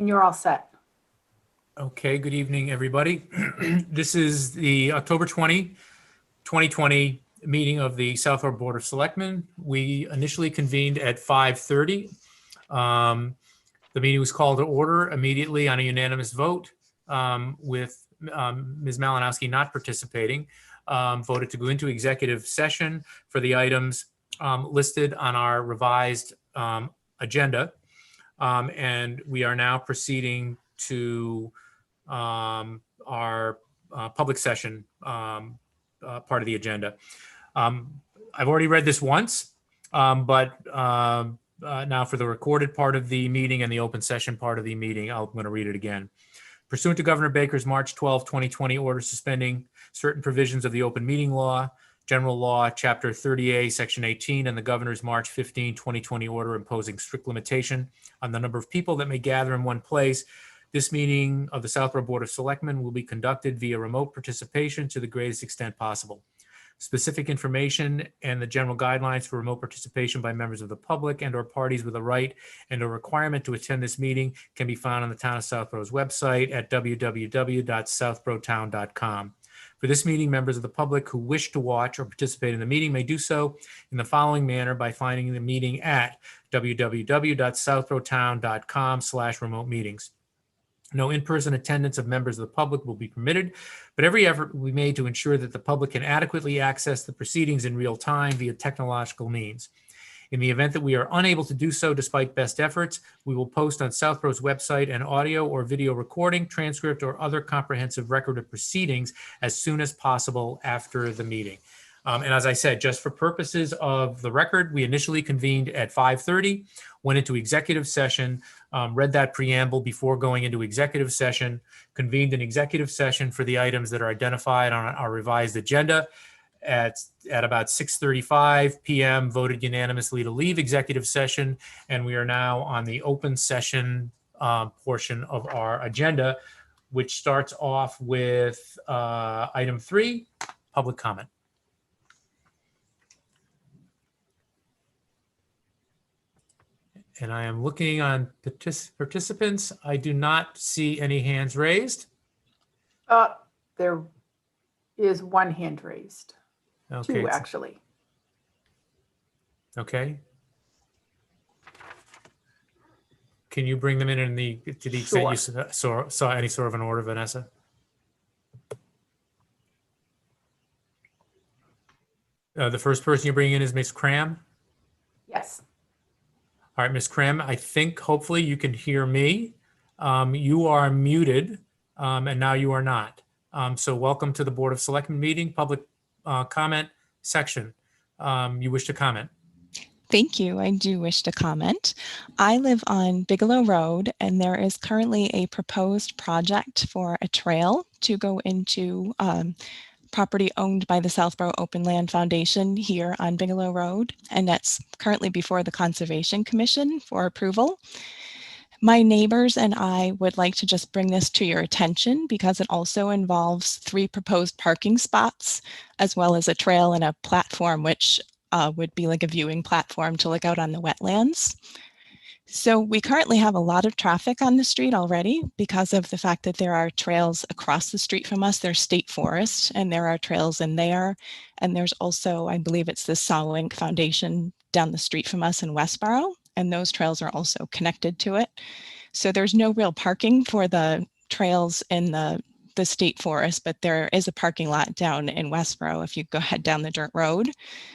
And you're all set. Okay, good evening, everybody. This is the October 2020 meeting of the Southborough Board of Selectmen. We initially convened at 5:30. The meeting was called to order immediately on a unanimous vote with Ms. Malinowski not participating. Voted to go into executive session for the items listed on our revised agenda. And we are now proceeding to our public session part of the agenda. I've already read this once, but now for the recorded part of the meeting and the open session part of the meeting, I'm going to read it again. Pursuant to Governor Baker's March 12, 2020 order suspending certain provisions of the open meeting law, General Law, Chapter 30A, Section 18, and the Governor's March 15, 2020 order imposing strict limitation on the number of people that may gather in one place, this meeting of the Southborough Board of Selectmen will be conducted via remote participation to the greatest extent possible. Specific information and the general guidelines for remote participation by members of the public and or parties with a right and a requirement to attend this meeting can be found on the Town of Southborough's website at www.southboroughtown.com. For this meeting, members of the public who wish to watch or participate in the meeting may do so in the following manner by finding the meeting at www.southboroughtown.com/remote meetings. No in-person attendance of members of the public will be permitted, but every effort will be made to ensure that the public can adequately access the proceedings in real time via technological means. In the event that we are unable to do so despite best efforts, we will post on Southborough's website an audio or video recording, transcript, or other comprehensive record of proceedings as soon as possible after the meeting. And as I said, just for purposes of the record, we initially convened at 5:30, went into executive session, read that preamble before going into executive session, convened an executive session for the items that are identified on our revised agenda. At about 6:35 p.m., voted unanimously to leave executive session, and we are now on the open session portion of our agenda, which starts off with item 3, public comment. And I am looking on participants. I do not see any hands raised. There is one hand raised. Okay. Two, actually. Okay. Can you bring them in to the extent you saw any sort of an order, Vanessa? The first person you bring in is Ms. Cram? Yes. All right, Ms. Cram, I think hopefully you can hear me. You are muted, and now you are not. So welcome to the Board of Selectmen meeting, public comment section. You wish to comment? Thank you. I do wish to comment. I live on Bigelow Road, and there is currently a proposed project for a trail to go into property owned by the Southborough Open Land Foundation here on Bigelow Road, and that's currently before the Conservation Commission for approval. My neighbors and I would like to just bring this to your attention because it also involves 3 proposed parking spots, as well as a trail and a platform, which would be like a viewing platform to look out on the wetlands. So we currently have a lot of traffic on the street already because of the fact that there are trails across the street from us. There's state forest and there are trails in there. And there's also, I believe it's the Solwink Foundation down the street from us in Westboro. And those trails are also connected to it. So there's no real parking for the trails in the state forest, but there is a parking lot down in Westboro if you go head down the dirt road.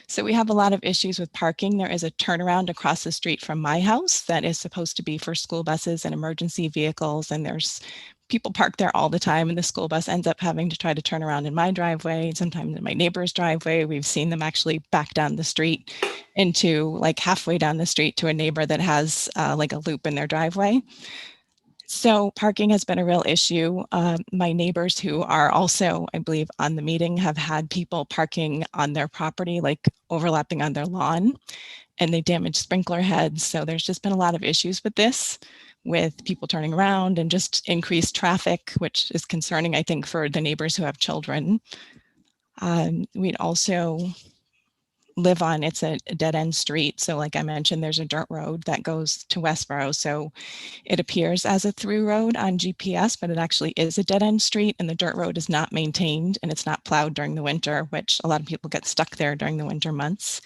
So we have a lot of issues with parking. There is a turnaround across the street from my house that is supposed to be for school buses and emergency vehicles, and there's people park there all the time, and the school bus ends up having to try to turn around in my driveway, sometimes in my neighbor's driveway. We've seen them actually back down the street into like halfway down the street to a neighbor that has like a loop in their driveway. So parking has been a real issue. My neighbors who are also, I believe, on the meeting have had people parking on their property, like overlapping on their lawn, and they damaged sprinkler heads. So there's just been a lot of issues with this, with people turning around and just increased traffic, which is concerning, I think, for the neighbors who have children. We'd also live on, it's a dead end street. So like I mentioned, there's a dirt road that goes to Westboro. So it appears as a through road on GPS, but it actually is a dead end street, and the dirt road is not maintained and it's not plowed during the winter, which a lot of people get stuck there during the winter months.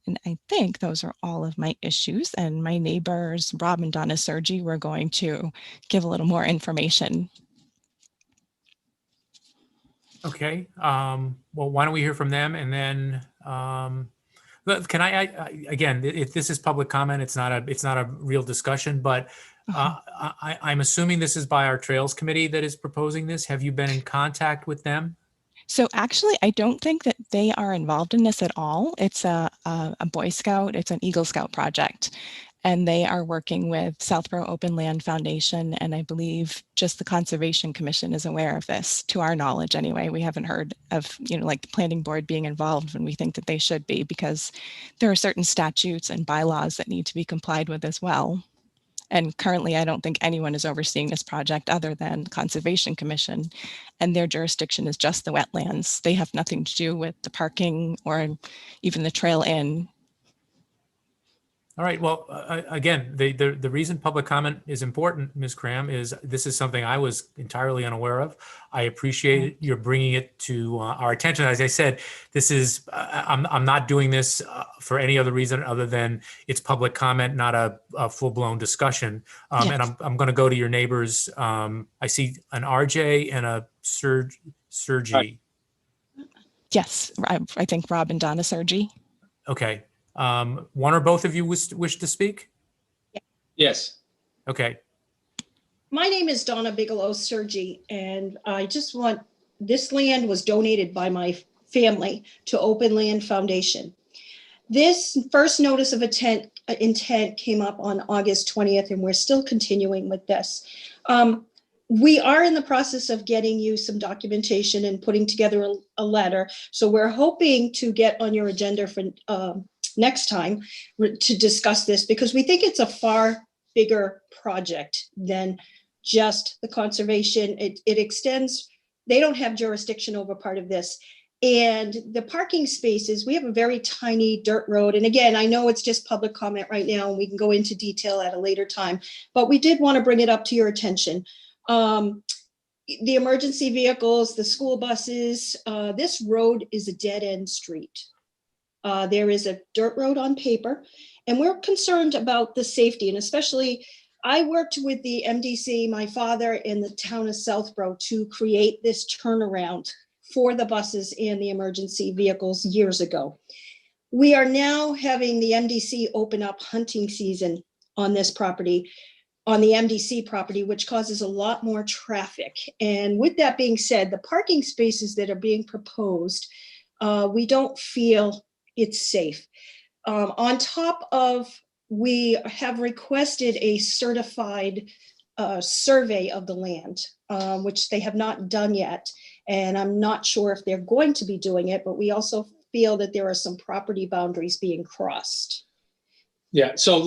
And I think those are all of my issues, and my neighbors, Rob and Donna Sergi, were going to give a little more information. Okay, well, why don't we hear from them, and then can I again, if this is public comment, it's not a real discussion, but I'm assuming this is by our Trails Committee that is proposing this. Have you been in contact with them? So actually, I don't think that they are involved in this at all. It's a Boy Scout, it's an Eagle Scout project. And they are working with Southborough Open Land Foundation. And I believe just the Conservation Commission is aware of this, to our knowledge anyway. We haven't heard of, like the planning board being involved when we think that they should be, because there are certain statutes and bylaws that need to be complied with as well. And currently, I don't think anyone is overseeing this project other than the Conservation Commission, and their jurisdiction is just the wetlands. They have nothing to do with the parking or even the trail in. All right. Well, again, the reason public comment is important, Ms. Cram, is this is something I was entirely unaware of. I appreciate your bringing it to our attention. As I said, this is I'm not doing this for any other reason other than it's public comment, not a full-blown discussion. Yes. And I'm going to go to your neighbors. I see an RJ and a Sergi. Right. Yes, I think Rob and Donna Sergi. Okay. One or both of you wish to speak? Yes. Okay. My name is Donna Bigelow Sergi, and I just want, this land was donated by my family to Open Land Foundation. This first notice of intent came up on August 20th, and we're still continuing with this. We are in the process of getting you some documentation and putting together a letter. So we're hoping to get on your agenda for next time to discuss this, because we think it's a far bigger project than just the conservation. It extends, they don't have jurisdiction over part of this. And the parking spaces, we have a very tiny dirt road. And again, I know it's just public comment right now, and we can go into detail at a later time, but we did want to bring it up to your attention. The emergency vehicles, the school buses, this road is a dead end street. There is a dirt road on paper, and we're concerned about the safety, and especially I worked with the MDC, my father, in the town of Southborough to create this turnaround for the buses and the emergency vehicles years ago. We are now having the MDC open up hunting season on this property, on the MDC property, which causes a lot more traffic. And with that being said, the parking spaces that are being proposed, we don't feel it's safe. On top of, we have requested a certified survey of the land, which they have not done yet. And I'm not sure if they're going to be doing it, but we also feel that there are some property boundaries being crossed. Yeah. So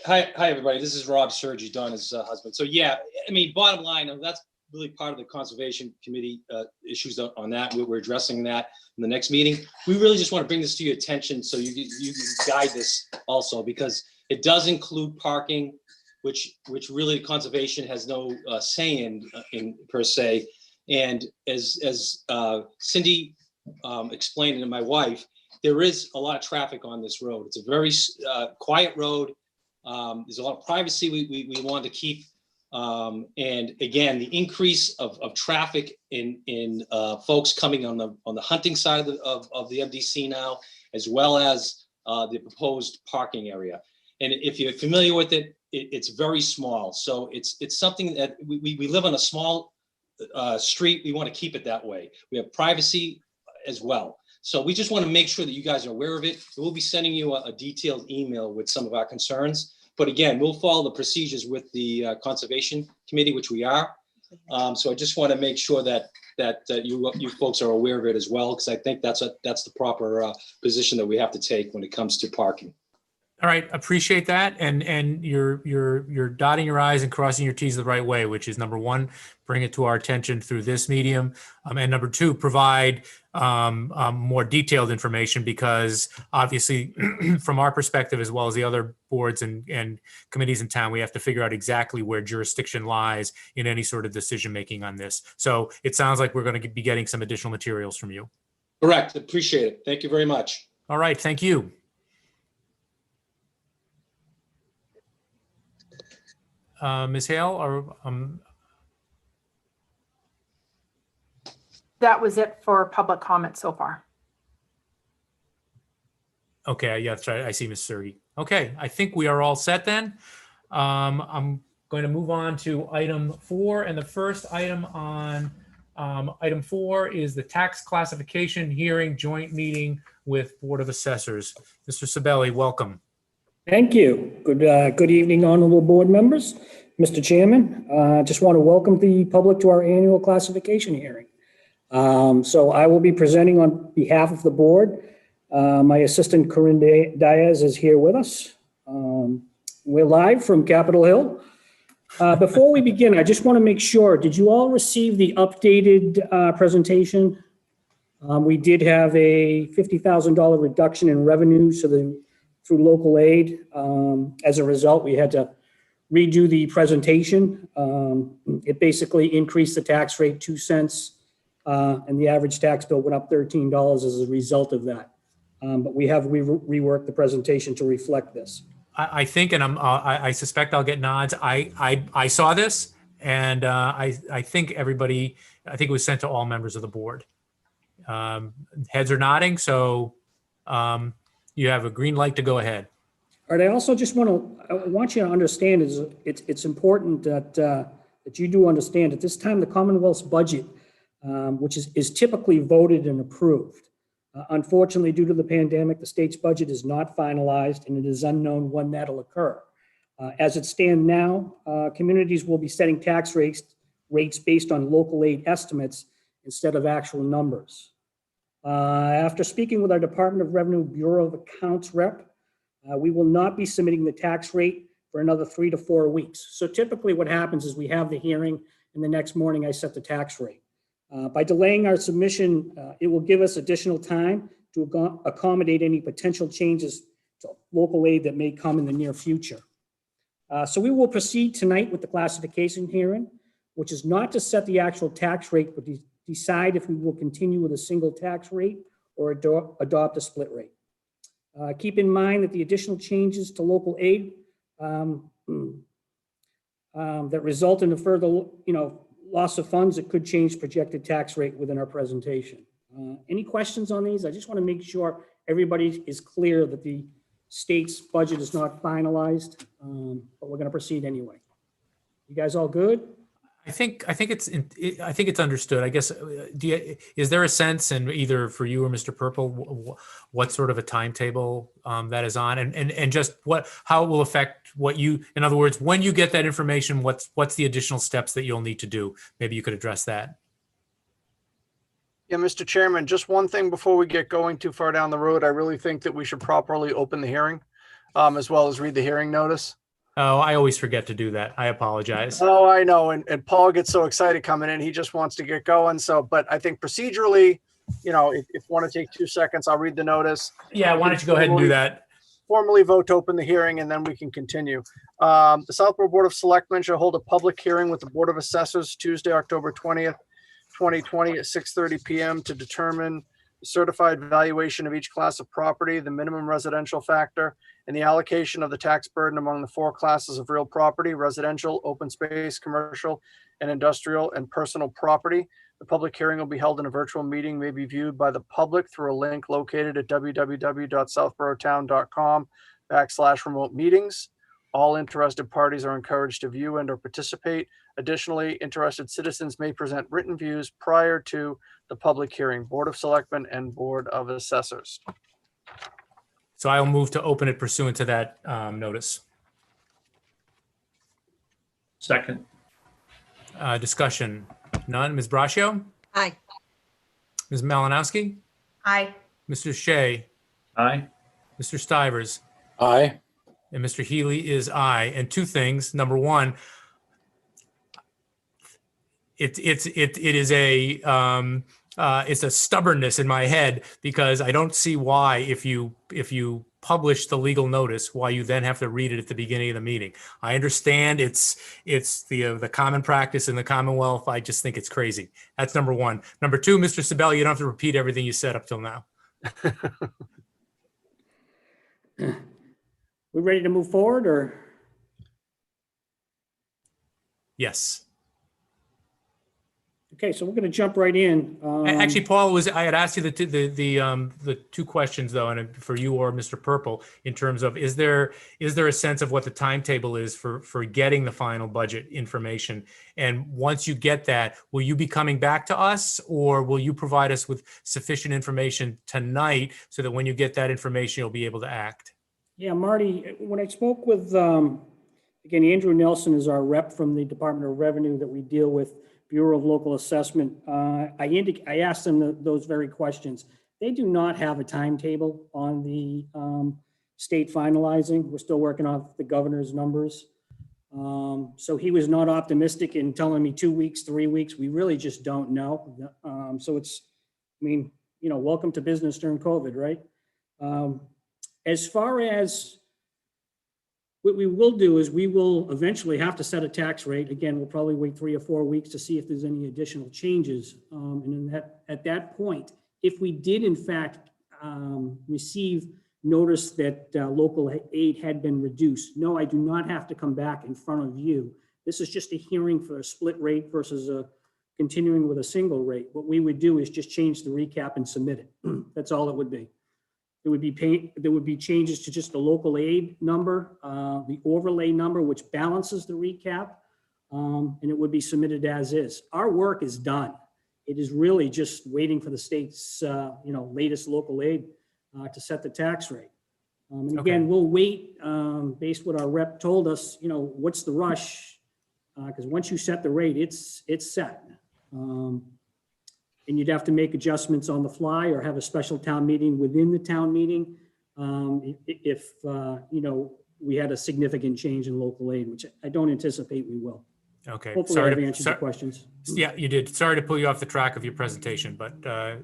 hi everybody. This is Rob Sergi, Donna's husband. So yeah, I mean, bottom line, that's really part of the Conservation Committee issues on that. We're addressing that in the next meeting. We really just want to bring this to your attention so you can guide this also, because it does include parking, which really conservation has no say in per se. And as Cindy explained, and my wife, there is a lot of traffic on this road. It's a very quiet road. There's a lot of privacy we want to keep. And again, the increase of traffic in folks coming on the hunting side of the MDC now, as well as the proposed parking area. And if you're familiar with it, it's very small. So it's something that we live on a small street. We want to keep it that way. We have privacy as well. So we just want to make sure that you guys are aware of it. We'll be sending you a detailed email with some of our concerns. But again, we'll follow the procedures with the Conservation Committee, which we are. So I just want to make sure that you folks are aware of it as well, because I think that's the proper position that we have to take when it comes to parking. All right, appreciate that, and you're dotting your I's and crossing your T's the right way, which is number one, bring it to our attention through this medium, and number two, provide more detailed information, because obviously, from our perspective as well as the other boards and committees in town, we have to figure out exactly where jurisdiction lies in any sort of decision making on this. So it sounds like we're going to be getting some additional materials from you. Correct. Appreciate it. Thank you very much. All right, thank you. Ms. Hale, or That was it for public comment so far. okay, yeah, that's right. I see Ms. Sergi. Okay, I think we are all set then. I'm going to move on to item 4, and the first item on item 4 is the tax classification hearing joint meeting with Board of Assessors. Mr. Sabelli, welcome. Thank you. Good evening, honorable board members. Mr. Chairman, just want to welcome the public to our annual classification hearing. So I will be presenting on behalf of the board. My assistant Corinne Diaz is here with us. We're live from Capitol Hill. Before we begin, I just want to make sure, did you all receive the updated presentation? We did have a $50,000 reduction in revenue through local aid. As a result, we had to redo the presentation. It basically increased the tax rate 2 cents, and the average tax bill went up $13 as a result of that. But we have reworked the presentation to reflect this. I think, and I suspect I'll get nods. I saw this, and I think everybody, I think it was sent to all members of the board. Heads are nodding, so you have a green light to go ahead. All right. I also just want you to understand it's important that you do understand at this time the Commonwealth's budget, which is typically voted and approved. Unfortunately, due to the pandemic, the state's budget is not finalized, and it is unknown when that'll occur. As it stands now, communities will be setting tax rates based on local aid estimates instead of actual numbers. After speaking with our Department of Revenue Bureau of Accounts rep, we will not be submitting the tax rate for another 3 to 4 weeks. So typically what happens is we have the hearing, and the next morning I set the tax rate. By delaying our submission, it will give us additional time to accommodate any potential changes to local aid that may come in the near future. So we will proceed tonight with the classification hearing, which is not to set the actual tax rate, but decide if we will continue with a single tax rate or adopt a split rate. Keep in mind that the additional changes to local aid that result in a further, loss of funds that could change projected tax rate within our presentation. Any questions on these? I just want to make sure everybody is clear that the state's budget is not finalized, but we're going to proceed anyway. You guys all good? I think it's understood. I guess, is there a sense, and either for you or Mr. Purple, what sort of a timetable that is on, and just how it will affect what you, in other words, when you get that information, what's the additional steps that you'll need to do? Maybe you could address that. Yeah, Mr. Chairman, just one thing before we get going too far down the road, I really think that we should properly open the hearing, as well as read the hearing notice. Oh, I always forget to do that. I apologize. Oh, I know. And Paul gets so excited coming in. He just wants to get going. So, but I think procedurally, if you want to take 2 seconds, I'll read the notice. Yeah, why don't you go ahead and do that? Formally vote to open the hearing, and then we can continue. The Southborough Board of Selectmen shall hold a public hearing with the Board of Assessors Tuesday, October 20th, 2020 at 6:30 p.m. to determine the certified valuation of each class of property, the minimum residential factor, and the allocation of the tax burden among the 4 classes of real property: residential, open space, commercial, and industrial, and personal property. The public hearing will be held in a virtual meeting, may be viewed by the public through a link located at www.southboroughtown.com/remote meetings. All interested parties are encouraged to view and/or participate. Additionally, interested citizens may present written views prior to the public hearing. Board of Selectmen and Board of Assessors. So I'll move to open it pursuant to that notice. Second. Discussion. None. Ms. Braccio? Aye. Ms. Malinowski? Aye. Mr. Shea? Aye. Mr. Stivers? Aye. And Mr. Healy is aye. And two things. Number one, it is it's a stubbornness in my head, because I don't see why, if you publish the legal notice, why you then have to read it at the beginning of the meeting. I understand it's the common practice in the Commonwealth. I just think it's crazy. That's number one. Number two, Mr. Sabella, you don't have to repeat everything you said up till now. We ready to move forward, or? Yes. Okay, so we're going to jump right in. Actually, Paul, I had asked you the two questions though, and for you or Mr. Purple, in terms of is there a sense of what the timetable is for getting the final budget information? And once you get that, will you be coming back to us, or will you provide us with sufficient information tonight so that when you get that information, you'll be able to act? Yeah, Marty, when I spoke with, again, Andrew Nelson is our rep from the Department of Revenue that we deal with, Bureau of Local Assessment. I asked them those very questions. They do not have a timetable on the state finalizing. We're still working off the governor's numbers. So he was not optimistic in telling me 2 weeks, 3 weeks. We really just don't know. So it's, I mean, you know, welcome to business during COVID, right? As far as what we will do is we will eventually have to set a tax rate. Again, we'll probably wait 3 or 4 weeks to see if there's any additional changes. And at that point, if we did in fact receive notice that local aid had been reduced, no, I do not have to come back in front of you. This is just a hearing for a split rate versus continuing with a single rate. What we would do is just change the recap and submit it. That's all it would be. There would be changes to just the local aid number, the overlay number, which balances the recap, and it would be submitted as is. Our work is done. It is really just waiting for the state's, latest local aid to set the tax rate. And again, we'll wait based what our rep told us. You know, what's the rush? Because once you set the rate, it's set. And you'd have to make adjustments on the fly or have a special town meeting within the town meeting if we had a significant change in local aid, which I don't anticipate we will. Okay. Hopefully I've answered your questions. Yeah, you did. Sorry to pull you off the track of your presentation, but go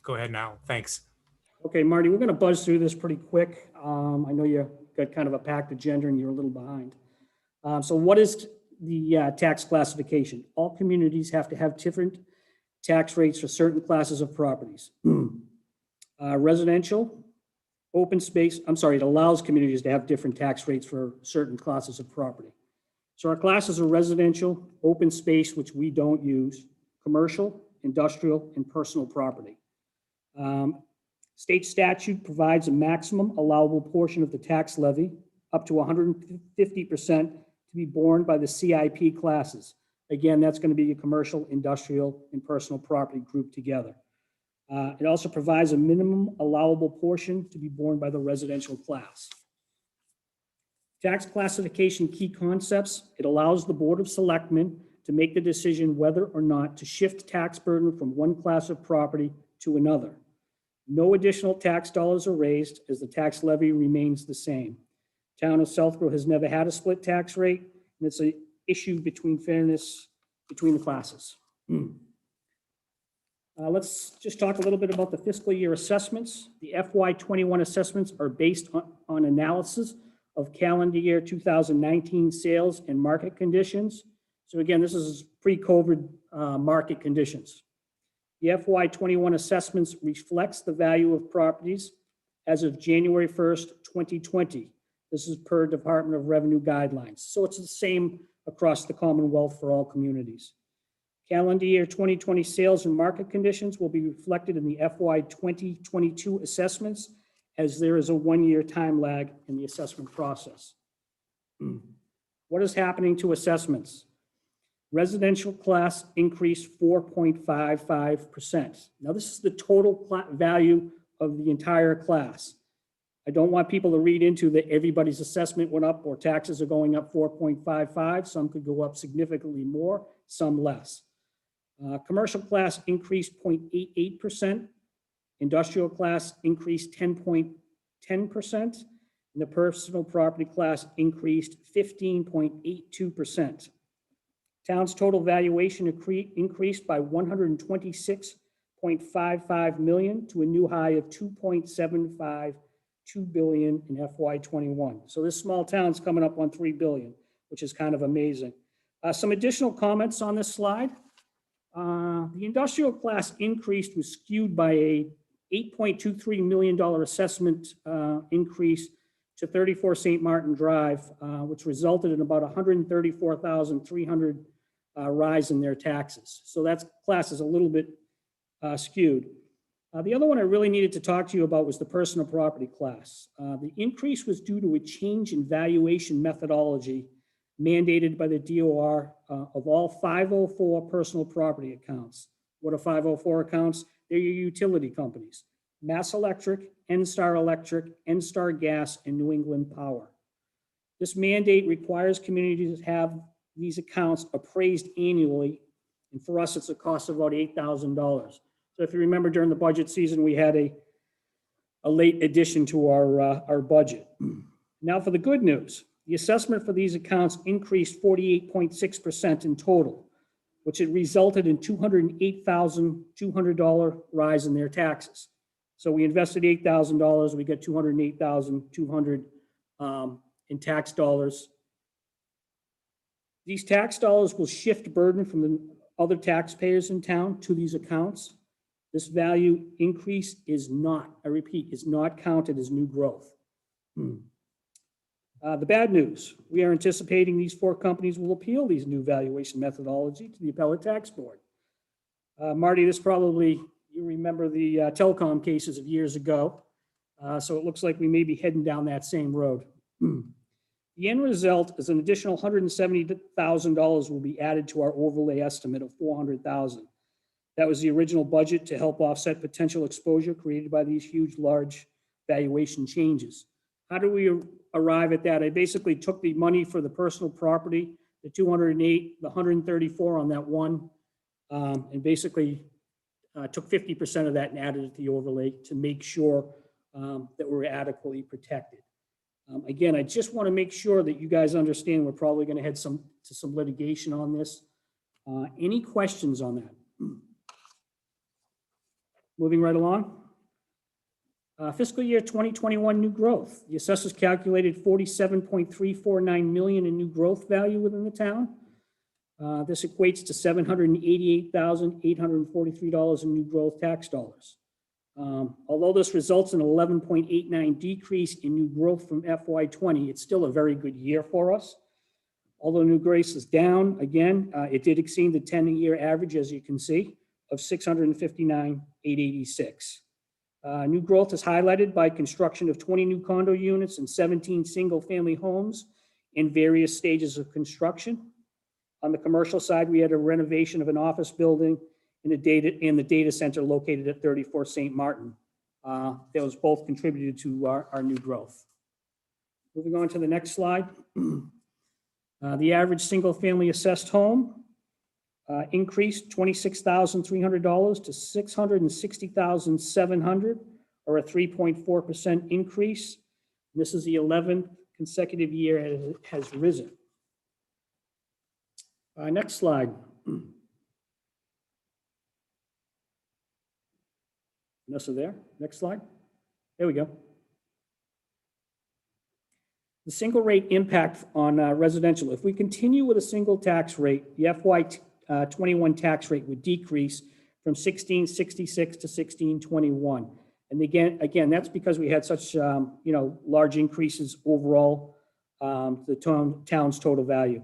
ahead now. Thanks. Okay, Marty, we're going to buzz through this pretty quick. I know you got kind of a packed agenda and you're a little behind. So what is the tax classification? All communities have to have different tax rates for certain classes of properties. Residential, open space, it allows communities to have different tax rates for certain classes of property. So our classes are residential, open space, which we don't use, commercial, industrial, and personal property. State statute provides a maximum allowable portion of the tax levy, up to 150%, to be borne by the CIP classes. Again, that's going to be a commercial, industrial, and personal property grouped together. It also provides a minimum allowable portion to be borne by the residential class. Tax classification key concepts. It allows the Board of Selectmen to make the decision whether or not to shift tax burden from one class of property to another. No additional tax dollars are raised as the tax levy remains the same. Town of Southborough has never had a split tax rate, and it's an issue between fairness between the classes. Let's just talk a little bit about the fiscal year assessments. The FY21 assessments are based on analysis of calendar year 2019 sales and market conditions. So again, this is pre-COVID market conditions. The FY21 assessments reflects the value of properties as of January 1st, 2020. This is per Department of Revenue guidelines. So it's the same across the Commonwealth for all communities. Calendar year 2020 sales and market conditions will be reflected in the FY 2022 assessments, as there is a 1-year time lag in the assessment process. What is happening to assessments? Residential class increased 4.55%. Now this is the total value of the entire class. I don't want people to read into that everybody's assessment went up or taxes are going up 4.55. Some could go up significantly more, some less. Commercial class increased 0.88%. Industrial class increased 10.10%. and the personal property class increased 15.82%. Town's total valuation increased by 126.55 million to a new high of 2.752 billion in FY21. So this small town's coming up on 3 billion, which is kind of amazing. Some additional comments on this slide. The industrial class increase was skewed by a $8.23 million assessment increase to 34 St. Martin Drive, which resulted in about 134,300 rise in their taxes. So that class is a little bit skewed. The other one I really needed to talk to you about was the personal property class. The increase was due to a change in valuation methodology mandated by the DOR of all 504 personal property accounts. What are 504 accounts? They're your utility companies: Mass Electric, NSTAR Electric, NSTAR Gas, and New England Power. This mandate requires communities to have these accounts appraised annually, and for us, it's a cost of about $8,000. So if you remember, during the budget season, we had a late addition to our budget. Now for the good news. The assessment for these accounts increased 48.6% in total, which had resulted in $208,200 rise in their taxes. So we invested $8,000, we get $208,200 in tax dollars. These tax dollars will shift burden from the other taxpayers in town to these accounts. This value increase is not, I repeat, is not counted as new growth. The bad news, we are anticipating these 4 companies will appeal these new valuation methodology to the appellate tax board. Marty, this probably, you remember the telecom cases of years ago. So it looks like we may be heading down that same road. The end result is an additional $170,000 will be added to our overlay estimate of $400,000. That was the original budget to help offset potential exposure created by these huge, large valuation changes. How do we arrive at that? I basically took the money for the personal property, the 208, the 134 on that one, and basically took 50% of that and added it to the overlay to make sure that we're adequately protected. Again, I just want to make sure that you guys understand we're probably going to head to some litigation on this. Any questions on that? Moving right along. Fiscal year 2021 new growth. The assessors calculated 47.349 million in new growth value within the town. This equates to $788,843 in new growth tax dollars. Although this results in an 11.89 decrease in new growth from FY20, it's still a very good year for us. Although new growth is down, again, it did exceed the 10-year average, as you can see, of 659,886. New growth is highlighted by construction of 20 new condo units and 17 single-family homes in various stages of construction. On the commercial side, we had a renovation of an office building in the data center located at 34 St. Martin. Those both contributed to our new growth. Moving on to the next slide. The average single-family assessed home increased $26,300 to $660,700, or a 3.4% increase. This is the 11th consecutive year it has risen. Next slide. Vanessa there. Next slide. There we go. The single rate impact on residential. If we continue with a single tax rate, the FY21 tax rate would decrease from 1666 to 1621. And again, that's because we had such large increases overall, the town's total value.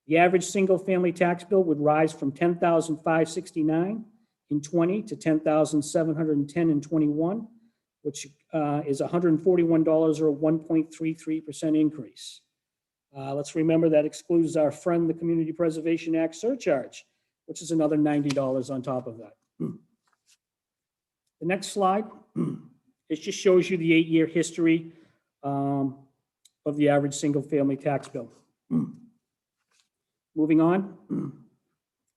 The average single-family tax bill would rise from $10,569 in 20 to $10,710 in 21, which is $141 or a 1.33% increase. Let's remember that excludes our friend, the Community Preservation Act surcharge, which is another $90 on top of that. The next slide, it just shows you the 8-year history of the average single-family tax bill. Moving on,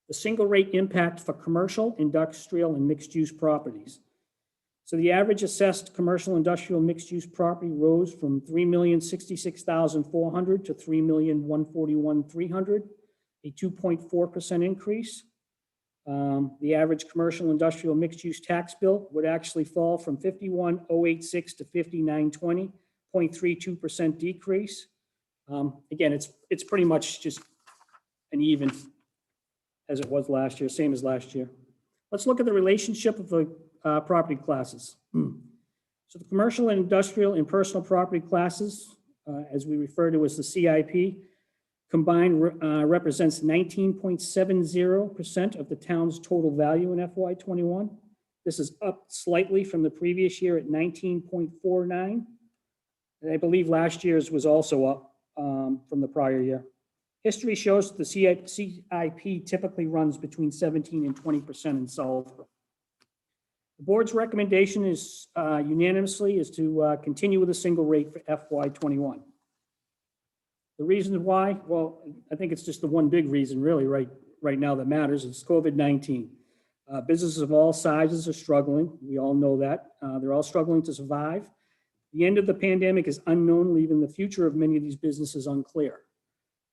the single rate impact for commercial, industrial, and mixed-use properties. So the average assessed commercial industrial mixed-use property rose from 3,066,400 to 3,141,300, a 2.4% increase. The average commercial industrial mixed-use tax bill would actually fall from 51,086 to 5920, 0.32% decrease. Again, it's pretty much just an even as it was last year, same as last year. Let's look at the relationship of the property classes. So the commercial and industrial and personal property classes, as we refer to as the CIP, combined represents 19.70% of the town's total value in FY21. This is up slightly from the previous year at 19.49. And I believe last year's was also up from the prior year. History shows that the CIP typically runs between 17 and 20% in Salisbury. The board's recommendation is unanimously is to continue with a single rate for FY21. The reasons why, well, I think it's just the one big reason really right now that matters is COVID-19. Businesses of all sizes are struggling. We all know that. They're all struggling to survive. The end of the pandemic is unknown, leaving the future of many of these businesses unclear.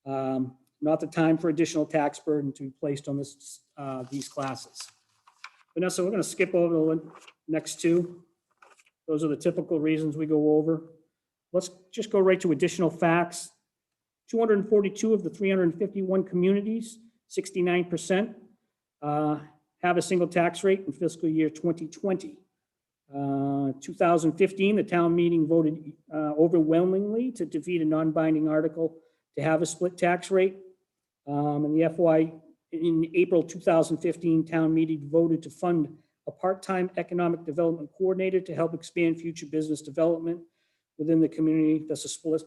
Not the time for additional tax burden to be placed on these classes. Vanessa, we're going to skip over the next two. Those are the typical reasons we go over. Let's just go right to additional facts. 242 of the 351 communities, 69%, have a single tax rate in fiscal year 2020. 2015, the town meeting voted overwhelmingly to defeat a non-binding article to have a split tax rate. In April 2015, town meeting voted to fund a part-time economic development coordinator to help expand future business development within the community. Thus, a split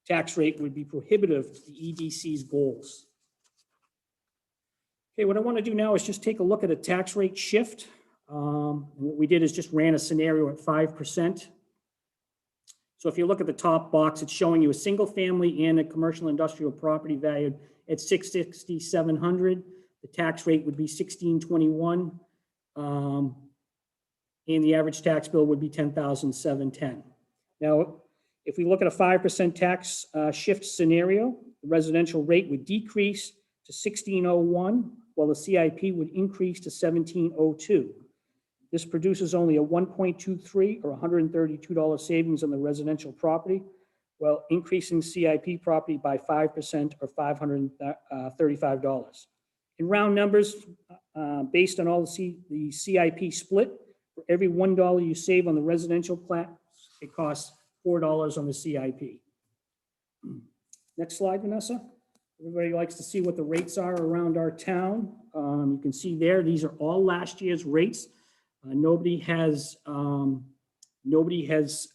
tax rate would be prohibitive to the EDC's goals. Okay, what I want to do now is just take a look at a tax rate shift. What we did is just ran a scenario at 5%. So if you look at the top box, it's showing you a single family and a commercial industrial property valued at $660,700. The tax rate would be $1,621, and the average tax bill would be $10,710. Now, if we look at a 5% tax shift scenario, the residential rate would decrease to $1,601, while the CIP would increase to $1,702. This produces only a 1.23 or $132 savings on the residential property, while increasing CIP property by 5% or $535. In round numbers, based on all the CIP split, for every $1 you save on the residential class, it costs $4 on the CIP. Next slide, Vanessa. Everybody likes to see what the rates are around our town. You can see there, these are all last year's rates. Nobody has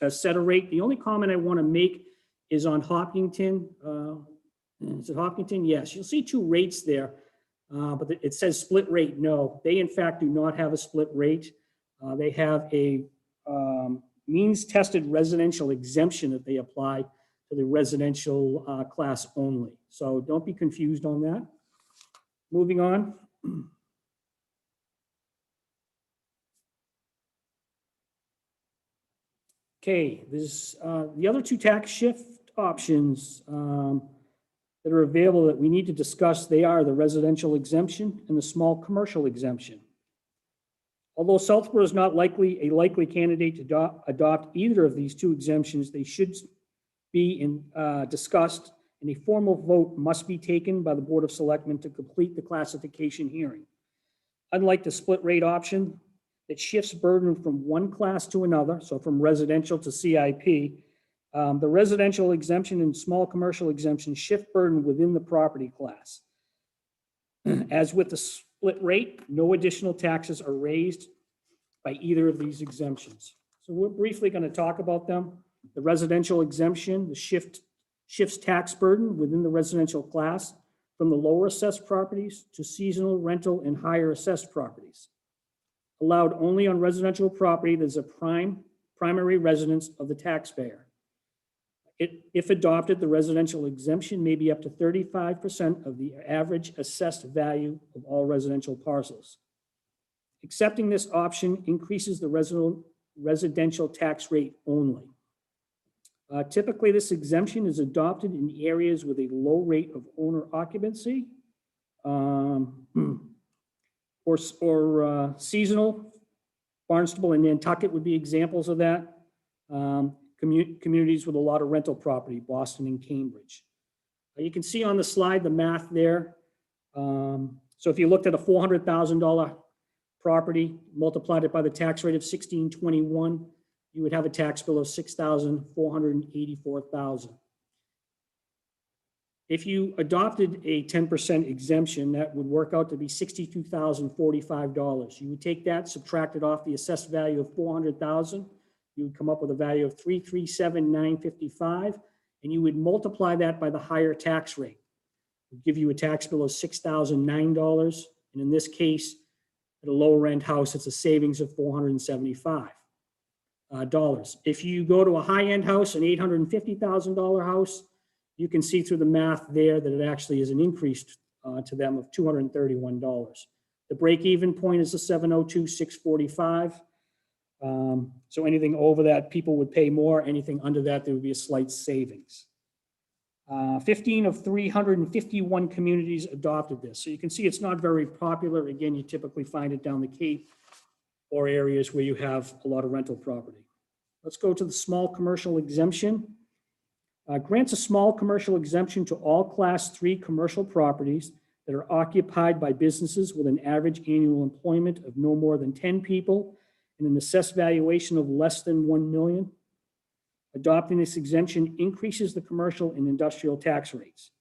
set a rate. The only comment I want to make is on Hopkinton. Is it Hopkinton? Yes, you'll see two rates there, but it says split rate. No, they in fact do not have a split rate. They have a means tested residential exemption that they apply to the residential class only. So don't be confused on that. Moving on. Okay, there's the other two tax shift options that are available that we need to discuss. They are the residential exemption and the small commercial exemption. Although Southborough is not a likely candidate to adopt either of these two exemptions, they should be discussed, and a formal vote must be taken by the Board of Selectmen to complete the classification hearing. Unlike the split rate option, it shifts burden from one class to another, so from residential to CIP. The residential exemption and small commercial exemption shift burden within the property class. As with the split rate, no additional taxes are raised by either of these exemptions. So we're briefly going to talk about them. The residential exemption, shifts tax burden within the residential class from the lower assessed properties to seasonal rental and higher assessed properties. Allowed only on residential property that is a primary residence of the taxpayer. If adopted, the residential exemption may be up to 35% of the average assessed value of all residential parcels. Accepting this option increases the residential tax rate only. Typically, this exemption is adopted in areas with a low rate of owner occupancy or seasonal. Barnstable and Nantucket would be examples of that. Communities with a lot of rental property, Boston and Cambridge. You can see on the slide the math there. So if you looked at a $400,000 property, multiplied it by the tax rate of 1621, you would have a tax bill of $6,484,000. If you adopted a 10% exemption, that would work out to be $62,045. You would take that, subtract it off the assessed value of $400,000. You would come up with a value of $337,955, and you would multiply that by the higher tax rate. It would give you a tax bill of $6,009, and in this case, at a lower end house, it's a savings of $475. If you go to a high-end house, an $850,000 house, you can see through the math there that it actually is an increase to them of $231. The break-even point is the $702,645. So anything over that, people would pay more. Anything under that, there would be a slight savings. 15 of 351 communities adopted this. So you can see it's not very popular. Again, you typically find it down the Cape or areas where you have a lot of rental property. Let's go to the small commercial exemption. Grants a small commercial exemption to all Class 3 commercial properties that are occupied by businesses with an average annual employment of no more than 10 people and an assessed valuation of less than $1 million. Adopting this exemption increases the commercial and industrial tax rates.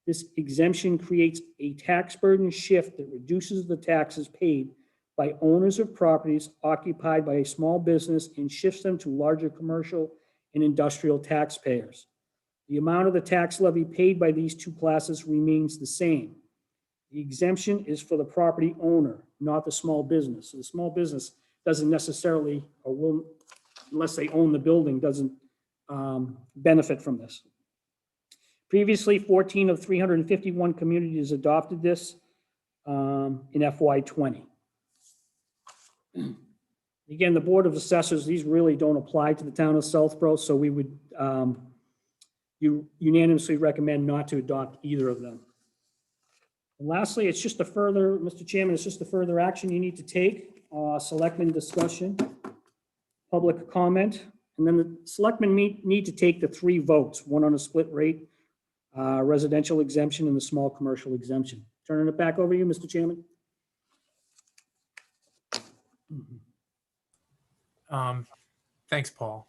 This exemption creates a tax burden shift that reduces the taxes paid by owners of properties occupied by a small business and shifts them to larger commercial and industrial taxpayers. The amount of the tax levy paid by these two classes remains the same. The exemption is for the property owner, not the small business. So the small business doesn't necessarily, or will, unless they own the building, doesn't benefit from this. Previously, 14 of 351 communities adopted this in FY20. Again, the Board of Assessors, these really don't apply to the town of Southborough, so we would unanimously recommend not to adopt either of them. And lastly, it's just a further, Mr. Chairman, it's just a further action you need to take, selectmen discussion, public comment, and then the selectmen need to take the 3 votes, one on a split rate, residential exemption, and the small commercial exemption. Turning it back over to you, Mr. Chairman. Thanks, Paul.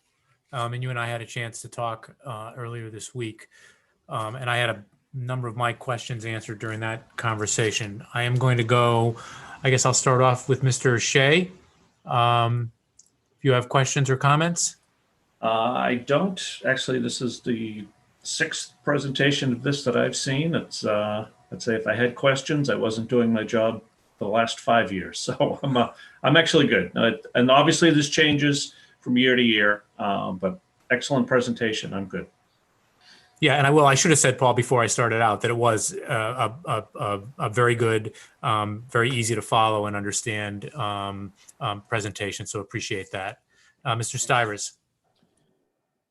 And you and I had a chance to talk earlier this week, and I had a number of my questions answered during that conversation. I am going to go, I guess I'll start off with Mr. Shea. If you have questions or comments? I don't. Actually, this is the 6th presentation of this that I've seen. It's, I'd say if I had questions, I wasn't doing my job the last 5 years. So I'm actually good. And obviously this changes from year to year, but excellent presentation. I'm good. Yeah, and I should have said, Paul, before I started out, that it was a very good, very easy to follow and understand presentation. So appreciate that. Mr. Stivers.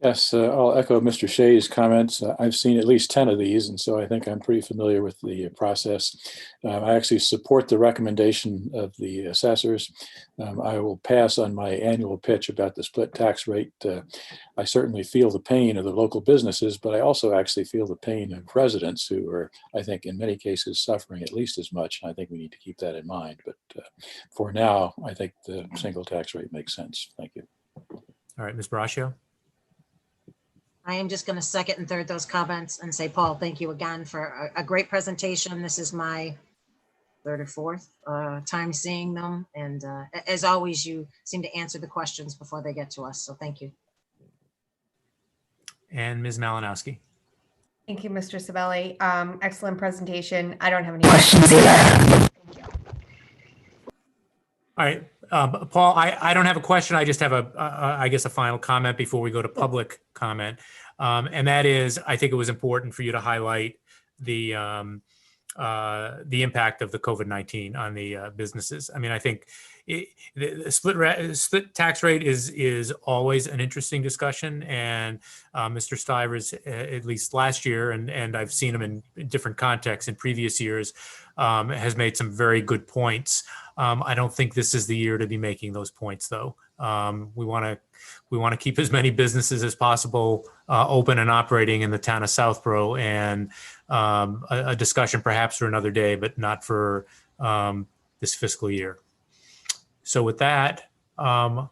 Yes, I'll echo Mr. Shea's comments. I've seen at least 10 of these, and so I think I'm pretty familiar with the process. I actually support the recommendation of the assessors. I will pass on my annual pitch about the split tax rate. I certainly feel the pain of the local businesses, but I also actually feel the pain of residents who are, I think, in many cases suffering at least as much. I think we need to keep that in mind. But for now, I think the single tax rate makes sense. Thank you. All right, Ms. Braccio. I am just going to second and third those comments and say, Paul, thank you again for a great presentation. This is my 3rd or 4th time seeing them. And as always, you seem to answer the questions before they get to us. So thank you. And Ms. Malinowski. Thank you, Mr. Sabelli. Excellent presentation. I don't have any questions either. Thank you. All right, Paul, I don't have a question. I just have I guess a final comment before we go to public comment. And that is, I think it was important for you to highlight the impact of the COVID-19 on the businesses. I mean, I think the split tax rate is always an interesting discussion, and Mr. Stivers, at least last year, and I've seen him in different contexts in previous years, has made some very good points. I don't think this is the year to be making those points, though. We want to keep as many businesses as possible open and operating in the town of Southborough, and a discussion perhaps for another day, but not for this fiscal year. So with that, I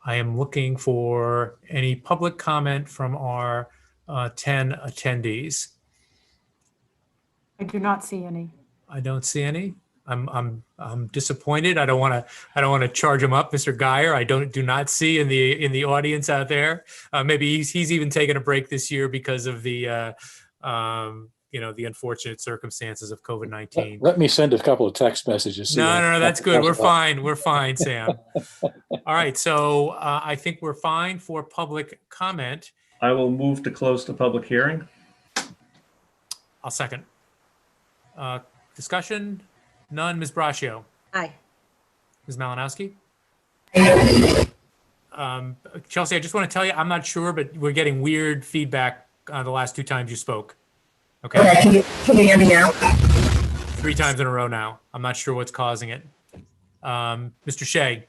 am looking for any public comment from our 10 attendees. I do not see any. I don't see any. I'm disappointed. I don't want to charge him up, Mr. Geyer. I do not see in the audience out there. Maybe he's even taken a break this year because of the the unfortunate circumstances of COVID-19. Let me send a couple of text messages. No, that's good. We're fine. We're fine, Sam. All right. So I think we're fine for public comment. I will move to close the public hearing. I'll second. Discussion? None. Ms. Braccio? Aye. Ms. Malinowski? Chelsea, I just want to tell you, I'm not sure, but we're getting weird feedback the last 2 times you spoke. Okay. Can you hear me now? 3 times in a row now. I'm not sure what's causing it. Mr. Shea?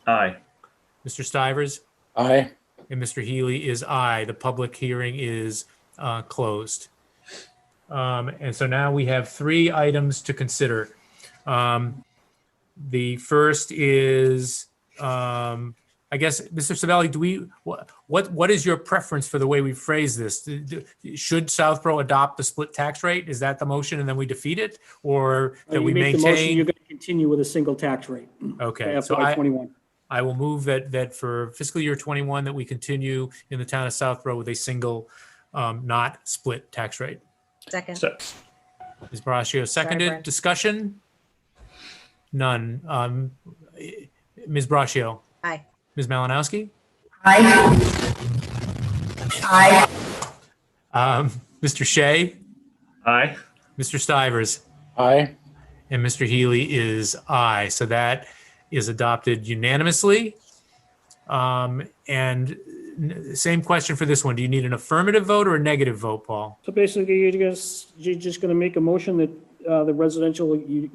Aye. Mr. Stivers? Aye. And Mr. Healy is aye. The public hearing is closed. And so now we have 3 items to consider. The first is, I guess, Mr. Savelli, what is your preference for the way we phrase this? Should Southborough adopt the split tax rate? Is that the motion and then we defeat it, or that we make the motion, maintain? you're going to continue with a single tax rate. Okay, so FY21. I will move that for fiscal year 21 that we continue in the town of Southborough with a single, not split tax rate. Second. So, Ms. Braccio seconded. Brent. Discussion? None. Ms. Braccio? Aye. Ms. Malinowski? Aye. Aye. Mr. Shea? aye. Mr. Stivers? Aye. And Mr. Healy is aye. So that is adopted unanimously. And same question for this one. Do you need an affirmative vote or a negative vote, Paul? So basically, you're just going to make a motion that the residential, you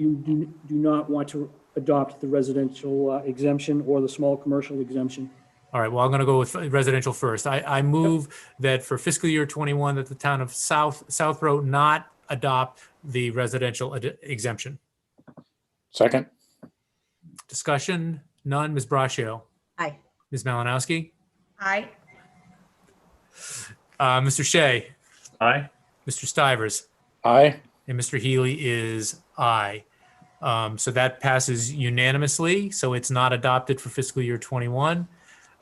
do not want to adopt the residential exemption or the small commercial exemption. All right, well, I'm going to go with residential first. I move that for fiscal year 21 that the town of Southborough not adopt the residential exemption. Second. Discussion? None. Ms. Braccio? Aye. Ms. Malinowski? Aye. Mr. Shea? Aye. Mr. Stivers? Aye. And Mr. Healy is aye. So that passes unanimously. So it's not adopted for fiscal year 21.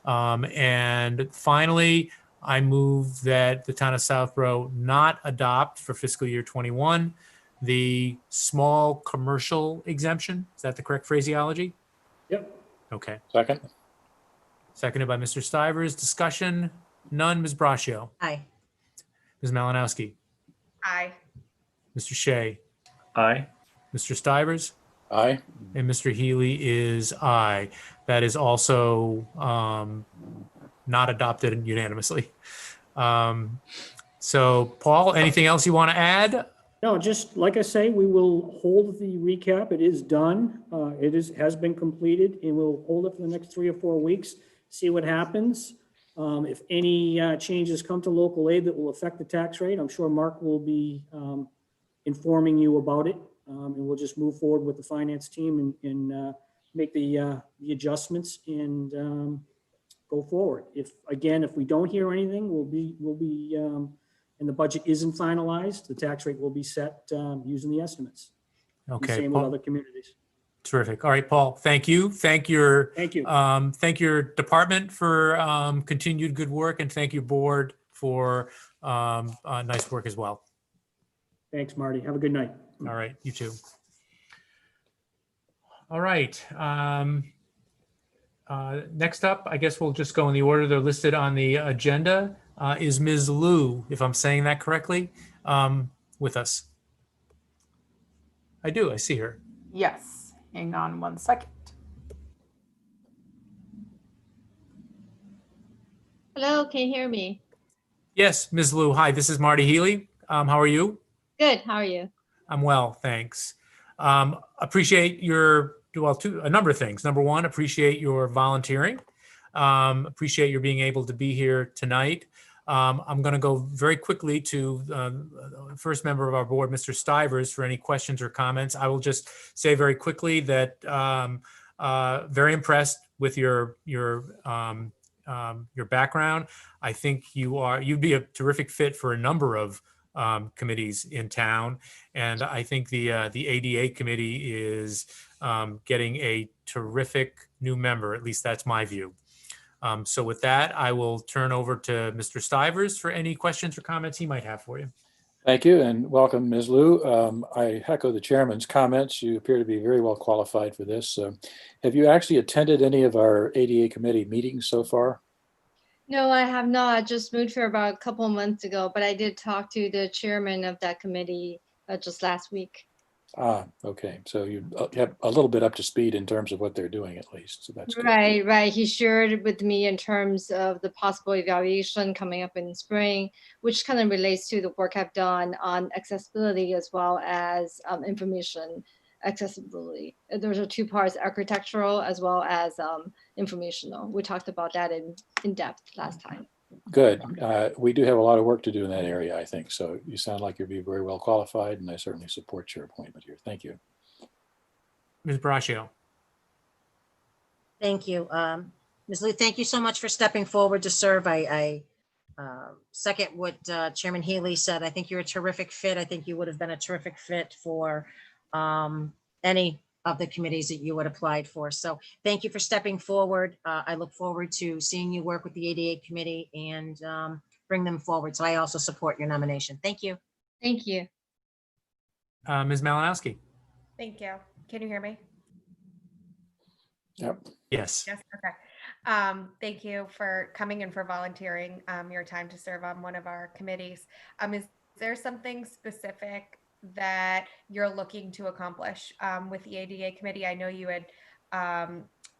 And finally, I move that the town of Southborough not adopt for fiscal year 21 the small commercial exemption. Is that the correct phraseology? Yep. Okay. Second. Seconded by Mr. Stivers. Discussion? None. Ms. Braccio? Aye. Ms. Malinowski? Aye. Mr. Shea? Aye. Mr. Stivers? Aye. And Mr. Healy is aye. That is also not adopted unanimously. So, Paul, anything else you want to add? No, just like I say, we will hold the recap. It is done. It has been completed, and we'll hold it for the next 3 or 4 weeks, see what happens. If any changes come to local aid that will affect the tax rate, I'm sure Mark will be informing you about it. And we'll just move forward with the finance team and make the adjustments and go forward. If we don't hear anything, we'll be and the budget isn't finalized, the tax rate will be set using the estimates. Okay. Same with other communities. Terrific. All right, Paul, thank you. Thank your department for continued good work, and thank your board for nice work as well. Thanks, Marty. Have a good night. All right, you too. All right. Next up, I guess we'll just go in the order they're listed on the agenda, is Ms. Liu, if I'm saying that correctly, with us. I do, I see her. Yes. Hang on one second. Hello, can you hear me? Yes, Ms. Lou. Hi, this is Marty Healy. How are you? Good, how are you? I'm well, thanks. Appreciate your, well, a number of things. Number one, appreciate your volunteering. Appreciate your being able to be here tonight. I'm going to go very quickly to the first member of our board, Mr. Stivers, for any questions or comments. I will just say very quickly that very impressed with your background. I think you'd be a terrific fit for a number of committees in town, and I think the ADA committee is getting a terrific new member. At least that's my view. So with that, I will turn over to Mr. Stivers for any questions or comments he might have for you. Thank you and welcome, Ms. Lou. I echo the chairman's comments. You appear to be very well qualified for this. Have you actually attended any of our ADA committee meetings so far? No, I have not. I just moved here about a couple of months ago, but I did talk to the chairman of that committee just last week. Ah, okay. So you have a little bit up to speed in terms of what they're doing at least. So that's good. Right, right. He shared with me in terms of the possible evaluation coming up in spring, which kind of relates to the work I've done on accessibility as well as information accessibility. Those are two parts, architectural as well as informational. We talked about that in depth last time. Good. We do have a lot of work to do in that area, I think. So you sound like you'll be very well qualified, and I certainly support your appointment here. Thank you. Ms. Braccio. Thank you. Ms. Lou, thank you so much for stepping forward to serve. I second what Chairman Healy said. I think you're a terrific fit. I think you would have been a terrific fit for any of the committees that you had applied for. So thank you for stepping forward. I look forward to seeing you work with the ADA committee and bring them forward. So I also support your nomination. Thank you. Thank you. Ms. Malinowski. Thank you. Can you hear me? Yep. Yes. Yes, okay. Thank you for coming and for volunteering your time to serve on one of our committees. Is there something specific that you're looking to accomplish with the ADA committee? I know you had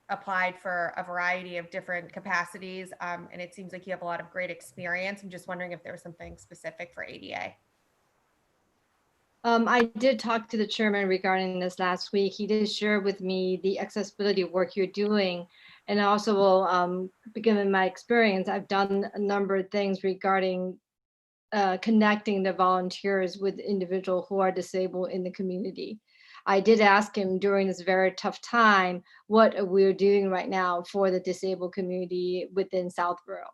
applied for a variety of different capacities, and it seems like you have a lot of great experience. I'm just wondering if there was something specific for ADA. I did talk to the chairman regarding this last week. He did share with me the accessibility work you're doing. And I also will, given my experience, I've done a number of things regarding connecting the volunteers with individuals who are disabled in the community. I did ask him during this very tough time, what we're doing right now for the disabled community within Southborough.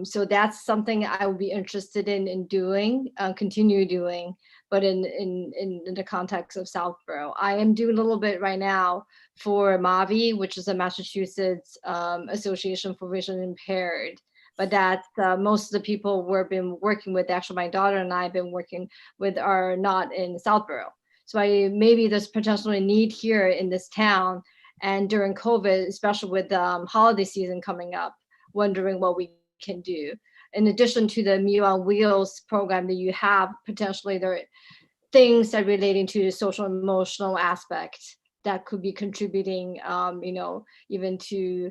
So that's something I would be interested in doing, continue doing, but in the context of Southborough. I am doing a little bit right now for MAVI, which is a Massachusetts Association for Vision Impaired. But that's most of the people we've been working with, actually my daughter and I have been working with, are not in Southborough. So maybe there's potentially a need here in this town, and during COVID, especially with holiday season coming up, wondering what we can do. In addition to the Meal on Wheels program that you have, potentially there are things that are relating to the social emotional aspect that could be contributing, even to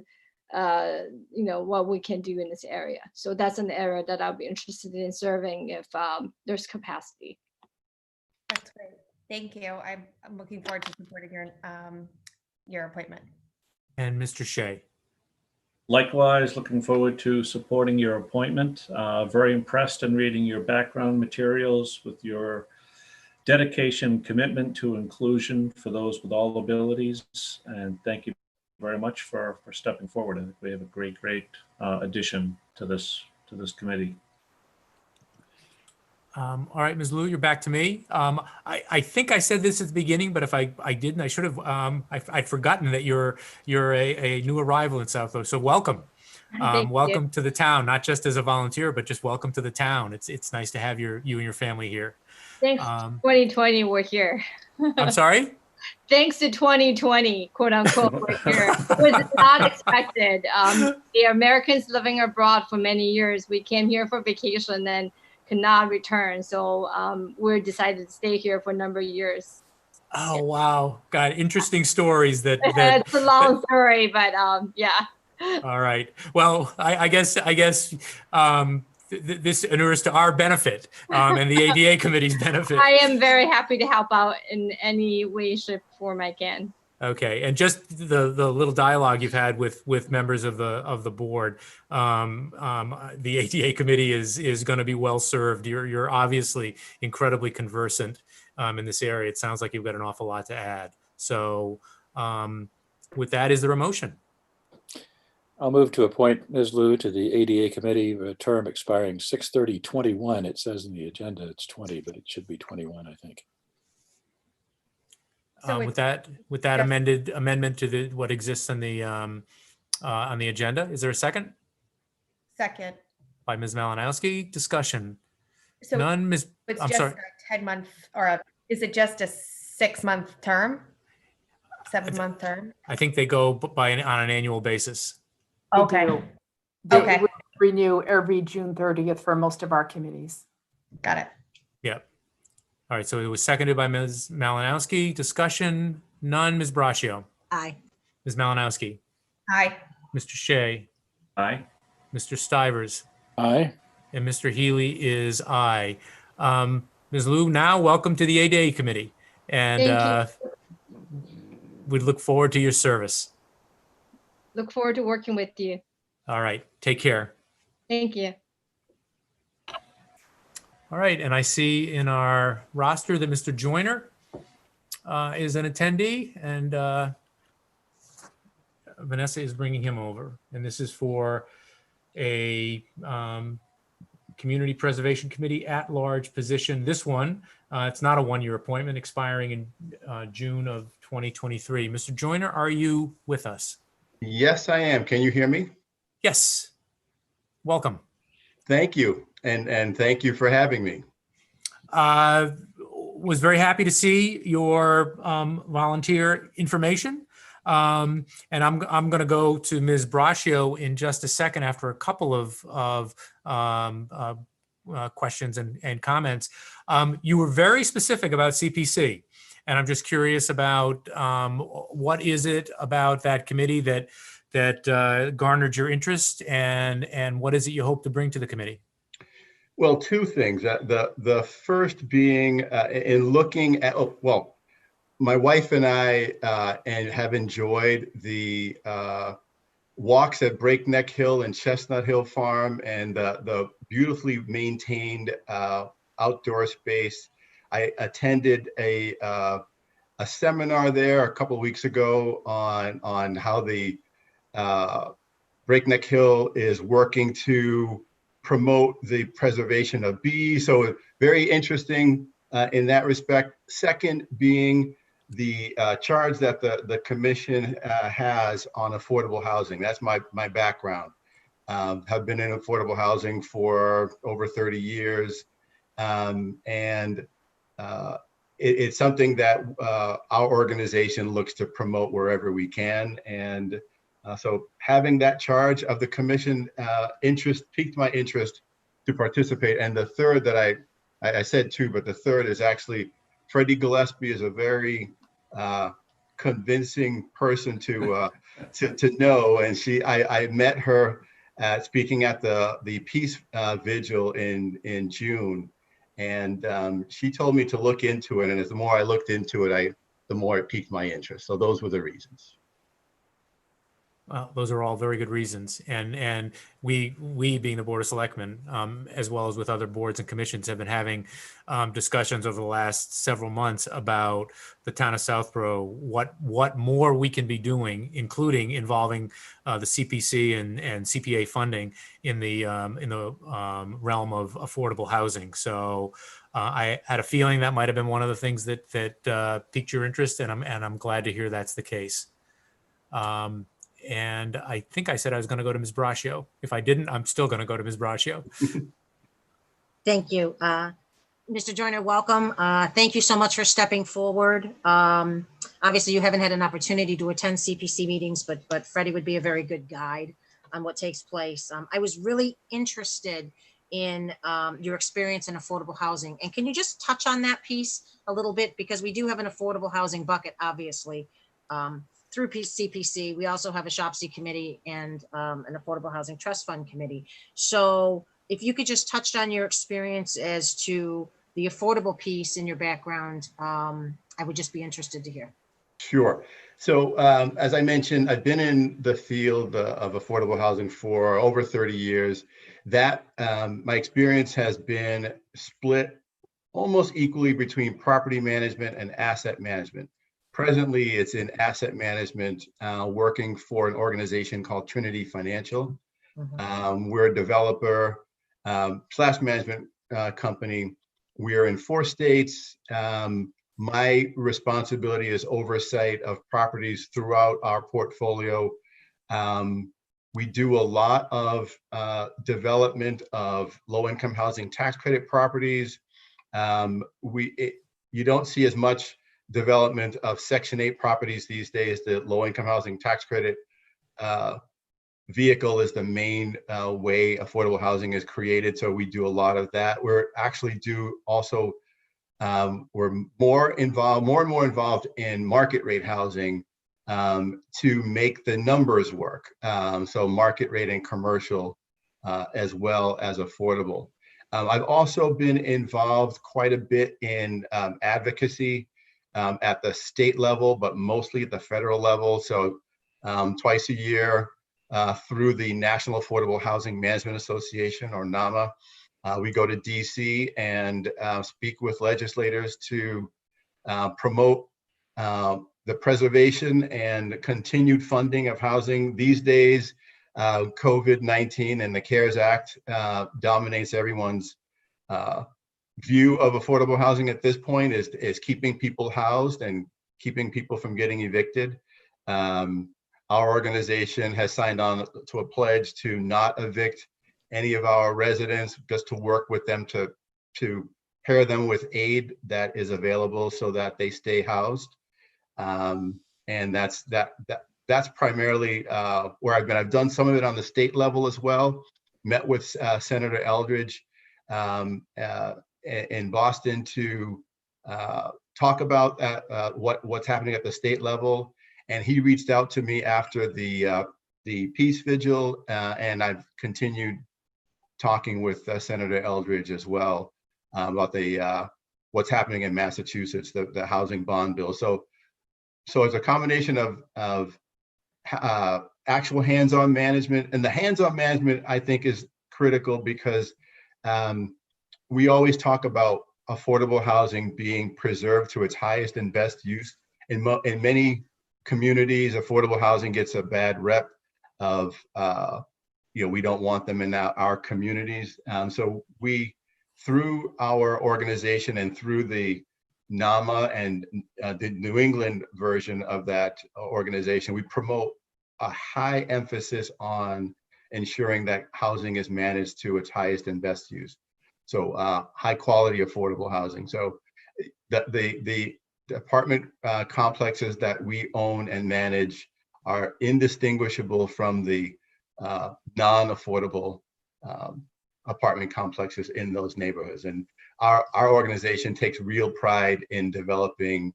what we can do in this area. So that's an area that I'll be interested in serving if there's capacity. That's great. Thank you. I'm looking forward to supporting your appointment. And Mr. Shea. Likewise, looking forward to supporting your appointment. Very impressed in reading your background materials with your dedication, commitment to inclusion for those with all abilities. And thank you very much for stepping forward. I think we have a great addition to this committee. All right, Ms. Lou, you're back to me. I think I said this at the beginning, but if I didn't, I should have. I'd forgotten that you're a new arrival in Southborough. So welcome, welcome to the town. Not just as a volunteer, but just welcome to the town. It's nice to have you and your family here. Thanks to 2020, we're here. I'm sorry. Thanks to 2020, quote unquote, we're here. It was not expected. The Americans living abroad for many years, we came here for vacation, then could not return. So we decided to stay here for a number of years. Oh, wow. Got interesting stories that It's a long story, but yeah. all right. Well, I guess this inures to our benefit and the ADA committee's benefit. I am very happy to help out in any way, shape, form I can. Okay, and just the little dialogue you've had with members of the board, the ADA committee is going to be well served. You're obviously incredibly conversant in this area. It sounds like you've got an awful lot to add. So, with that, is there a motion? I'll move to appoint Ms. Liu to the ADA committee, a term expiring 6/30/21. It says in the agenda it's 20, but it should be 21, I think. So With that just- amendment to what exists on the agenda, is there a second? Second. By Ms. Malinowski. Discussion. So None. Ms. it's I'm just sorry. a 10-month, or is it just a 6-month term? 7-month term? I think they go on an annual basis. They Okay. do. They Okay. renew every June 30th for most of our committees. Got it. Yep. All right. So it was seconded by Ms. Malinowski. Discussion. None. Ms. Braccio. Aye. Ms. Malinowski. Aye. Mr. Shea. Aye. Mr. Stivers. Aye. And Mr. Healy is aye. Ms. Liu, now welcome to the ADA committee. And Thank we look forward to your service. Look forward to working with you. All right. Take care. Thank you. All right. And I see in our roster that Mr. Joyner is an attendee, and Vanessa is bringing him over. And this is for a Community Preservation Committee at-large position. This one, it's not a one-year appointment, expiring in June of 2023. Mr. Joyner, are you with us? Yes, I am. Can you hear me? Yes. Welcome. Thank you. And thank you for having me. Was very happy to see your volunteer information. And I'm going to go to Ms. Braccio in just a second after a couple of questions and comments. You were very specific about CPC, and I'm just curious about what is it about that committee that garnered your interest, and what is it you hope to bring to the committee? Well, two things. The first being in looking at, my wife and I have enjoyed the walks at Breakneck Hill and Chestnut Hill Farm, and the beautifully maintained outdoor space. I attended a seminar there a couple of weeks ago on how the Breakneck Hill is working to promote the preservation of bees. So very interesting in that respect. Second being the charge that the commission has on affordable housing. That's my background. Have been in affordable housing for over 30 years. It's something that our organization looks to promote wherever we can. And so having that charge of the commission piqued my interest to participate. And the third that I said two, but the third is actually Freddie Gillespie is a very convincing person to know. And I met her speaking at the Peace Vigil in June. And she told me to look into it. And as the more I looked into it, the more it piqued my interest. So those were the reasons. Well, those are all very good reasons, and we being the Board of Selectmen, as well as with other boards and commissions, have been having discussions over the last several months about the town of Southborough, what more we can be doing, including involving the CPC and CPA funding in the realm of affordable housing. So I had a feeling that might have been one of the things that piqued your interest, and I'm glad to hear that's the case. And I think I said I was going to go to Ms. Braccio. If I didn't, I'm still going to go to Ms. Braccio. Thank you. Mr. Joyner, welcome. Thank you so much for stepping forward. Obviously, you haven't had an opportunity to attend CPC meetings, but Freddie would be a very good guide on what takes place. I was really interested in your experience in affordable housing. And can you just touch on that piece a little bit? Because we do have an affordable housing bucket, obviously, through CPC. We also have a SHOPC committee and an affordable housing trust fund committee. So if you could just touch on your experience as to the affordable piece in your background, I would just be interested to hear. Sure. So as I mentioned, I've been in the field of affordable housing for over 30 years. That my experience has been split almost equally between property management and asset management. Presently, it's in asset management, working for an organization called Trinity Financial. We're a developer slash management company. We're in 4 states. My responsibility is oversight of properties throughout our portfolio. We do a lot of development of low-income housing tax credit properties. You don't see as much development of Section 8 properties these days. The low-income housing tax credit vehicle is the main way affordable housing is created. So we do a lot of that. We're actually do also we're more and more involved in market rate housing to make the numbers work. So market rate and commercial as well as affordable. I've also been involved quite a bit in advocacy at the state level, but mostly at the federal level. So twice a year through the National Affordable Housing Management Association, or NAMA, we go to DC and speak with legislators to promote the preservation and continued funding of housing. These days, COVID-19 and the CARES Act dominates everyone's view of affordable housing at this point, is keeping people housed and keeping people from getting evicted. Our organization has signed on to a pledge to not evict any of our residents, just to work with them to pair them with aid that is available so that they stay housed. And that's primarily where I've been. I've done some of it on the state level as well. Met with Senator Eldridge in Boston to talk about what's happening at the state level. And he reached out to me after the peace vigil, and I've continued talking with Senator Eldridge as well about what's happening in Massachusetts, the housing bond bill. So it's a combination of actual hands-on management, and the hands-on management I think is critical because we always talk about affordable housing being preserved to its highest and best use. In many communities, affordable housing gets a bad rep of we don't want them in our communities. So we, through our organization and through the NAMA and the New England version of that organization, we promote a high emphasis on ensuring that housing is managed to its highest and best use. So high quality, affordable housing. So the apartment complexes that we own and manage are indistinguishable from the non-affordable apartment complexes in those neighborhoods. And our organization takes real pride in developing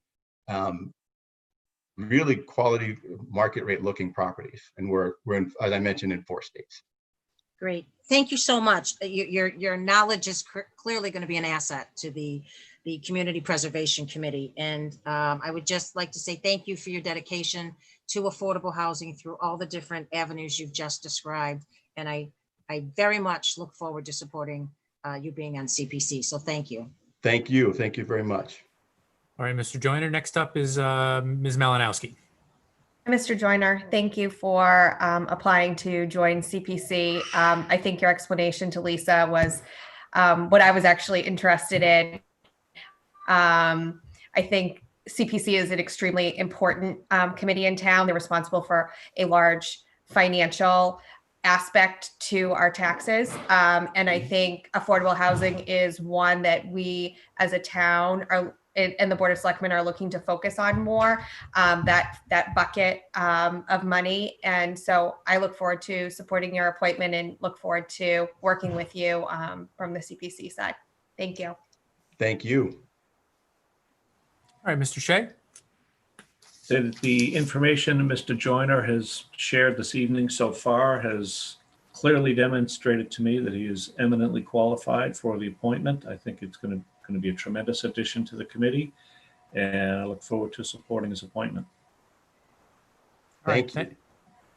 really quality market rate looking properties. And we're in, as I mentioned, in 4 states. Great. Thank you so much. Your knowledge is clearly going to be an asset to the Community Preservation Committee. And I would just like to say thank you for your dedication to affordable housing through all the different avenues you've just described. And I very much look forward to supporting you being on CPC. So thank you. Thank you. Thank you very much. All right, Mr. Joyner. Next up is Ms. Malinowski. Mr. Joyner, thank you for applying to join CPC. I think your explanation to Lisa was what I was actually interested in. I think CPC is an extremely important committee in town. They're responsible for a large financial aspect to our taxes. And I think affordable housing is one that we as a town are and the Board of Selectmen are looking to focus on more, that bucket of money. And so I look forward to supporting your appointment and look forward to working with you from the CPC side. Thank you. Thank you. All right, Mr. Shea. The information Mr. Joyner has shared this evening so far has clearly demonstrated to me that he is eminently qualified for the appointment. I think it's going to be a tremendous addition to the committee, and I look forward to supporting his appointment. Thank you.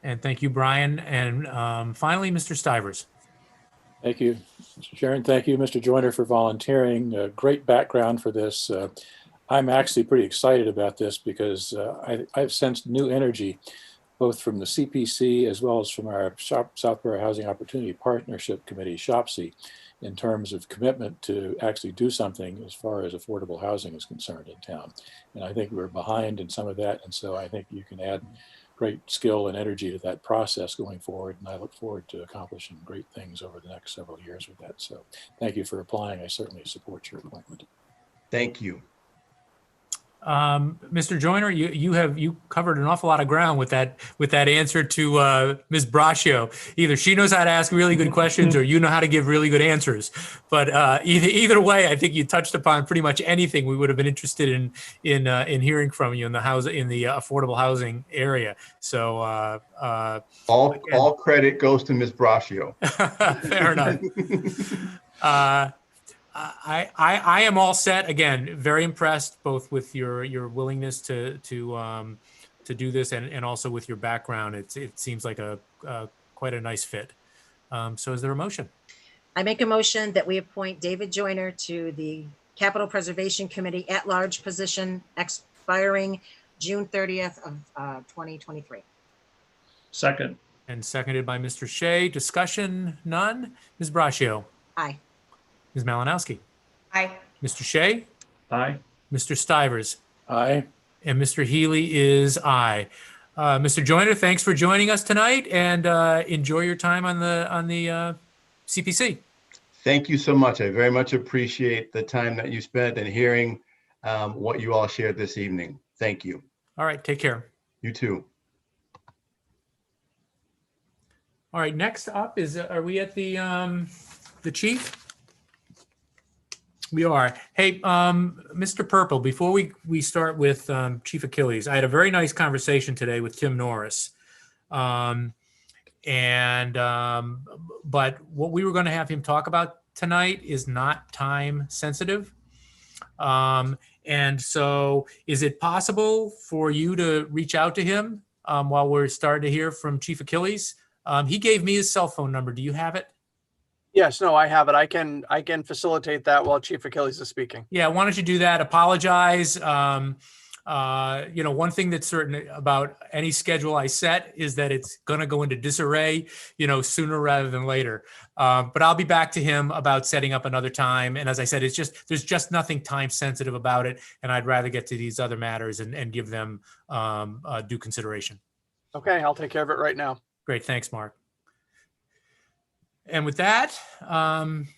And thank you, Brian. And finally, Mr. Stivers. Thank you, Mr. Chairman. Thank you, Mr. Joyner, for volunteering. Great background for this. I'm actually pretty excited about this because I've sensed new energy, both from the CPC as well as from our Southborough Housing Opportunity Partnership Committee, SHOPC, in terms of commitment to actually do something as far as affordable housing is concerned in town. And I think we're behind in some of that. And so I think you can add great skill and energy to that process going forward. And I look forward to accomplishing great things over the next several years with that. So thank you for applying. I certainly support your appointment. Thank you. Mr. Joyner, you covered an awful lot of ground with that answer to Ms. Braccio. Either she knows how to ask really good questions, or you know how to give really good answers. But either way, I think you touched upon pretty much anything we would have been interested in hearing from you in the affordable housing area. So all credit goes to Ms. Braccio. Fair enough. I am all set. Again, very impressed both with your willingness to do this and also with your background. It seems like a quite a nice fit. So is there a motion? I make a motion that we appoint David Joyner to the Capital Preservation Committee at-large position expiring June 30th of 2023. Second. And seconded by Mr. Shea. Discussion? None. Ms. Braccio. Aye. Ms. Malinowski. Aye. Mr. Shea. Aye. Mr. Stivers. Aye. And Mr. Healy is aye. Mr. Joyner, thanks for joining us tonight, and enjoy your time on the CPC. Thank you so much. I very much appreciate the time that you spent and hearing what you all shared this evening. Thank you. All right, take care. You too. All right, next up is, are we at the chief? We are. Hey, Mr. Purple, before we start with Chief Achilles, I had a very nice conversation today with Tim Norris. But what we were going to have him talk about tonight is not time sensitive. And so is it possible for you to reach out to him while we're starting to hear from Chief Achilles? He gave me his cell phone number. Do you have it? Yes, no, I have it. I can facilitate that while Chief Achilles is speaking. Yeah, why don't you do that? Apologize. One thing that's certain about any schedule I set is that it's going to go into disarray, sooner rather than later. But I'll be back to him about setting up another time. And as I said, there's just nothing time sensitive about it. And I'd rather get to these other matters and give them due consideration. Okay, I'll take care of it right now. Great. Thanks, Mark. And with that,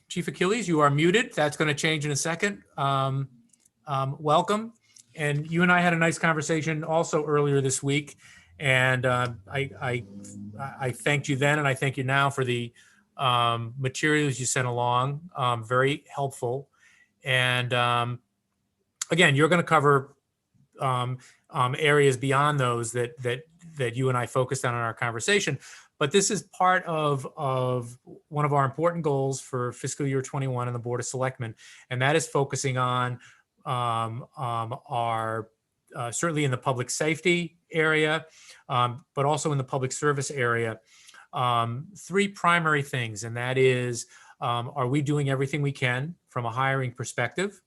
Chief Achilles, you are muted. That's going to change in a second. Welcome. And you and I had a nice conversation also earlier this week. And I thanked you then, and I thank you now for the materials you sent along. Very helpful. And again, you're going to cover areas beyond those that you and I focused on in our conversation. But this is part of one of our important goals for fiscal year 21 in the Board of Selectmen, and that is focusing on our certainly in the public safety area, but also in the public service area, three primary things, and that is, are we doing everything we can from a hiring perspective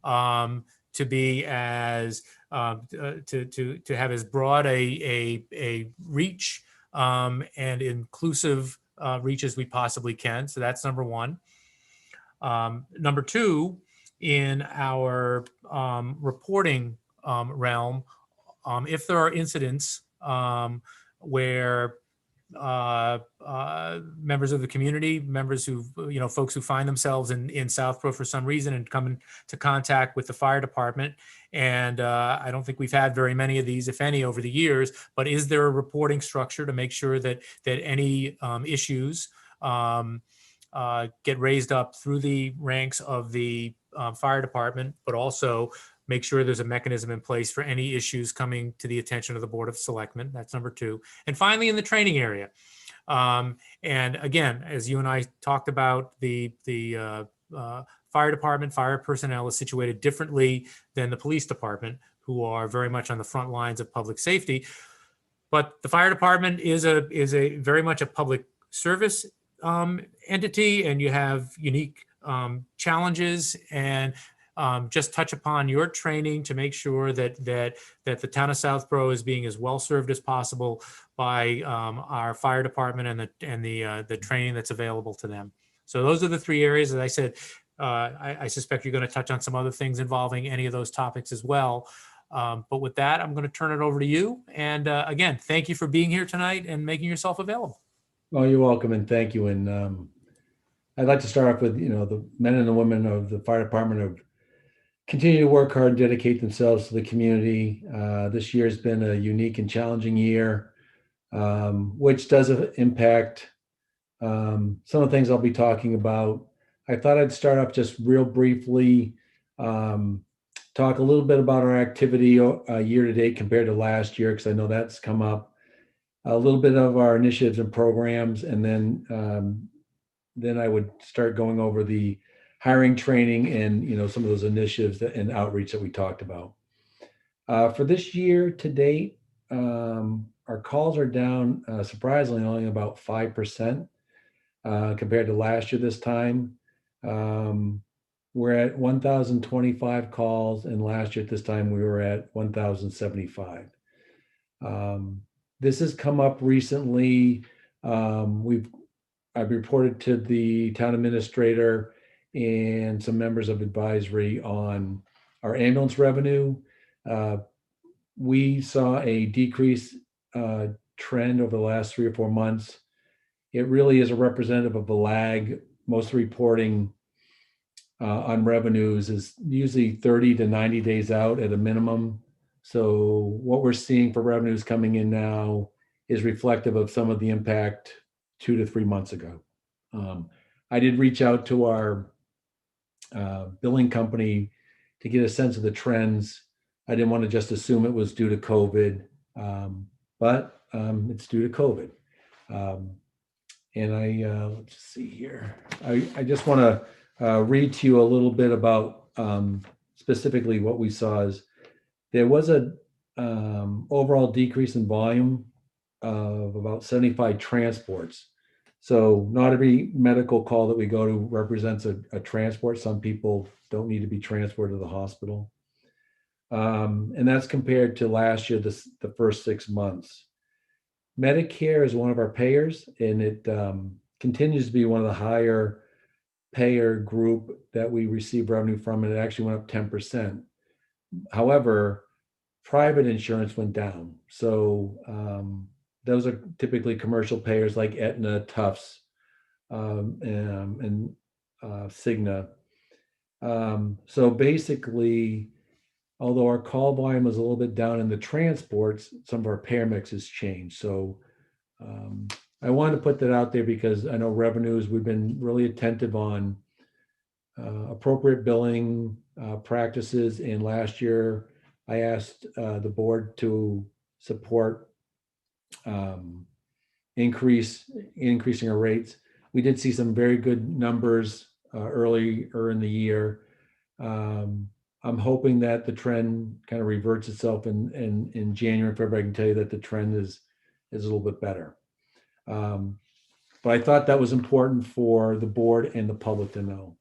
to be as to have as broad a reach and inclusive reach as we possibly can. So that's number one. Number two, in our reporting realm, if there are incidents where members of the community, members who, folks who find themselves in Southborough for some reason and come into contact with the fire department. And I don't think we've had very many of these, if any, over the years. But is there a reporting structure to make sure that any issues get raised up through the ranks of the fire department, but also make sure there's a mechanism in place for any issues coming to the attention of the Board of Selectmen? That's number two. And finally, in the training area. And again, as you and I talked about, the fire department, fire personnel is situated differently than the police department, who are very much on the front lines of public safety. But the fire department is a very much a public service entity, and you have unique challenges, and just touch upon your training to make sure that the town of Southborough is being as well served as possible by our fire department and the training that's available to them. So those are the three areas. As I said, I suspect you're going to touch on some other things involving any of those topics as well. But with that, I'm going to turn it over to you. And again, thank you for being here tonight and making yourself available. Well, you're welcome, and thank you. And I'd like to start off with, the men and the women of the fire department have continued to work hard and dedicate themselves to the community. This year has been a unique and challenging year, which does impact some of the things I'll be talking about. I thought I'd start off just real briefly, talk a little bit about our activity year to date compared to last year, because I know that's come up. A little bit of our initiatives and programs, and then I would start going over the hiring, training, and some of those initiatives and outreach that we talked about. For this year to date, our calls are down surprisingly only about 5% compared to last year this time. We're at 1,025 calls, and last year at this time we were at 1,075. This has come up recently. I've reported to the town administrator and some members of advisory on our ambulance revenue. We saw a decrease trend over the last 3 or 4 months. It really is a representative of the lag. Most reporting on revenues is usually 30 to 90 days out at a minimum. So what we're seeing for revenues coming in now is reflective of some of the impact 2 to 3 months ago. I did reach out to our billing company to get a sense of the trends. I didn't want to just assume it was due to COVID, but it's due to COVID. And let's see here. I just want to read to you a little bit about specifically what we saw is there was a overall decrease in volume of about 75 transports. So not every medical call that we go to represents a transport. Some people don't need to be transported to the hospital. And that's compared to last year, the first 6 months. Medicare is one of our payers, and it continues to be one of the higher payer group that we receive revenue from, and it actually went up 10%. However, private insurance went down. So those are typically commercial payers like Aetna, Tufts, and Cigna. So basically, although our call volume is a little bit down in the transports, some of our payer mix has changed. So I wanted to put that out there because I know revenues, we've been really attentive on appropriate billing practices. And last year, I asked the board to support increasing our rates. We did see some very good numbers earlier in the year. I'm hoping that the trend kind of reverts itself in January, February. I can tell you that the trend is a little bit better. But I thought that was important for the board and the public to know.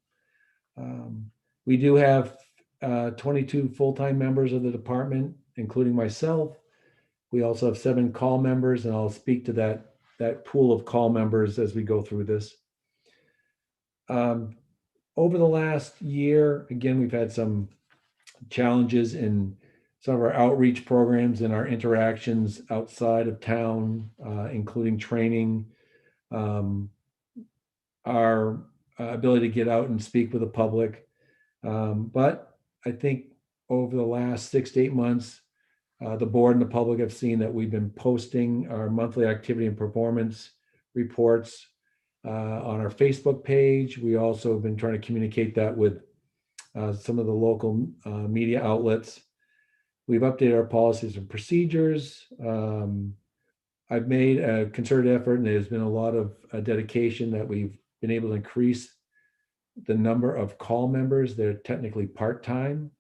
We do have 22 full-time members of the department, including myself. We also have 7 call members, and I'll speak to that pool of call members as we go through this. Over the last year, again, we've had some challenges in some of our outreach programs and our interactions outside of town, including training, our ability to get out and speak with the public. But I think over the last 6 to 8 months, the board and the public have seen that we've been posting our monthly activity and performance reports on our Facebook page. We also have been trying to communicate that with some of the local media outlets. We've updated our policies and procedures. I've made a concerted effort, and there's been a lot of dedication that we've been able to increase the number of call members. They're technically part-time,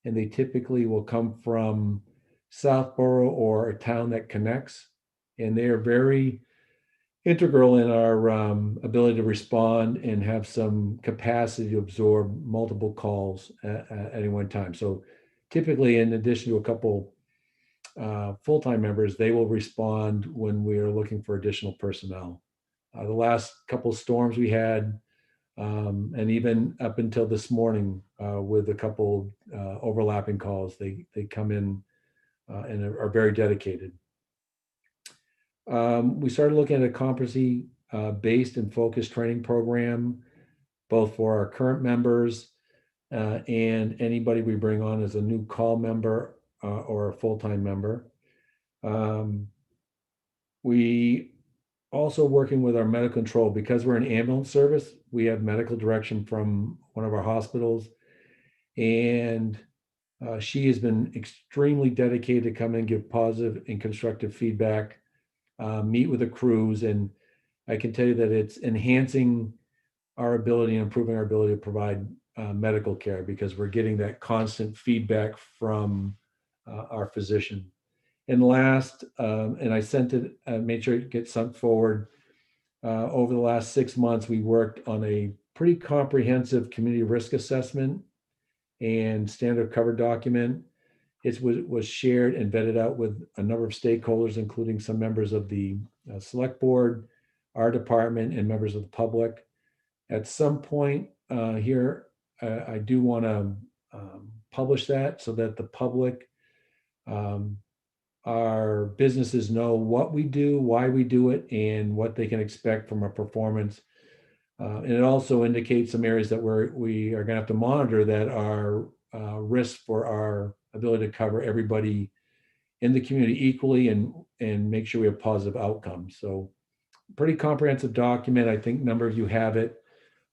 and they typically will come from Southborough or a town that connects, and they are very integral in our ability to respond and have some capacity to absorb multiple calls at any one time. So typically, in addition to a couple full-time members, they will respond when we are looking for additional personnel. The last couple of storms we had, and even up until this morning with a couple overlapping calls, they come in and are very dedicated. We started looking at a competency-based and focused training program, both for our current members and anybody we bring on as a new call member or a full-time member. We also working with our medical control, because we're an ambulance service, we have medical direction from one of our hospitals, and she has been extremely dedicated to come and give positive and constructive feedback, meet with the crews, and I can tell you that it's enhancing our ability and improving our ability to provide medical care, because we're getting that constant feedback from our physician. And last, and I sent it, made sure it gets sent forward. Over the last 6 months, we worked on a pretty comprehensive community risk assessment and standard cover document. It was shared and vetted out with a number of stakeholders, including some members of the select board, our department, and members of the public. At some point here, I do want to publish that so that the public, our businesses know what we do, why we do it, and what they can expect from our performance. And it also indicates some areas that we are going to have to monitor that are risks for our ability to cover everybody in the community equally and make sure we have positive outcomes. So pretty comprehensive document. I think a number of you have it,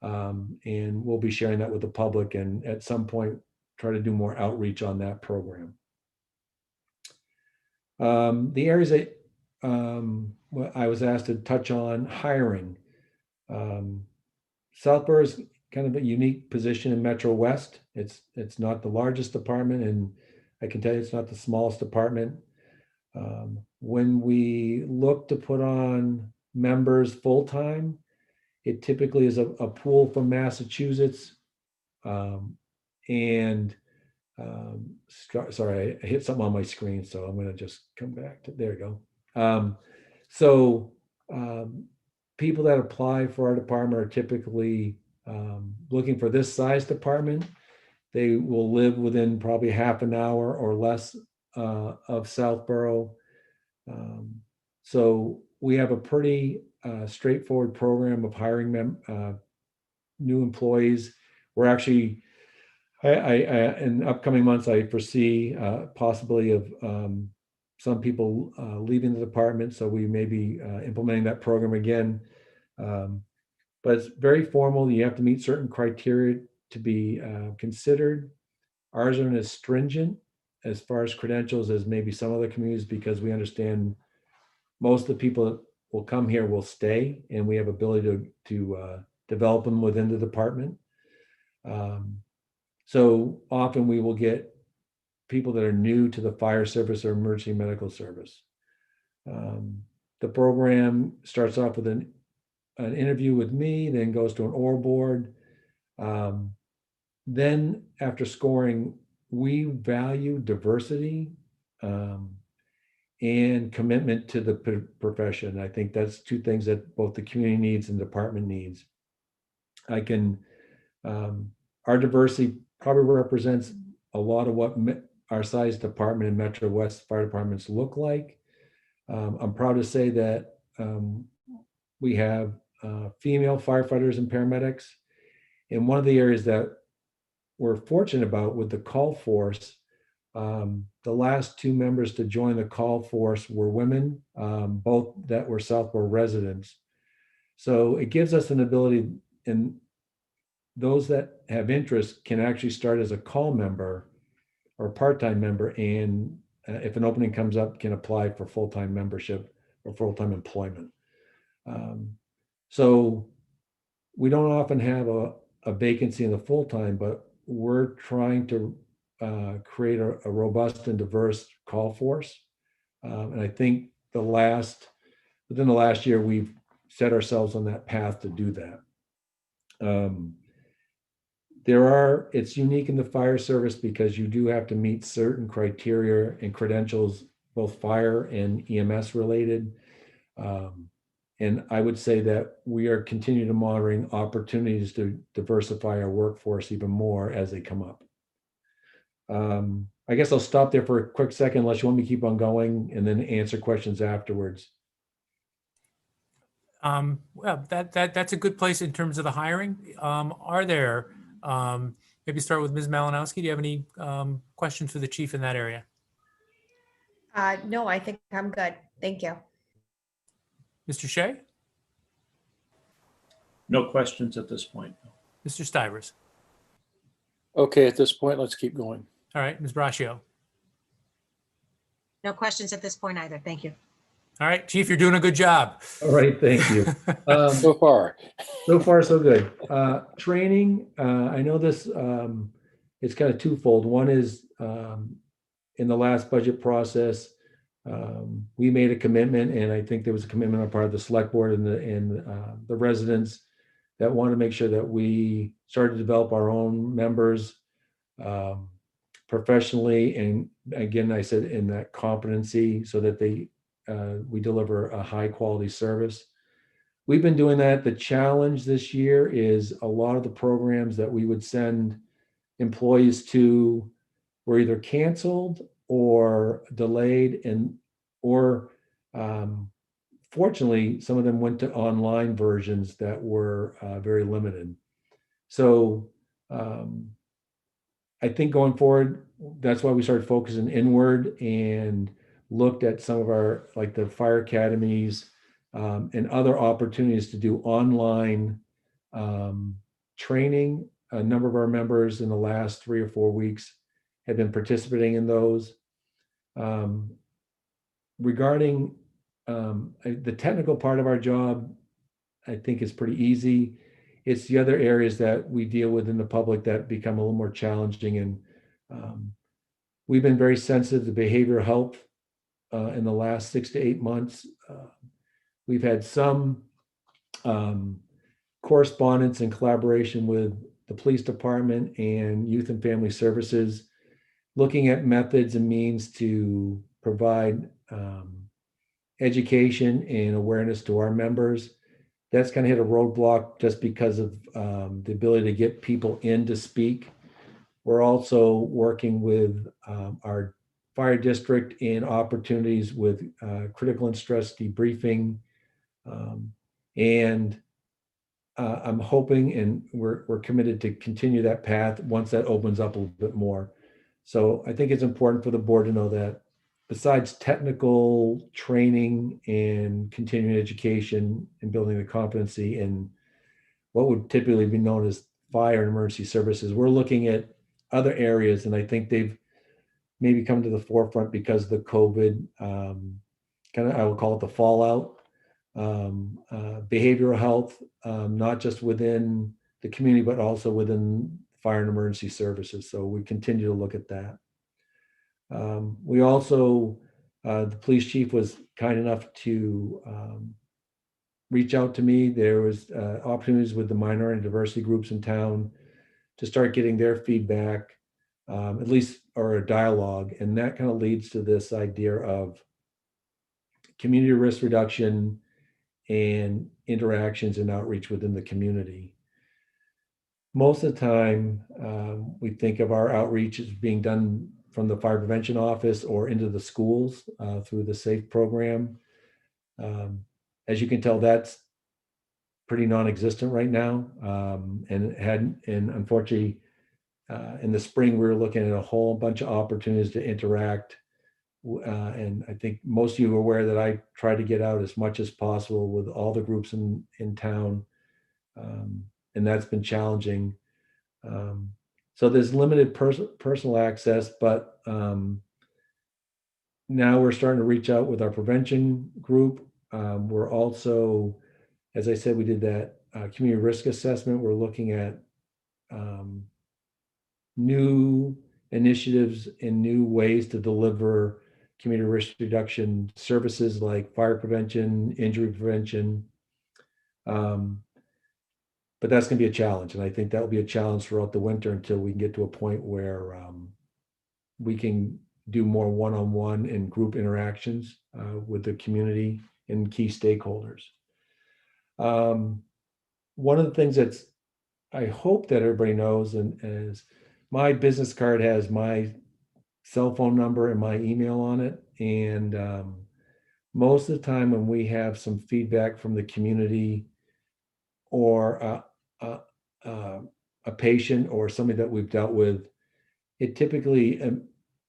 and we'll be sharing that with the public, and at some point try to do more outreach on that program. The areas that I was asked to touch on: hiring. Southborough is kind of a unique position in Metro West. It's not the largest department, and I can tell you it's not the smallest department. When we look to put on members full-time, it typically is a pool from Massachusetts. Sorry, I hit something on my screen, so I'm going to just come back to, there you go. People that apply for our department are typically looking for this size department. They will live within probably half an hour or less of Southborough. So we have a pretty straightforward program of hiring new employees. We're actually, in upcoming months, I foresee possibility of some people leaving the department, so we may be implementing that program again. But it's very formal. You have to meet certain criteria to be considered. Ours aren't as stringent as far as credentials as maybe some other communities, because we understand most of the people that will come here will stay, and we have ability to develop them within the department. So often we will get people that are new to the fire service or emergency medical service. The program starts off with an interview with me, then goes to an oral board. Then after scoring, we value diversity and commitment to the profession. I think that's two things that both the community needs and department needs. Our diversity probably represents a lot of what our size department and Metro West fire departments look like. I'm proud to say that we have female firefighters and paramedics. And one of the areas that we're fortunate about with the call force, the last 2 members to join the call force were women, both that were Southborough residents. So it gives us an ability, and those that have interest can actually start as a call member or part-time member, and if an opening comes up, can apply for full-time membership or full-time employment. So we don't often have a vacancy in the full-time, but we're trying to create a robust and diverse call force. And I think within the last year, we've set ourselves on that path to do that. It's unique in the fire service because you do have to meet certain criteria and credentials, both fire and EMS related. And I would say that we are continuing to monitoring opportunities to diversify our workforce even more as they come up. I guess I'll stop there for a quick second unless you want me to keep on going and then answer questions afterwards. Well, that's a good place in terms of the hiring. Are there, maybe start with Ms. Malinowski. Do you have any questions for the chief in that area? No, I think I'm good. Thank you. Mr. Shea? No questions at this point. Mr. Stivers? Okay, at this point, let's keep going. All right, Ms. Braccio? No questions at this point either. Thank you. All right, Chief, you're doing a good job. All right, thank you. So far. So far, so good. Training, I know this, it's kind of twofold. One is in the last budget process, we made a commitment, and I think there was a commitment on part of the select board and the residents that want to make sure that we started to develop our own members professionally. And again, I said in that competency so that we deliver a high quality service. We've been doing that. The challenge this year is a lot of the programs that we would send employees to were either canceled or delayed, or fortunately, some of them went to online versions that were very limited. So I think going forward, that's why we started focusing inward and looked at some of our, like the fire academies and other opportunities to do online training. A number of our members in the last 3 or 4 weeks have been participating in those. Regarding the technical part of our job, I think is pretty easy. It's the other areas that we deal with in the public that become a little more challenging. And we've been very sensitive to behavioral health in the last 6 to 8 months. We've had some correspondence and collaboration with the police department and youth and family services, looking at methods and means to provide education and awareness to our members. That's kind of hit a roadblock just because of the ability to get people in to speak. We're also working with our fire district in opportunities with critical and stress debriefing. And I'm hoping, and we're committed to continue that path once that opens up a little bit more. So I think it's important for the board to know that besides technical training and continuing education and building the competency in what would typically be known as fire and emergency services, we're looking at other areas, and I think they've maybe come to the forefront because of the COVID, kind of, I will call it the fallout. Behavioral health, not just within the community, but also within fire and emergency services. So we continue to look at that. We also, the police chief was kind enough to reach out to me. There was opportunities with the minority diversity groups in town to start getting their feedback, at least, or a dialogue. And that kind of leads to this idea of community risk reduction and interactions and outreach within the community. Most of the time, we think of our outreach as being done from the fire prevention office or into the schools through the SAFE program. As you can tell, that's pretty non-existent right now. And unfortunately, in the spring, we were looking at a whole bunch of opportunities to interact. And I think most of you are aware that I try to get out as much as possible with all the groups in town. And that's been challenging. So there's limited personal access, but now we're starting to reach out with our prevention group. We're also, as I said, we did that community risk assessment. We're looking at new initiatives and new ways to deliver community risk reduction services like fire prevention, injury prevention. But that's going to be a challenge. And I think that will be a challenge throughout the winter until we can get to a point where we can do more one-on-one and group interactions with the community and key stakeholders. One of the things that's, I hope that everybody knows, and is my business card has my cell phone number and my email on it. And most of the time when we have some feedback from the community or a patient or somebody that we've dealt with, it typically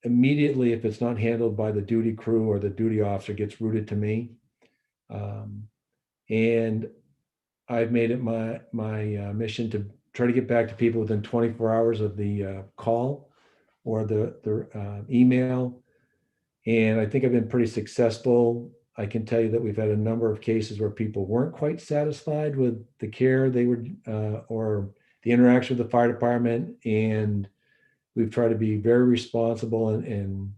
immediately, if it's not handled by the duty crew or the duty officer, gets routed to me. And I've made it my mission to try to get back to people within 24 hours of the call or the email. And I think I've been pretty successful. I can tell you that we've had a number of cases where people weren't quite satisfied with the care they were or the interaction with the fire department. And we've tried to be very responsible and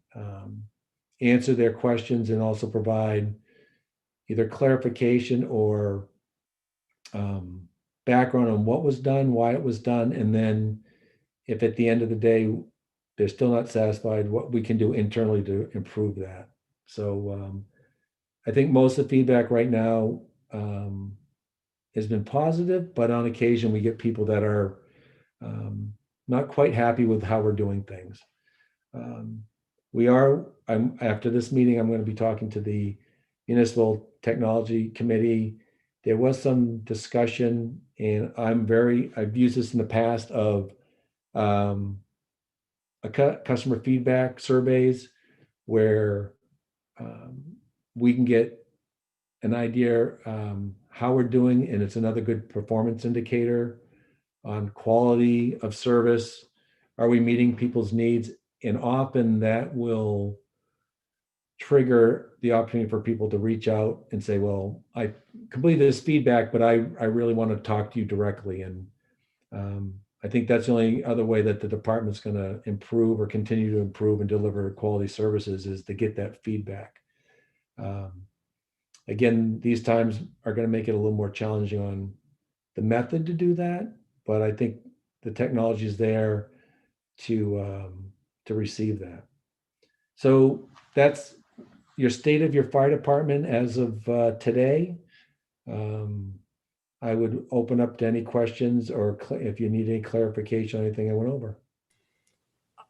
answer their questions and also provide either clarification or background on what was done, why it was done, and then if at the end of the day they're still not satisfied, what we can do internally to improve that. So I think most of the feedback right now has been positive, but on occasion we get people that are not quite happy with how we're doing things. After this meeting, I'm going to be talking to the Municipal Technology Committee. There was some discussion, and I've used this in the past of customer feedback surveys where we can get an idea how we're doing, and it's another good performance indicator on quality of service. Are we meeting people's needs? And often that will trigger the opportunity for people to reach out and say, well, I completed this feedback, but I really want to talk to you directly. And I think that's the only other way that the department's going to improve or continue to improve and deliver quality services is to get that feedback. Again, these times are going to make it a little more challenging on the method to do that, but I think the technology is there to receive that. So that's your state of your fire department as of today. I would open up to any questions or if you need any clarification on anything I went over.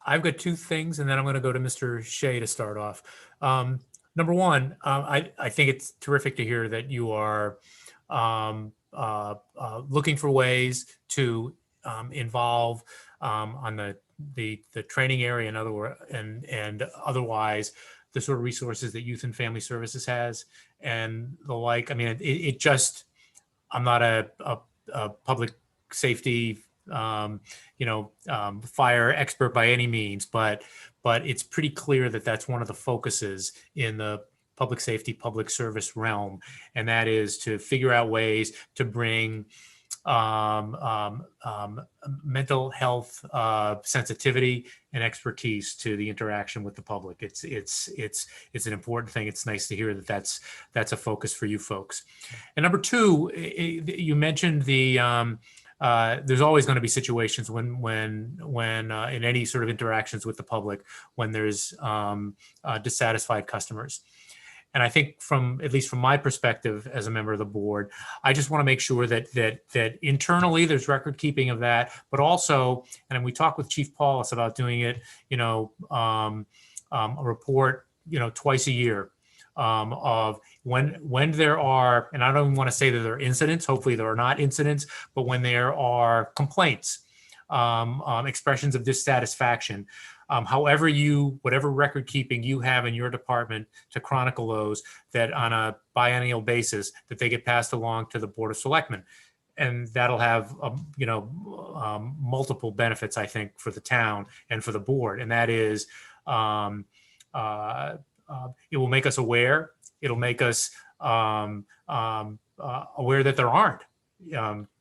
I've got two things, and then I'm going to go to Mr. Shea to start off. Number one, I think it's terrific to hear that you are looking for ways to involve on the training area and otherwise the sort of resources that Youth and Family Services has and the like. I mean, it just, I'm not a public safety, fire expert by any means, but it's pretty clear that that's one of the focuses in the public safety, public service realm, and that is to figure out ways to bring mental health sensitivity and expertise to the interaction with the public. It's an important thing. It's nice to hear that that's a focus for you folks. And number two, you mentioned there's always going to be situations when in any sort of interactions with the public when there's dissatisfied customers. and I think at least from my perspective as a member of the board, I just want to make sure that internally there's record keeping of that, but also, and we talked with Chief Paulus about doing it, a report, twice a year, of when there are, and I don't even want to say that there are incidents, hopefully there are not incidents, but when there are complaints, expressions of dissatisfaction, whatever record keeping you have in your department to chronicle those, that on a biennial basis, that they get passed along to the Board of Selectmen. And that'll have, multiple benefits, I think, for the town and for the board. And that is, it will make us aware. It'll make us aware that there aren't,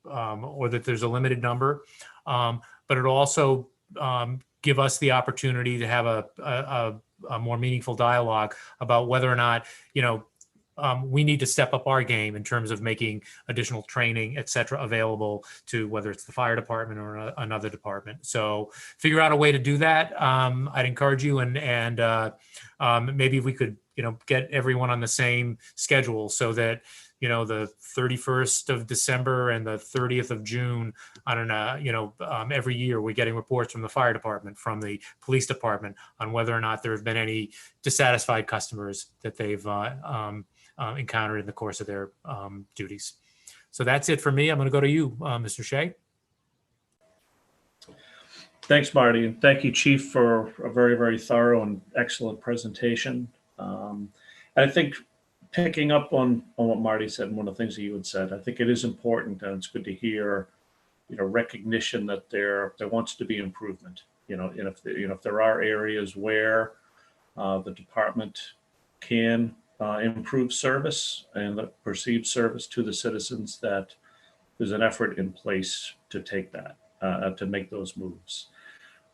or that there's a limited number. But it'll also give us the opportunity to have a more meaningful dialogue about whether or not, we need to step up our game in terms of making additional training, et cetera, available to whether it's the fire department or another department. So figure out a way to do that. I'd encourage you, and maybe if we could, get everyone on the same schedule so that, the 31st of December and the 30th of June, I don't know, every year we're getting reports from the fire department, from the police department, on whether or not there have been any dissatisfied customers that they've encountered in the course of their duties. So that's it for me. I'm going to go to you, Mr. Shea. Thanks, Marty. And thank you, Chief, for a very, very thorough and excellent presentation. I think picking up on what Marty said, and one of the things that you had said, I think it is important, and it's good to hear, recognition that there wants to be improvement. And if there are areas where the department can improve service and the perceived service to the citizens, that there's an effort in place to take that, to make those moves.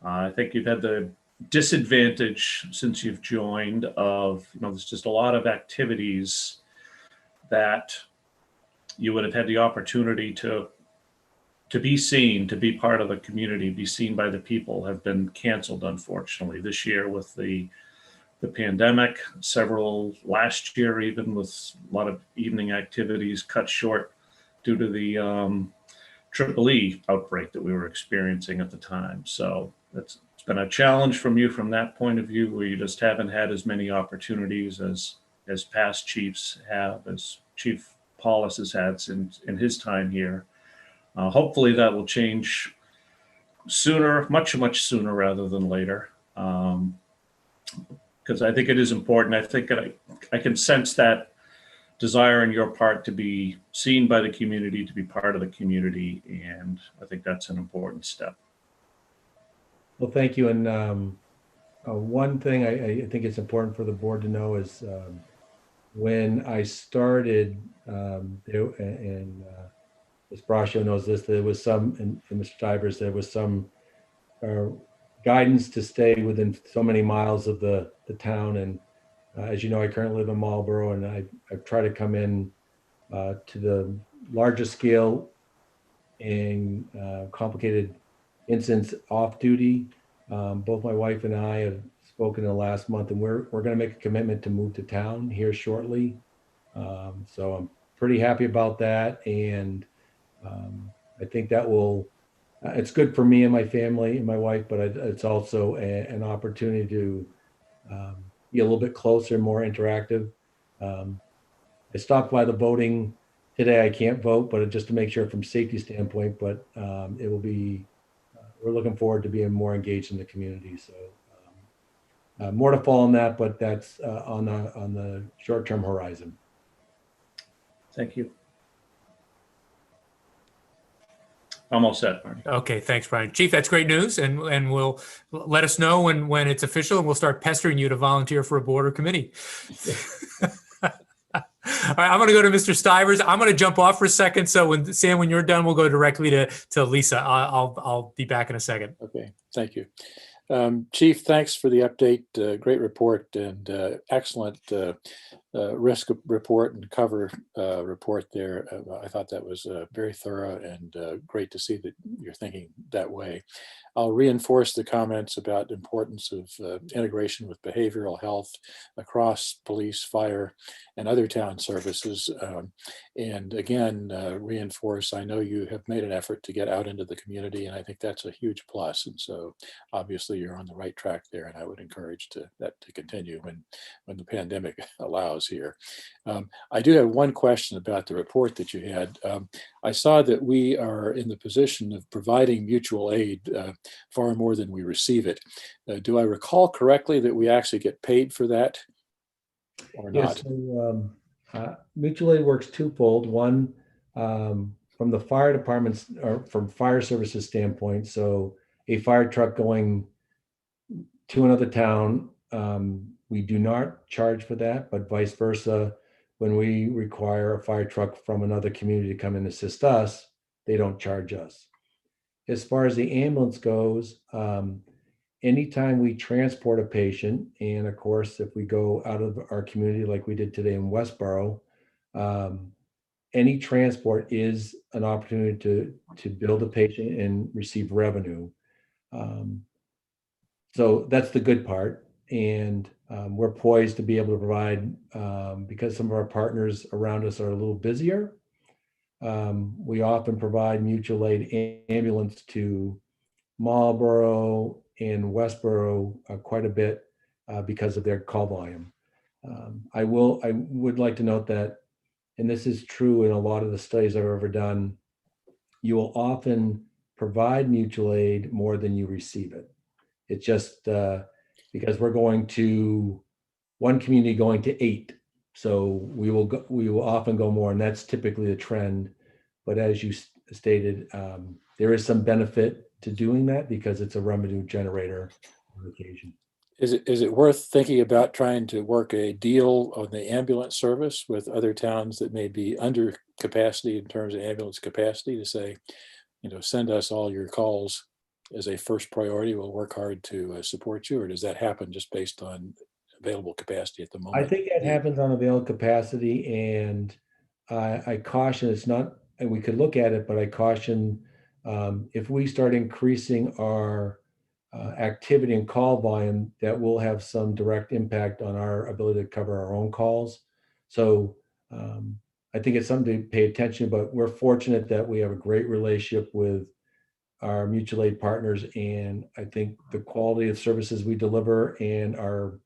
I think you've had the disadvantage since you've joined of, there's just a lot of activities that you would have had the opportunity to be seen, to be part of the community, be seen by the people, have been canceled, unfortunately, this year with the pandemic, several last year, even with a lot of evening activities cut short due to the EEE outbreak that we were experiencing at the time. So it's been a challenge from you from that point of view, where you just haven't had as many opportunities as past chiefs have, as Chief Paulus has had in his time here. Hopefully that will change sooner, much, much sooner rather than later. Because I think it is important. I think that I can sense that desire on your part to be seen by the community, to be part of the community, and I think that's an important step. Well, thank you. And one thing I think it's important for the board to know is when I started, and Ms. Braccio knows this, there was some, and Mr. Stivers, there was some guidance to stay within so many miles of the town. And as you know, I currently live in Marlborough, and I've tried to come in to the larger scale and complicated incidents off duty. Both my wife and I have spoken in the last month, and we're going to make a commitment to move to town here shortly. So I'm pretty happy about that. And I think that will, it's good for me and my family and my wife, but it's also an opportunity to be a little bit closer, more interactive. I stopped by the voting today. I can't vote, but just to make sure from safety standpoint, but it will be, we're looking forward to being more engaged in the community. So more to follow on that, but that's on the short-term horizon. Thank you. I'm all set, Marty. Okay, thanks, Brian. Chief, that's great news, and we'll let us know when it's official, and we'll start pestering you to volunteer for a board or committee. All right, I'm going to go to Mr. Stivers. I'm going to jump off for a second. So when you're done, we'll go directly to Lisa. I'll be back in a second. Okay, thank you. Chief, thanks for the update. Great report and excellent risk report and cover report there. I thought that was very thorough and great to see that you're thinking that way. I'll reinforce the comments about the importance of integration with behavioral health across police, fire, and other town services. And again, reinforce, I know you have made an effort to get out into the community, and I think that's a huge plus. And so obviously you're on the right track there, and I would encourage that to continue when the pandemic allows here. I do have one question about the report that you had. I saw that we are in the position of providing mutual aid far more than we receive it. Do I recall correctly that we actually get paid for that or not? Yes, so, mutual aid works twofold. One, from the fire department's or from fire services standpoint. So a fire truck going to another town, we do not charge for that, but vice versa. When we require a fire truck from another community to come and assist us, they don't charge us. As far as the ambulance goes, anytime we transport a patient, and of course, if we go out of our community like we did today in Westboro, any transport is an opportunity to build a patient and receive revenue. So that's the good part. And we're poised to be able to provide, because some of our partners around us are a little busier, we often provide mutual aid ambulance to Marlboro and Westboro quite a bit because of their call volume. I would like to note that, and this is true in a lot of the studies I've ever done, you will often provide mutual aid more than you receive it. It's just because we're going to one community going to 8. So we will often go more, and that's typically a trend. But as you stated, there is some benefit to doing that because it's a revenue generator on occasion. Is it worth thinking about trying to work a deal on the ambulance service with other towns that may be under capacity in terms of ambulance capacity to say, send us all your calls as a first priority. We'll work hard to support you, or does that happen just based on available capacity at the moment? I think that happens on available capacity, and I caution it's not, and we could look at it, but I caution if we start increasing our activity and call volume, that will have some direct impact on our ability to cover our own calls. So I think it's something to pay attention, but we're fortunate that we have a great relationship with our mutual aid partners. And I think the quality of services we deliver and our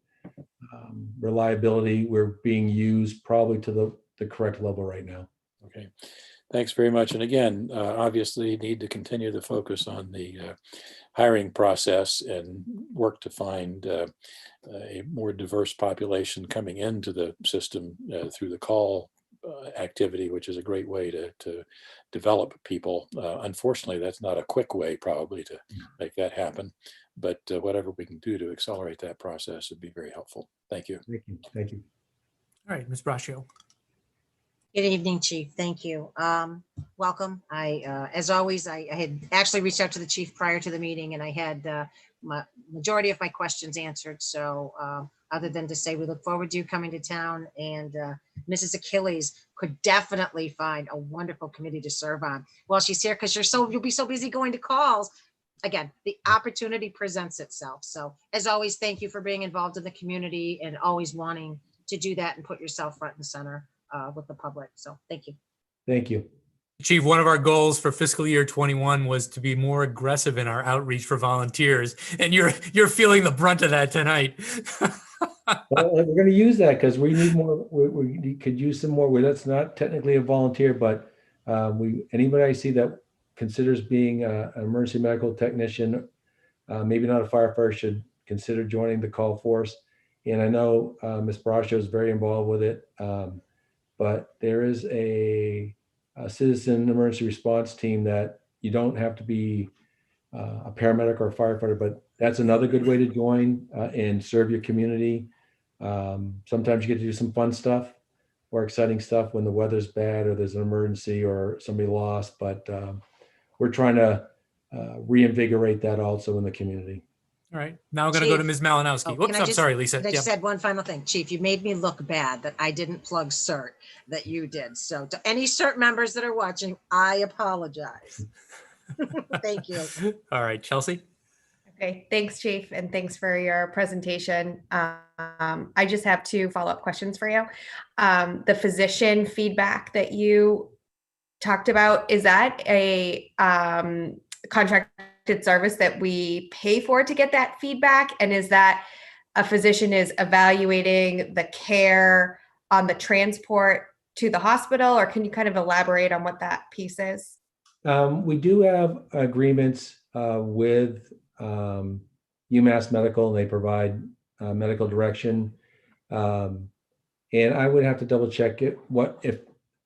reliability, we're being used probably to the correct level right now. Okay, thanks very much. And again, obviously need to continue the focus on the hiring process and work to find a more diverse population coming into the system through the call activity, which is a great way to develop people. Unfortunately, that's not a quick way probably to make that happen, but whatever we can do to accelerate that process would be very helpful. Thank you. Thank you. Thank you. All right, Ms. Braccio. Good evening, Chief. Thank you. Welcome. As always, I had actually reached out to the chief prior to the meeting, and I had my majority of my questions answered. So other than to say we look forward to you coming to town, and Mrs. Achilles could definitely find a wonderful committee to serve on while she's here, because you'll be so busy going to calls. Again, the opportunity presents itself. So as always, thank you for being involved in the community and always wanting to do that and put yourself front and center with the public. So thank you. Thank you. Chief, one of our goals for fiscal year 21 was to be more aggressive in our outreach for volunteers, and you're feeling the brunt of that tonight. Well, we're going to use that because we need more. We could use some more. That's not technically a volunteer, but anybody I see that considers being an emergency medical technician, maybe not a firefighter, should consider joining the call force. And I know Ms. Braccio is very involved with it, but there is a citizen emergency response team that you don't have to be a paramedic or a firefighter, but that's another good way to join and serve your community. Sometimes you get to do some fun stuff or exciting stuff when the weather's bad or there's an emergency or somebody lost, but we're trying to reinvigorate that also in the community. All right, now I'm going to go to Chief. Ms. Malinowski. Oh, Whoops, can I I'm just- sorry, Lisa. I Yep. just said one final thing. Chief, you made me look bad that I didn't plug CERT that you did. So to any CERT members that are watching, I apologize. Thank you. All right, Chelsea. Okay, thanks, Chief, and thanks for your presentation. I just have two follow-up questions for you. The physician feedback that you talked about, is that a contracted service that we pay for to get that feedback? And is that a physician is evaluating the care on the transport to the hospital, or can you kind of elaborate on what that piece is? We do have agreements with UMass Medical, and they provide medical direction. And I would have to double check it, what if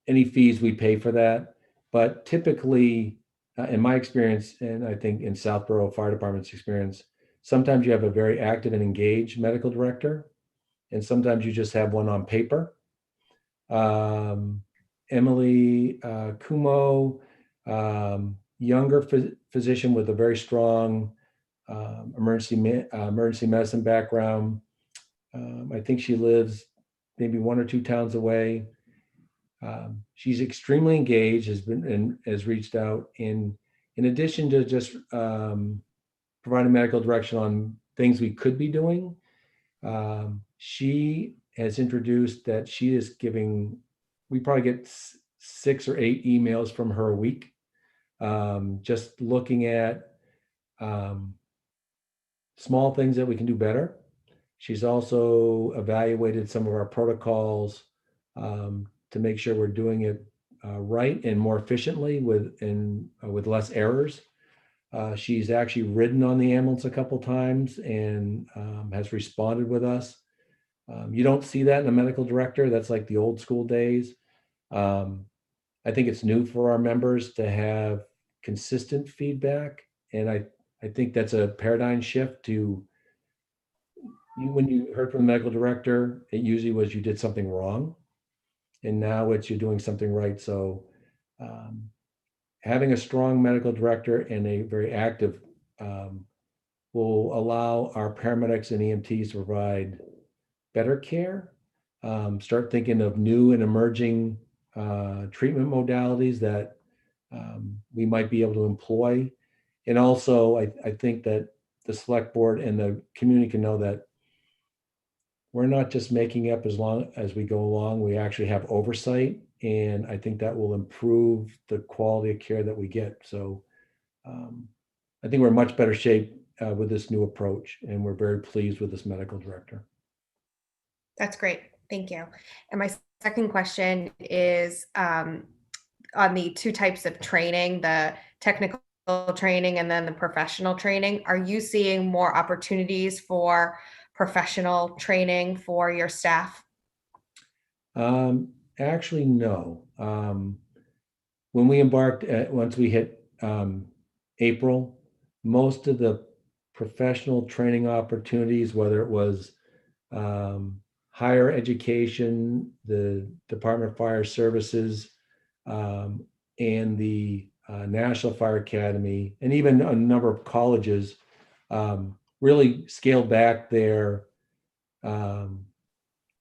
any fees we pay for that. But typically, in my experience, and I think in Southborough Fire Department's experience, sometimes you have a very active and engaged medical director, and sometimes you just have one on paper. Emily Kumo, younger physician with a very strong emergency medicine background. I think she lives maybe 1 or 2 towns away. She's extremely engaged, has reached out in addition to just providing medical direction on things we could be doing. She has introduced that she is giving, we probably get 6 or 8 emails from her a week, just looking at small things that we can do better. She's also evaluated some of our protocols to make sure we're doing it right and more efficiently with less errors. She's actually ridden on the ambulance a couple times and has responded with us. You don't see that in a medical director. That's like the old school days. I think it's new for our members to have consistent feedback. And I think that's a paradigm shift to when you heard from the medical director, it usually was you did something wrong. And now it's you're doing something right. So having a strong medical director and a very active will allow our paramedics and EMTs to provide better care, start thinking of new and emerging treatment modalities that we might be able to employ. And also, I think that the select board and the community can know that we're not just making up as long as we go along, we actually have oversight. And I think that will improve the quality of care that we get. So I think we're in much better shape with this new approach, and we're very pleased with this medical director. That's great. Thank you. And my second question is on the 2 types of training, the technical training and then the professional training. Are you seeing more opportunities for professional training for your staff? Actually, no. When we embarked, once we hit April, most of the professional training opportunities, whether it was higher education, the Department of Fire Services, and the National Fire Academy, and even a number of colleges really scaled back their, I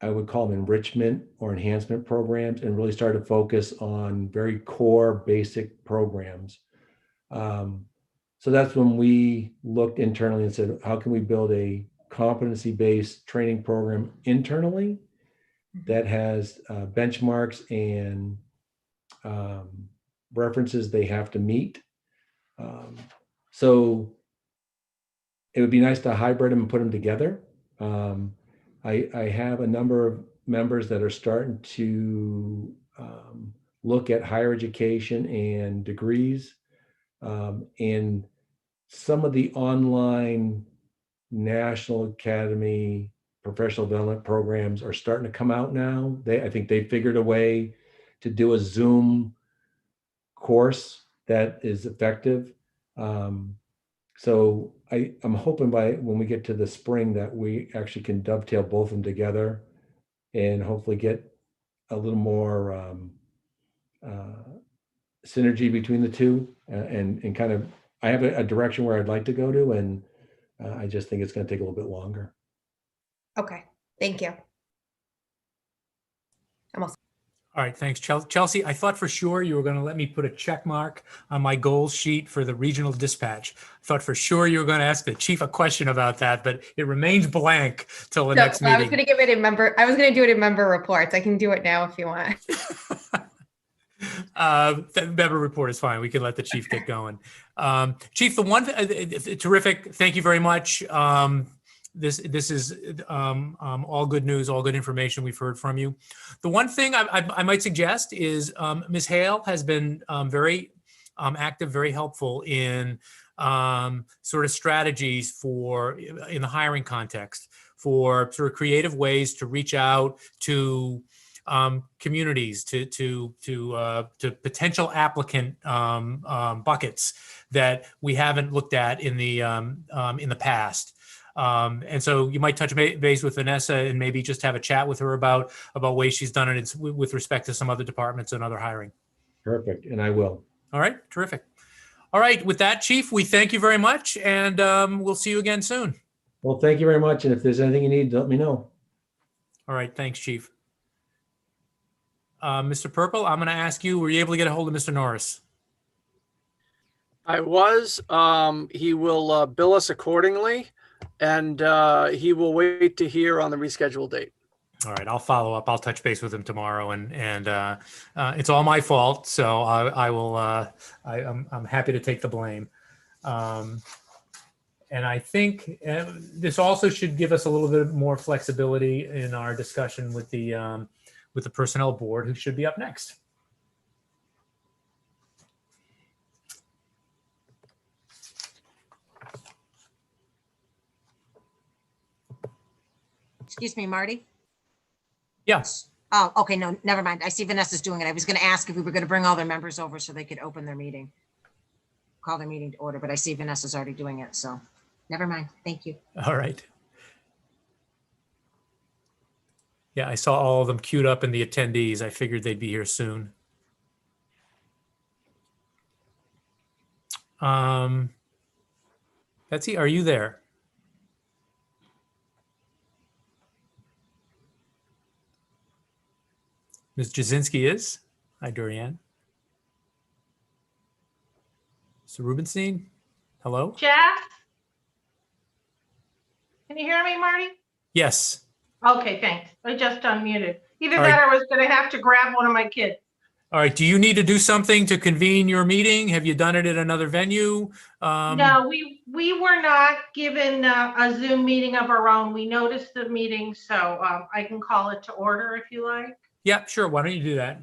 would call them enrichment or enhancement programs, and really started to focus on very core basic programs. So that's when we looked internally and said, how can we build a competency-based training program internally that has benchmarks and references they have to meet. So it would be nice to hybrid them and put them together. I have a number of members that are starting to look at higher education and degrees, and some of the online National Academy professional development programs are starting to come out now. I think they figured a way to do a Zoom course that is effective. So I'm hoping by when we get to the spring that we actually can dovetail both of them together and hopefully get a little more synergy between the two, and kind of, I have a direction where I'd like to go to, and I just think it's going to take a little bit longer. Okay, thank you. I'm all All right, thanks, Chelsea. I thought for sure you were going to let me put a check mark on my goals sheet for the regional dispatch. I thought for sure you were going to ask the chief a question about that, but it remains blank till the next I was meeting. going to give it in member. I was going to do it in member reports. I can do it now if you want. The member report is fine. We can let the chief get going. Chief, the one terrific. Thank you very much. This is all good news, all good information we've heard from you. The one thing I might suggest is Ms. Hale has been very active, very helpful in sort of strategies for in the hiring context for sort of creative ways to reach out to communities, to potential applicant buckets that we haven't looked at in the past. And so you might touch base with Vanessa and maybe just have a chat with her about ways she's done it with respect to some other departments and other hiring. Perfect, and I will. All right, terrific. All right, with that, Chief, we thank you very much, and we'll see you again soon. Well, thank you very much, and if there's anything you need, let me know. All right, thanks, Chief. Mr. Purple, I'm going to ask you, were you able to get a hold of Mr. Norris? I was. He will bill us accordingly, and he will wait to hear on the rescheduled date. All right, I'll follow up. I'll touch base with him tomorrow, and it's all my fault. So I'm happy to take the blame. And I think this also should give us a little bit more flexibility in our discussion with the personnel board, who should be up next. Excuse me, Marty? Yes. Oh, okay, no, never mind. I see Vanessa's doing it. I was going to ask if we were going to bring all their members over so they could open their meeting, call their meeting to order, but I see Vanessa's already doing it, so never mind. Thank you. All right. Yeah, I saw all of them queued up in the attendees. I figured they'd be here soon. Betsy, are you there? Ms. Jasinski is. Hi, Dorian. Mr. Rubenstein, hello? Jeff? Can you hear me, Marty? Yes. Okay, thanks. I just unmuted. Either All that right. or I was going to have to grab one of my kids. All right. Do you need to do something to convene your meeting? Have you done it at another venue? No, we were not given a Zoom meeting of our own. We noticed the meeting, so I can call it to order if you like. Yeah, sure. Why don't you do that?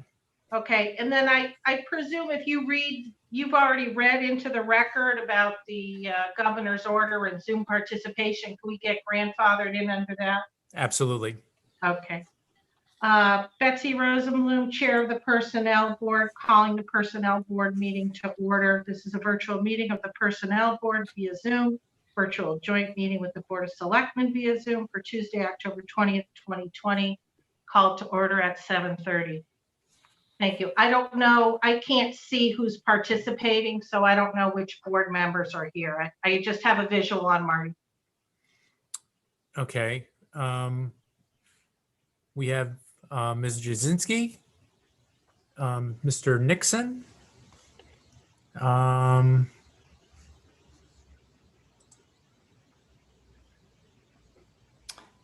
Okay, and then I presume if you've already read into the record about the governor's order and Zoom participation. Can we get grandfathered in under that? Absolutely. Okay. Betsy Rosenblum, Chair of the Personnel Board, calling the Personnel Board meeting to order. This is a virtual meeting of the Personnel Board via Zoom, virtual joint meeting with the Board of Selectmen via Zoom for Tuesday, October 20th, 2020, called to order at 7:30. Thank you. I don't know, I can't see who's participating, so I don't know which board members are here. I just have a visual on Marty. Okay. We have Ms. Jasinski, Mr. Nixon.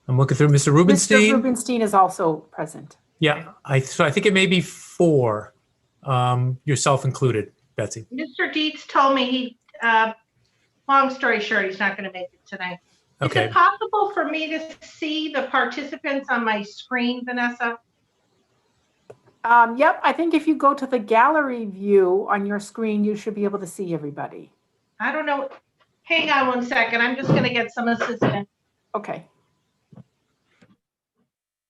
I'm looking through Mr. Rubenstein. Mr. Rubenstein is also present. Yeah, so I think it may be 4, yourself included, Betsy. Mr. Dietz told me he, long story short, he's not going to make it tonight. Okay. Is it possible for me to see the participants on my screen, Vanessa? Yep, I think if you go to the gallery view on your screen, you should be able to see everybody. I don't know. Hang on one second. I'm just going to get some assistance. Okay.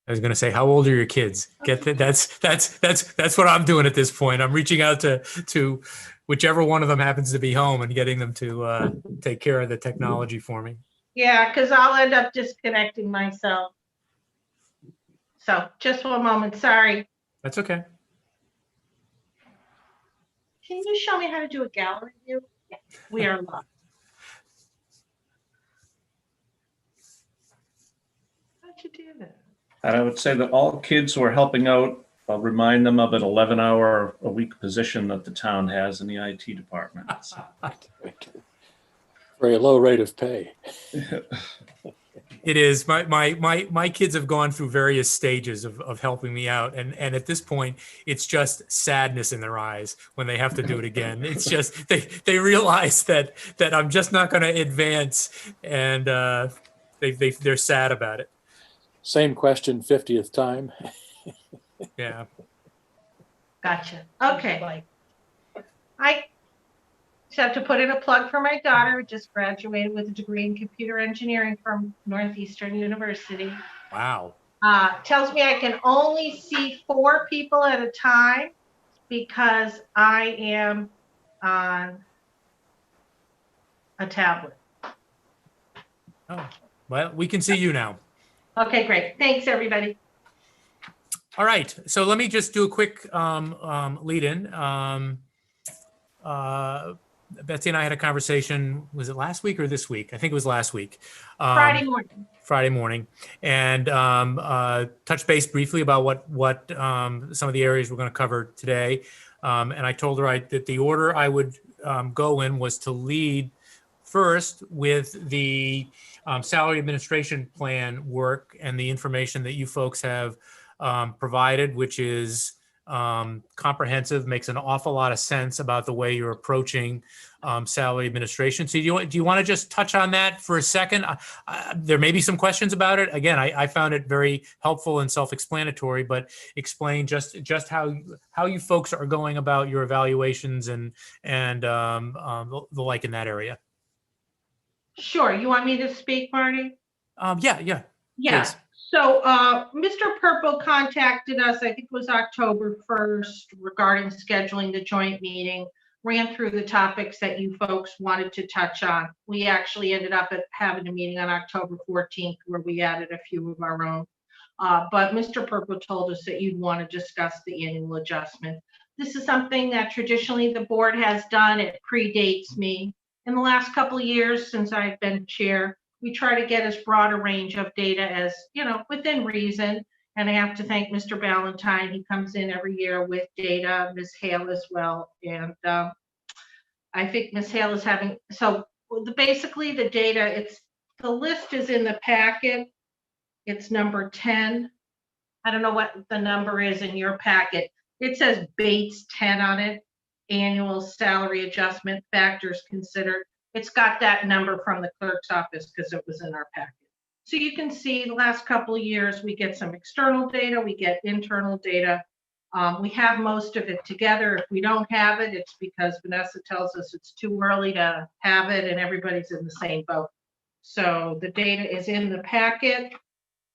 I was going to say, how old are your kids? Get that? That's what I'm doing at this point. I'm reaching out to whichever one of them happens to be home and getting them to take care of the technology for me. Yeah, because I'll end up disconnecting myself. So just one moment. Sorry. That's okay. Can you show me how to do a gallery view? Yeah, we are live. you do that? And I would say that all kids who are helping out, I'll remind them of an 11-hour-a-week position that the town has in the IT department. Very low rate of pay. It is. My kids have gone through various stages of helping me out. And at this point, it's just sadness in their eyes when they have to do it again. It's just, they realize that I'm just not going to advance, and they're sad about it. Same question, 50th time. Yeah. Gotcha. Okay. I just have to put in a plug for my daughter, who just graduated with a degree in computer engineering from Northeastern University. Wow. Tells me I can only see 4 people at a time because I am on a tablet. Oh, well, we can see you now. Okay, great. Thanks, everybody. All right. So let me just do a quick lead in. Betsy and I had a conversation, was it last week or this week? I think it was last week. Friday morning, and touched base briefly about what some of the areas we're going to cover today. And I told her that the order I would go in was to lead first with the salary administration plan work and the information that you folks have provided, which is comprehensive, makes an awful lot of sense about the way you're approaching salary administration. So do you want to just touch on that for a second? There may be some questions about it. Again, I found it very helpful and self-explanatory, but explain just how you folks are going about your evaluations and the like in that area. Sure. You want me to speak, Marty? Yeah. Yeah. Please. So Mr. Purple contacted us, I think it was October 1st, regarding scheduling the joint meeting, ran through the topics that you folks wanted to touch on. We actually ended up having a meeting on October 14th where we added a few of our own. But Mr. Purple told us that you'd want to discuss the annual adjustment. This is something that traditionally the board has done. It predates me. In the last couple of years since I've been chair, we try to get as broad a range of data as, within reason. And I have to thank Mr. Ballantyne. He comes in every year with data, Ms. Hale as well. And I think Ms. Hale is having, basically the data, the list is in the packet. It's number 10. I don't know what the number is in your packet. It says Bates 10 on it, annual salary adjustment factors considered. It's got that number from the clerk's office because it was in our packet. So you can see the last couple of years, we get some external data, we get internal data. We have most of it together. If we don't have it, it's because Vanessa tells us it's too early to have it and everybody's in the same boat. So the data is in the packet.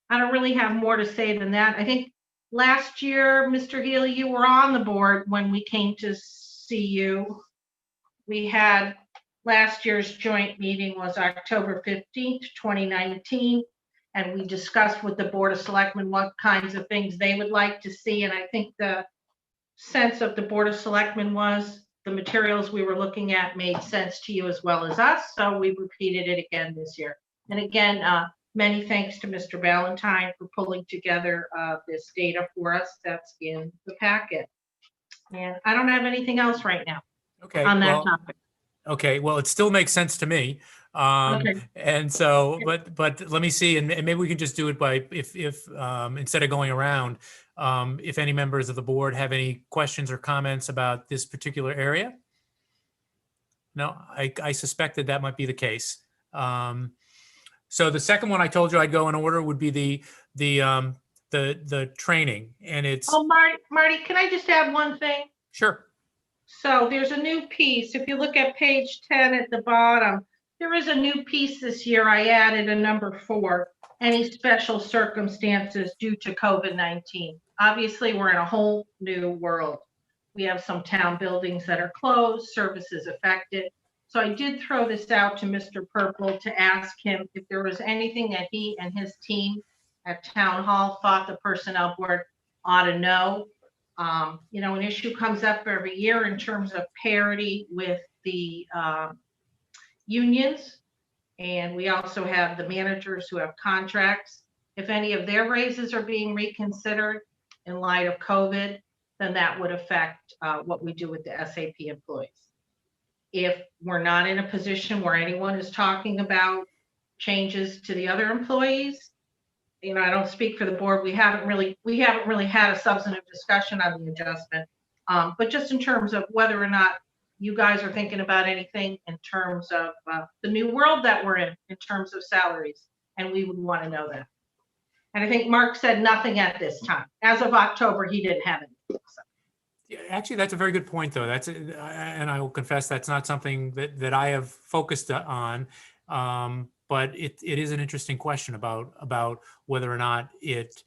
I don't really have more to say than that. I think last year, Mr. Healy, you were on the board when we came to see you. We had last year's joint meeting was October 15th, 2019, and we discussed with the Board of Selectmen what kinds of things they would like to see. And I think the sense of the Board of Selectmen was the materials we were looking at made sense to you as well as us. So we repeated it again this year. And again, many thanks to Mr. Ballantyne for pulling together this data for us that's in the packet. And I don't have anything else right now on that topic. Okay, well, it still makes sense to me. Okay. And so, but let me see, and maybe we can just do it by, if instead of going around, if any members of the board have any questions or comments about this particular area. No, I suspected that might be the case. So the second one I told you I'd go in order would be the training, and it's. Oh, Marty, can I just add one thing? Sure. So there's a new piece. If you look at page 10 at the bottom, there is a new piece this year. I added a number 4, any special circumstances due to COVID-19. Obviously, we're in a whole new world. We have some town buildings that are closed, services affected. So I did throw this out to Mr. Purple to ask him if there was anything that he and his team at Town Hall thought the Personnel Board ought to know. An issue comes up every year in terms of parity with the unions. And we also have the managers who have contracts. If any of their raises are being reconsidered in light of COVID, then that would affect what we do with the SAP employees. If we're not in a position where anyone is talking about changes to the other employees, you know, I don't speak for the board. We haven't really had a substantive discussion on the adjustment. But just in terms of whether or not you guys are thinking about anything in terms of the new world that we're in terms of salaries, and we would want to know that. And I think Mark said nothing at this time. As of October, he didn't have anything. So. Yeah, actually, that's a very good point, though. And I will confess that's not something that I have focused on. But it is an interesting question about whether or not it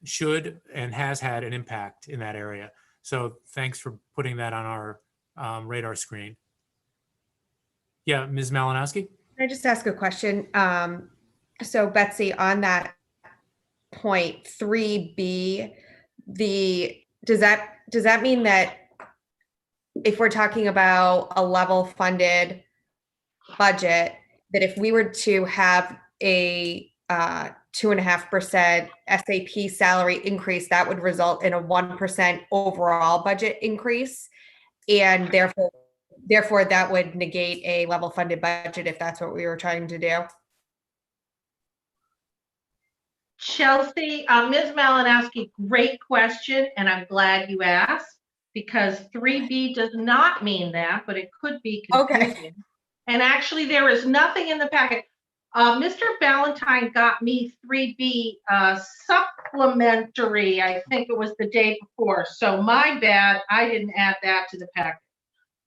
should and has had an impact in that area. So thanks for putting that on our radar screen. Yeah, Ms. Malinowski? Can I just ask a question? So Betsy, on that point, 3B, does that mean that if we're talking about a level funded budget, that if we were to have a 2.5% SAP salary increase, that would result in a 1% overall budget increase, and therefore that would negate a level funded budget if that's what we were trying to do? Chelsea, Ms. Malinowski, great question, and I'm glad you asked, because 3B does not mean that, but it could be confusing. Okay. And actually, there is nothing in the packet. Mr. Ballantyne got me 3B supplementary, I think it was the day before, so my bad, I didn't add that to the packet.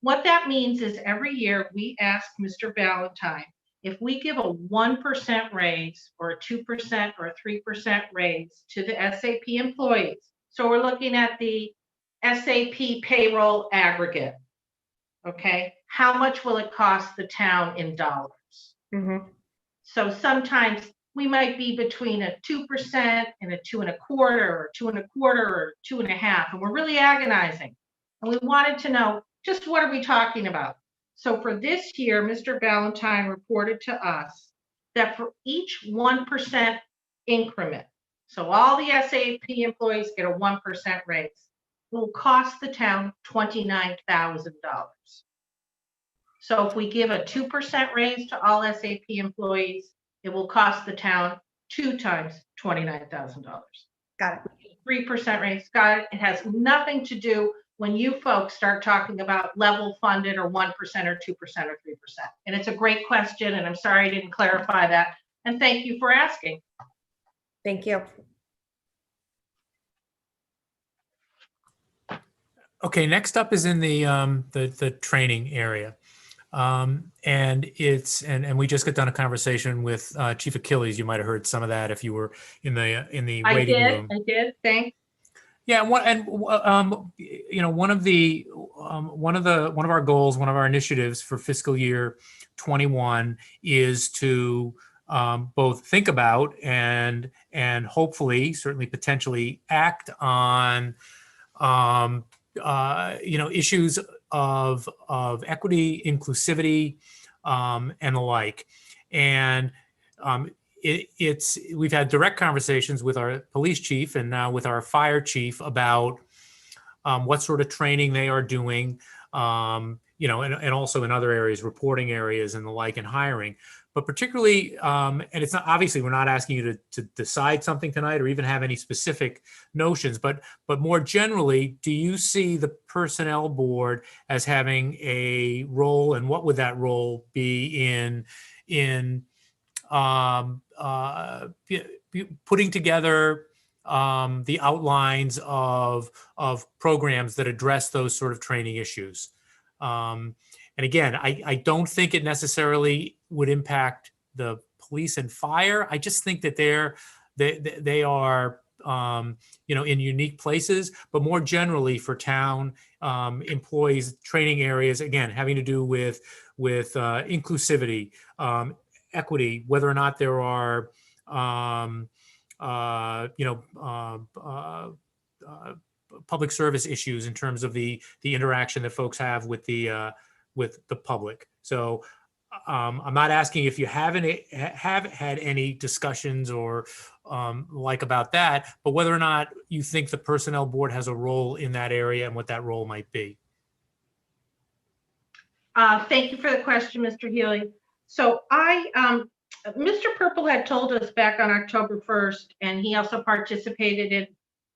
What that means is every year we ask Mr. Ballantyne, if we give a 1% raise or a 2% or a 3% raise to the SAP employees, so we're looking at the SAP payroll aggregate, okay? How much will it cost the town in dollars? Mm-hmm. So sometimes we might be between a 2% and a 2.25% or 2.25% or 2.5%, and we're really agonizing. And we wanted to know, just what are we talking about? So for this year, Mr. Ballantyne reported to us that for each 1% increment, so all the SAP employees get a 1% raise, it will cost the town $29,000. So if we give a 2% raise to all SAP employees, it will cost the town 2 times $29,000. Got it. 3% raise, got it. It has nothing to do when you folks start talking about level funded or 1% or 2% or 3%. And it's a great question, and I'm sorry I didn't clarify that. And thank you for asking. Thank you. Okay, next up is in the training area. And we just got done a conversation with Chief Achilles. You might have heard some of that if you were in the waiting room. I did. Thanks. Yeah, one of our goals, one of our initiatives for fiscal year 21 is to both think about and hopefully, certainly potentially act on issues of equity, inclusivity, and the like. And we've had direct conversations with our police chief and now with our fire chief about what sort of training they are doing, and also in other areas, reporting areas and the like, and hiring. But particularly, and it's not, obviously we're not asking you to decide something tonight or even have any specific notions, but more generally, do you see the personnel board as having a role, and what would that role be in putting together the outlines of programs that address those sort of training issues? And again, I don't think it necessarily would impact the police and fire. I just think that they are in unique places, but more generally for town employees, training areas, again, having to do with inclusivity, equity, whether or not there are public service issues in terms of the interaction that folks have with the public. So I'm not asking if you have had any discussions or like about that, but whether or not you think the personnel board has a role in that area and what that role might be. Thank you for the question, Mr. Healy. So Mr. Purple had told us back on October 1st, and he also participated in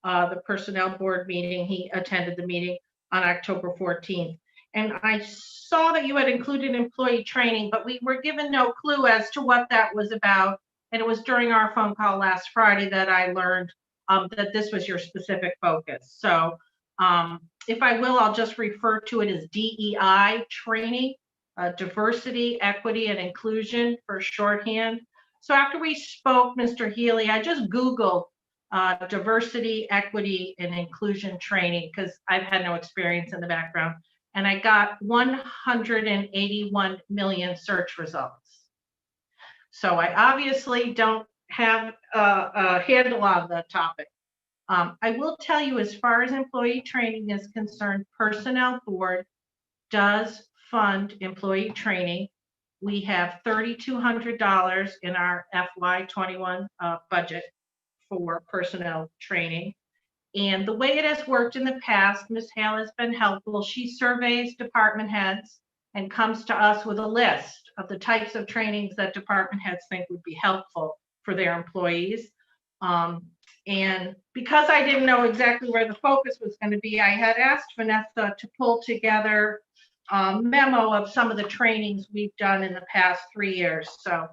the personnel board meeting. He attended the meeting on October 14th. And I saw that you had included employee training, but we were given no clue as to what that was about. And it was during our phone call last Friday that I learned that this was your specific focus. So if I will, I'll just refer to it as DEI training, diversity, equity, and inclusion for shorthand. So after we spoke, Mr. Healy, I just Googled diversity, equity, and inclusion training because I've had no experience in the background. And I got 181 million search results. So I obviously don't have a handle on the topic. I will tell you, as far as employee training is concerned, Personnel Board does fund employee training. We have $3,200 in our FY21 budget for personnel training. And the way it has worked in the past, Ms. Hale has been helpful. She surveys department heads and comes to us with a list of the types of trainings that department heads think would be helpful for their employees. And because I didn't know exactly where the focus was going to be, I had asked Vanessa to pull together a memo of some of the trainings we've done in the past 3 years. So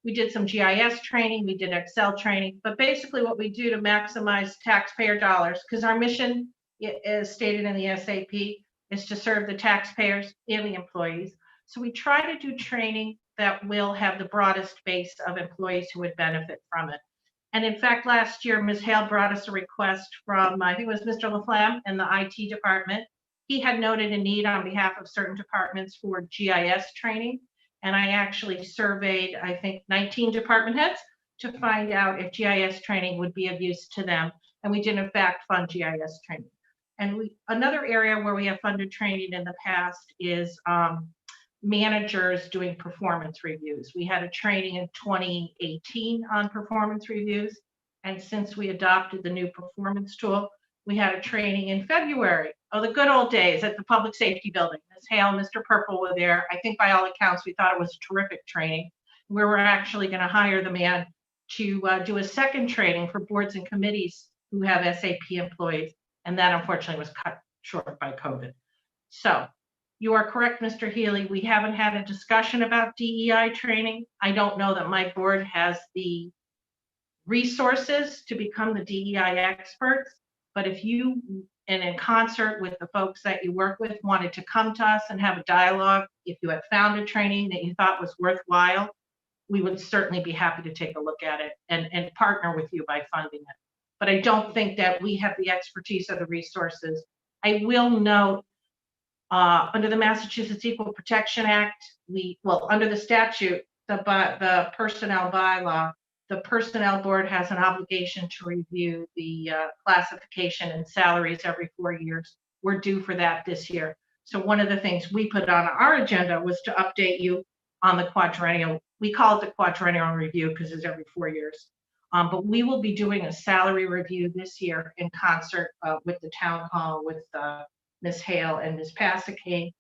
we did some GIS training, we did Excel training, but basically what we do to maximize taxpayer dollars, because our mission is stated in the SAP, is to serve the taxpayers and the employees. So we try to do training that will have the broadest base of employees who would benefit from it. And in fact, last year, Ms. Hale brought us a request from, I think it was Mr. LaFlamme in the IT department. He had noted a need on behalf of certain departments for GIS training. And I actually surveyed, I think, 19 department heads to find out if GIS training would be of use to them. And we did, in fact, fund GIS training. And another area where we have funded training in the past is managers doing performance reviews. We had a training in 2018 on performance reviews. And since we adopted the new performance tool, we had a training in February. Oh, the good old days at the Public Safety Building. Ms. Hale, Mr. Purple were there. I think by all accounts, we thought it was a terrific training. We were actually going to hire the man to do a second training for boards and committees who have SAP employees. And that unfortunately was cut short by COVID. So you are correct, Mr. Healy. We haven't had a discussion about DEI training. I don't know that my board has the resources to become the DEI experts, but if you, and in concert with the folks that you work with, wanted to come to us and have a dialogue, if you had found a training that you thought was worthwhile, we would certainly be happy to take a look at it and partner with you by funding it. But I don't think that we have the expertise or the resources. I will note, under the Massachusetts Equal Protection Act, under the statute, the personnel bylaw, the personnel board has an obligation to review the classification and salaries every 4 years. We're due for that this year. So one of the things we put on our agenda was to update you on the quadrennial. We call it the quadrennial review because it's every 4 years. But we will be doing a salary review this year in concert with the town hall, with Ms. Hale and Ms. Pasicane,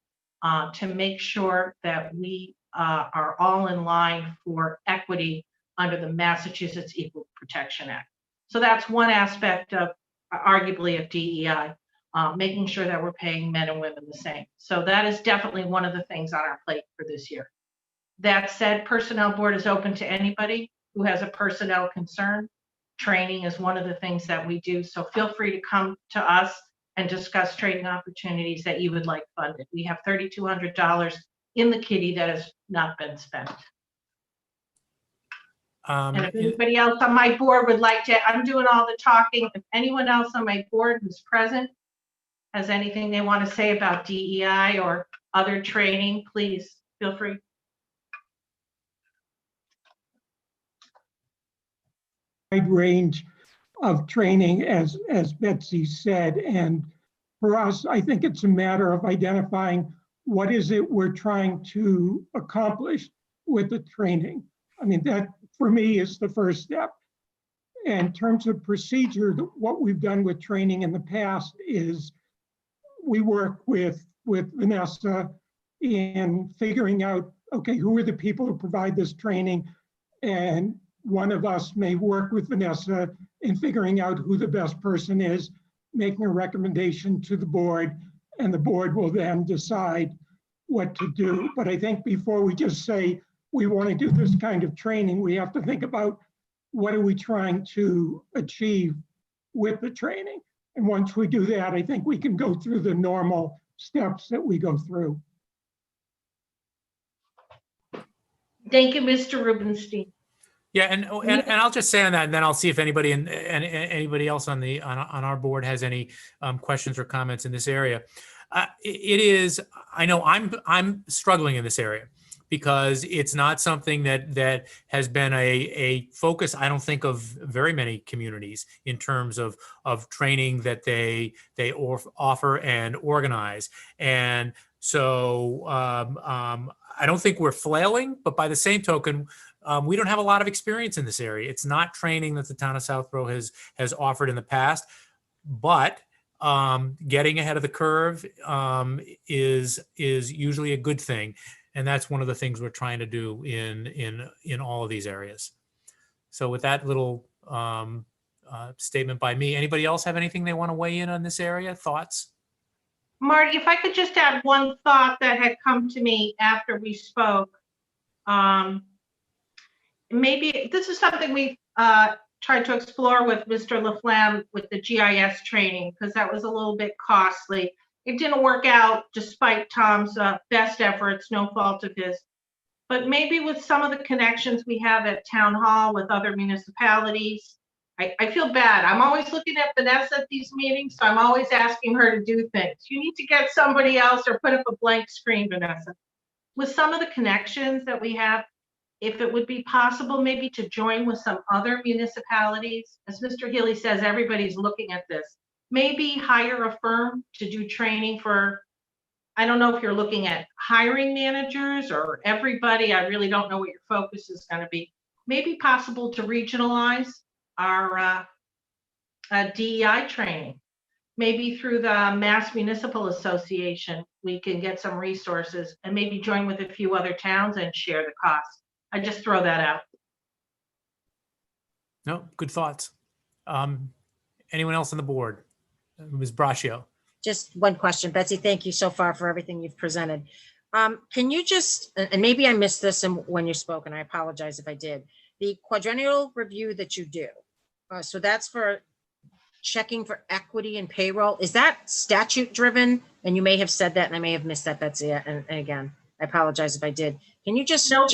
to make sure that we are all in line for equity under the Massachusetts Equal Protection Act. So that's one aspect of, arguably, of DEI, making sure that we're paying men and women the same. So that is definitely one of the things on our plate for this year. That said, Personnel Board is open to anybody who has a personnel concern. Training is one of the things that we do. So feel free to come to us and discuss training opportunities that you would like funded. We have $3,200 in the kitty that has not been spent. And if anybody else on my board would like to, I'm doing all the talking. If anyone else on my board who's present has anything they want to say about DEI or other training, please feel free. Wide range of training, as Betsy said, and for us, I think it's a matter of identifying what is it we're trying to accomplish with the training? I mean, that for me is the first step. In terms of procedure, what we've done with training in the past is we work with Vanessa in figuring out, okay, who are the people who provide this training? And one of us may work with Vanessa in figuring out who the best person is, making a recommendation to the board, and the board will then decide what to do. But I think before we just say we want to do this kind of training, we have to think about what are we trying to achieve with the training. And once we do that, I think we can go through the normal steps that we go through. Thank you, Mr. Rubenstein. Yeah, and I'll just say on that, and then I'll see if anybody and anybody else on our board has any questions or comments in this area. It is, I know I'm struggling in this area because it's not something that has been a focus, I don't think, of very many communities in terms of training that they offer and organize. And so I don't think we're flailing, but by the same token, we don't have a lot of experience in this area. It's not training that the town of Southborough has offered in the past, but getting ahead of the curve is usually a good thing, and that's one of the things we're trying to do in all of these areas. So with that little statement by me, anybody else have anything they want to weigh in on this area? Thoughts? Marty, if I could just add one thought that had come to me after we spoke. Maybe this is something we tried to explore with Mr. Laflamme with the GIS training, because that was a little bit costly. It didn't work out despite Tom's best efforts, no fault of his. But maybe with some of the connections we have at Town Hall with other municipalities, I feel bad. I'm always looking at Vanessa at these meetings, so I'm always asking her to do things. You need to get somebody else or put up a blank screen, Vanessa. With some of the connections that we have, if it would be possible maybe to join with some other municipalities, as Mr. Healy says, everybody's looking at this. Maybe hire a firm to do training for, I don't know if you're looking at hiring managers or everybody. I really don't know what your focus is going to be. Maybe possible to regionalize our DEI training. Maybe through the Mass Municipal Association, we can get some resources and maybe join with a few other towns and share the cost. I just throw that out. No, good thoughts. Anyone else on the board? Ms. Braccio. Just one question. Betsy, thank you so far for everything you've presented. Can you just, and maybe I missed this when you spoke, and I apologize if I did, the quadrennial review that you do, so that's for checking for equity and payroll. Is that statute driven? And you may have said that and I may have missed that, Betsy. And again, I apologize if I did. Can you just, okay,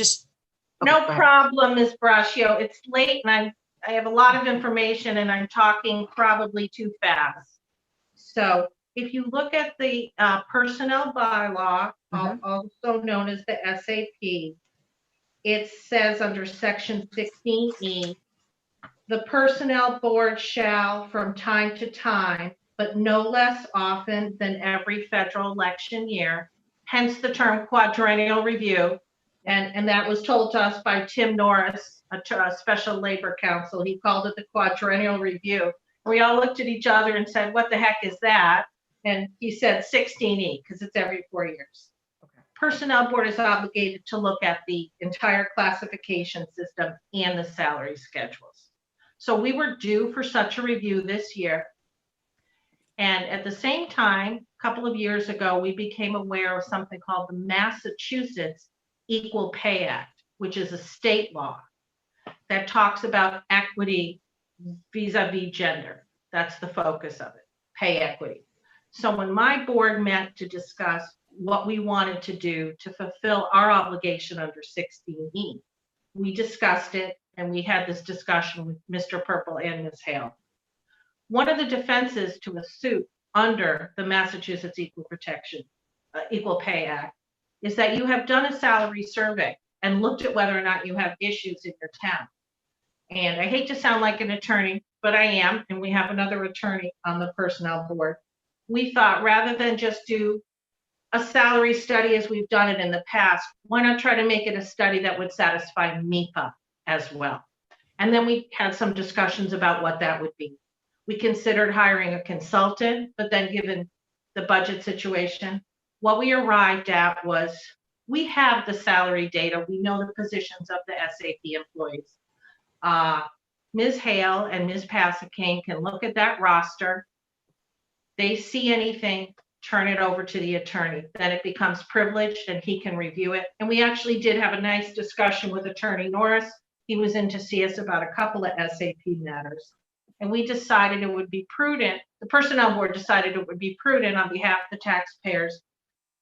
no problem, Ms. Braccio. It's late and I have a lot of information and I'm talking probably too fast. So if you look at the personnel bylaw, also known as the SAP, it says under section 16E, the personnel board shall from time to time, but no less often than every federal election year, hence the term quadrennial review. And that was told to us by Tim Norris, a special labor counsel. He called it the quadrennial review. We all looked at each other and said, what the heck is that? And he said 16E, because it's every 4 years. Personnel board is obligated to look at the entire classification system and the salary schedules. So we were due for such a review this year. And at the same time, a couple of years ago, we became aware of something called the Massachusetts Equal Pay Act, which is a state law that talks about equity vis-a-vis gender. That's the focus of it, pay equity. So when my board met to discuss what we wanted to do to fulfill our obligation under 16E, we discussed it and we had this discussion with Mr. Purple and Ms. Hale. One of the defenses to a suit under the Massachusetts Equal Pay Act is that you have done a salary survey and looked at whether or not you have issues in your town. And I hate to sound like an attorney, but I am, and we have another attorney on the personnel board. We thought rather than just do a salary study as we've done it in the past, why not try to make it a study that would satisfy MEPA as well? And then we had some discussions about what that would be. We considered hiring a consultant, but then given the budget situation, what we arrived at was we have the salary data. We know the positions of the SAP employees. Ms. Hale and Ms. Pasakane can look at that roster. They see anything, turn it over to the attorney. Then it becomes privileged and he can review it. And we actually did have a nice discussion with Attorney Norris. He was in to see us about a couple of SAP matters. And we decided it would be prudent, the Personnel Board decided it would be prudent on behalf of the taxpayers.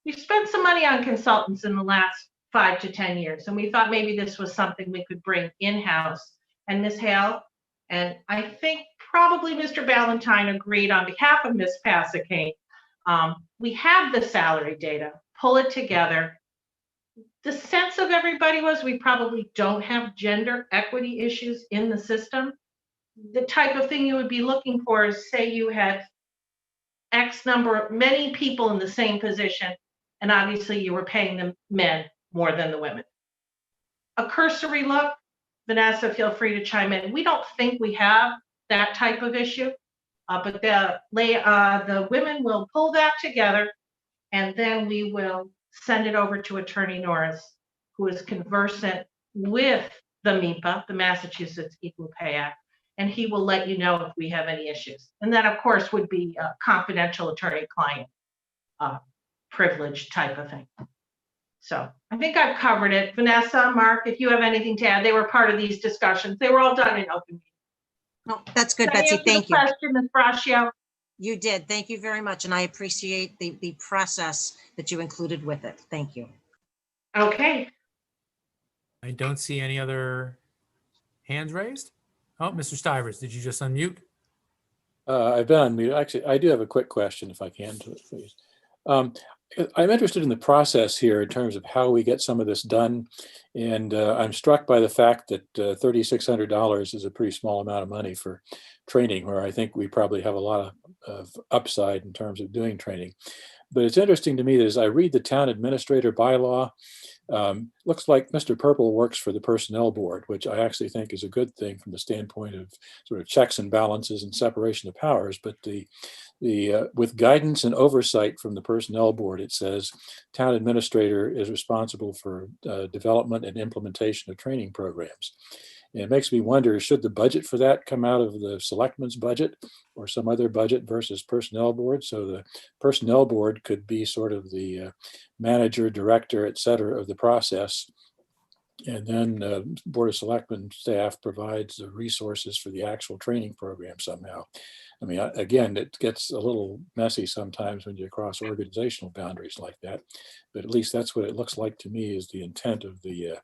We've spent some money on consultants in the last 5 to 10 years, and we thought maybe this was something we could bring in-house. And Ms. Hale, and I think probably Mr. Ballantyne agreed on behalf of Ms. Pasakane. We have the salary data, pull it together. The sense of everybody was we probably don't have gender equity issues in the system. The type of thing you would be looking for is, say you had X number, many people in the same position, and obviously you were paying the men more than the women. A cursory look, Vanessa, feel free to chime in. We don't think we have that type of issue, but the women will pull that together, and then we will send it over to Attorney Norris, who is conversant with the MEPA, the Massachusetts Equal Pay Act, and he will let you know if we have any issues. And that, of course, would be a confidential attorney-client privilege type of thing. So I think I've covered it. Vanessa, Mark, if you have anything to add, they were part of these discussions. They were all done in open meeting. No, that's good, Did I Betsy. answer Thank the you. question, Ms. Braccio? You did. Thank you very much. And I appreciate the process that you included with it. Thank you. Okay. I don't see any other hands raised. Oh, Mr. Stivers, did you just unmute? I've been on mute. Actually, I do have a quick question if I can, please. I'm interested in the process here in terms of how we get some of this done. And I'm struck by the fact that $3,600 is a pretty small amount of money for training, where I think we probably have a lot of upside in terms of doing training. But it's interesting to me that as I read the town administrator bylaw, looks like Mr. Purple works for the Personnel Board, which I actually think is a good thing from the standpoint of sort of checks and balances and separation of powers. But with guidance and oversight from the Personnel Board, it says town administrator is responsible for development and implementation of training programs. And it makes me wonder, should the budget for that come out of the Selectmen's budget or some other budget versus Personnel Board? So the Personnel Board could be sort of the manager, director, et cetera, of the process. And then Board of Selectmen staff provides the resources for the actual training program somehow. I mean, again, it gets a little messy sometimes when you cross organizational boundaries like that. But at least that's what it looks like to me is the intent of the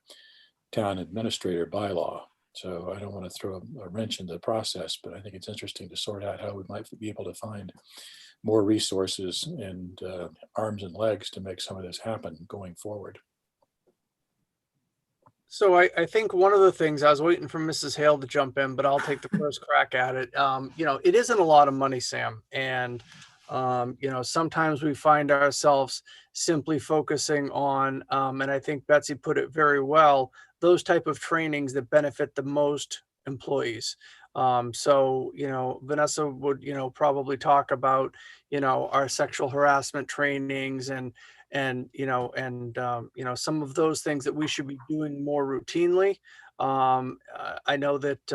town administrator bylaw. So I don't want to throw a wrench into the process, but I think it's interesting to sort out how we might be able to find more resources and arms and legs to make some of this happen going forward. So I think one of the things, I was waiting for Mrs. Hale to jump in, but I'll take the first crack at it. It isn't a lot of money, Sam. And, sometimes we find ourselves simply focusing on, and I think Betsy put it very well, those type of trainings that benefit the most employees. Vanessa would, probably talk about, our sexual harassment trainings and some of those things that we should be doing more routinely. I know that,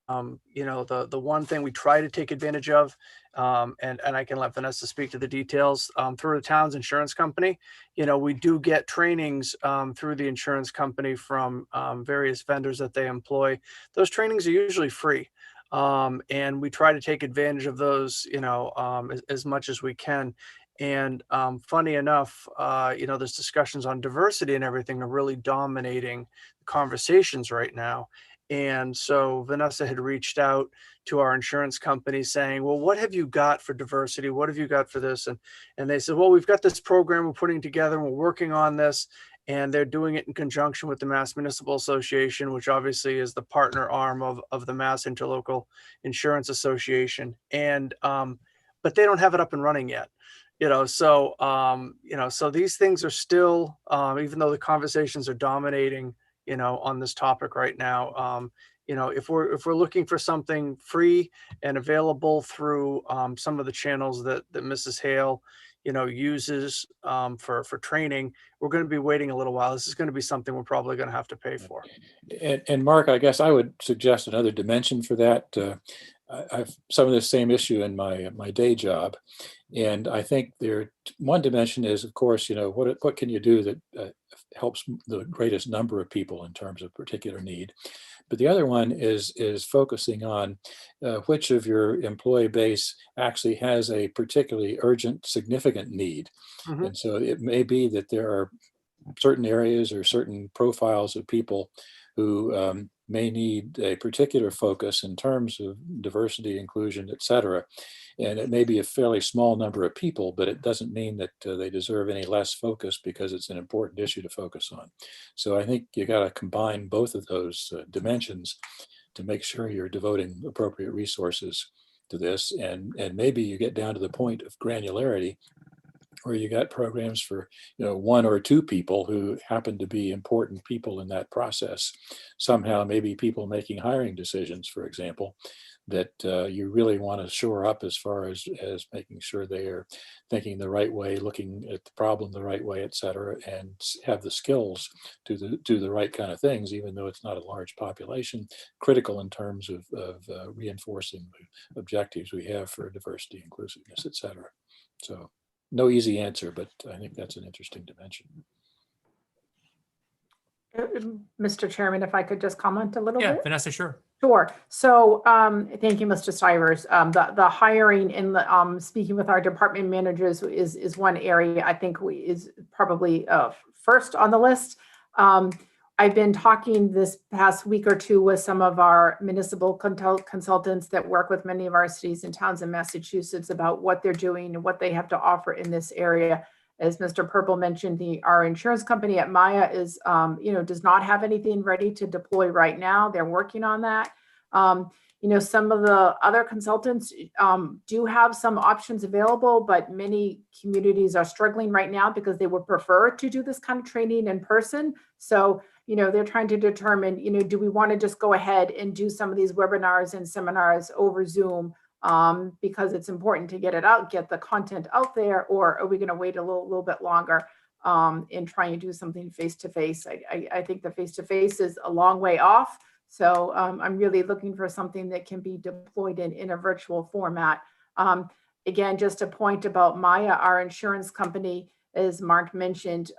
the one thing we try to take advantage of, and I can let Vanessa speak to the details, through the town's insurance company. We do get trainings through the insurance company from various vendors that they employ. Those trainings are usually free. And we try to take advantage of those, as much as we can. And funny enough, there's discussions on diversity and everything are really dominating conversations right now. And so Vanessa had reached out to our insurance company saying, well, what have you got for diversity? What have you got for this? And they said, well, we've got this program we're putting together and we're working on this. And they're doing it in conjunction with the Mass Municipal Association, which obviously is the partner arm of the Mass Interlocal Insurance Association. And but they don't have it up and running yet. So these things are still, even though the conversations are dominating, on this topic right now, if we're looking for something free and available through some of the channels that Mrs. Hale, uses for training, we're going to be waiting a little while. This is going to be something we're probably going to have to pay for. And Mark, I guess I would suggest another dimension for that. I've some of the same issue in my day job, and I think one dimension is, of course, what can you do that helps the greatest number of people in terms of particular need. But the other one is focusing on which of your employee base actually has a particularly urgent, significant need. Mhm. And so it may be that there are certain areas or certain profiles of people who may need a particular focus in terms of diversity, inclusion, et cetera. And it may be a fairly small number of people, but it doesn't mean that they deserve any less focus because it's an important issue to focus on. So I think you got to combine both of those dimensions to make sure you're devoting appropriate resources to this. And maybe you get down to the point of granularity where you got programs for one or two people who happen to be important people in that process. Somehow, maybe people making hiring decisions, for example, that you really want to shore up as far as making sure they are thinking the right way, looking at the problem the right way, et cetera, and have the skills to do the right kind of things, even though it's not a large population, critical in terms of reinforcing the objectives we have for diversity, inclusiveness, et cetera. So no easy answer, but I think that's an interesting dimension. Mr. Chairman, if I could just comment a little bit? Yeah, Vanessa, sure. Sure. So thank you, Mr. Stivers. The hiring and the speaking with our department managers is one area I think is probably first on the list. I've been talking this past week or two with some of our municipal consultants that work with many of our cities and towns in Massachusetts about what they're doing and what they have to offer in this area. As Mr. Purple mentioned, our insurance company at Maya is, does not have anything ready to deploy right now. They're working on that. Some of the other consultants do have some options available, but many communities are struggling right now because they would prefer to do this kind of training in person. So, they're trying to determine, do we want to just go ahead and do some of these webinars and seminars over Zoom because it's important to get it out, get the content out there, or are we going to wait a little bit longer and try and do something face-to-face? I think the face-to-face is a long way off. So I'm really looking for something that can be deployed in a virtual format. Again, just a point about Maya, our insurance company, as Mark mentioned,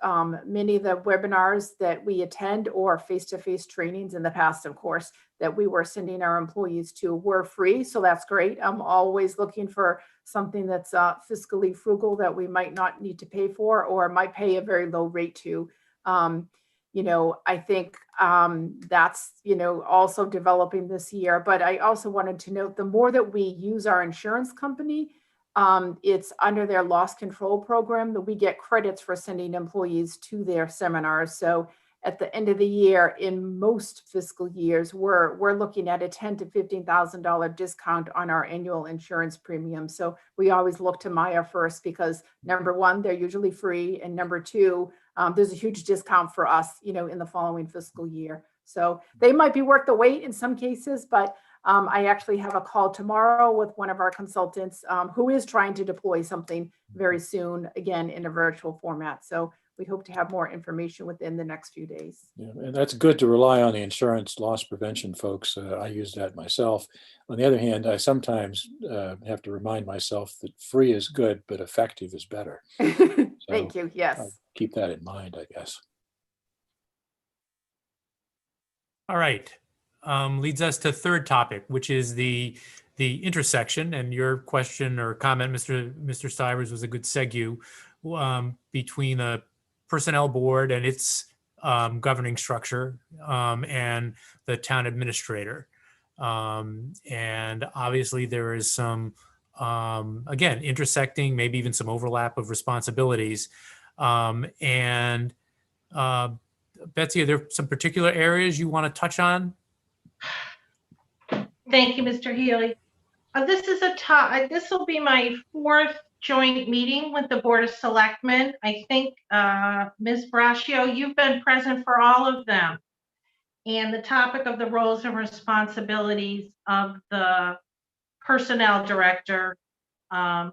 many of the webinars that we attend or face-to-face trainings in the past, of course, that we were sending our employees to were free. So that's great. I'm always looking for something that's fiscally frugal that we might not need to pay for or might pay a very low rate to. I think that's, also developing this year. But I also wanted to note the more that we use our insurance company, it's under their loss control program that we get credits for sending employees to their seminars. So at the end of the year, in most fiscal years, we're looking at a $10,000 to $15,000 discount on our annual insurance premium. So we always look to Maya first because number one, they're usually free, and number two, there's a huge discount for us, in the following fiscal year. So they might be worth the wait in some cases, but I actually have a call tomorrow with one of our consultants who is trying to deploy something very soon, again, in a virtual format. So we hope to have more information within the next few days. Yeah, and that's good to rely on the insurance loss prevention folks. I use that myself. On the other hand, I sometimes have to remind myself that free is good, but effective is better. Thank you. Yes. I'll keep that in mind, I guess. All right. Leads us to third topic, which is the intersection. And your question or comment, Mr. Stivers, was a good segue between the personnel board and its governing structure and the town administrator. And obviously there is some, again, intersecting, maybe even some overlap of responsibilities. Betsy, are there some particular areas you want to touch on? Thank you, Mr. Healy. This will be my fourth joint meeting with the Board of Selectmen. I think, Ms. Braccio, you've been present for all of them. And the topic of the roles and responsibilities of the Personnel Director and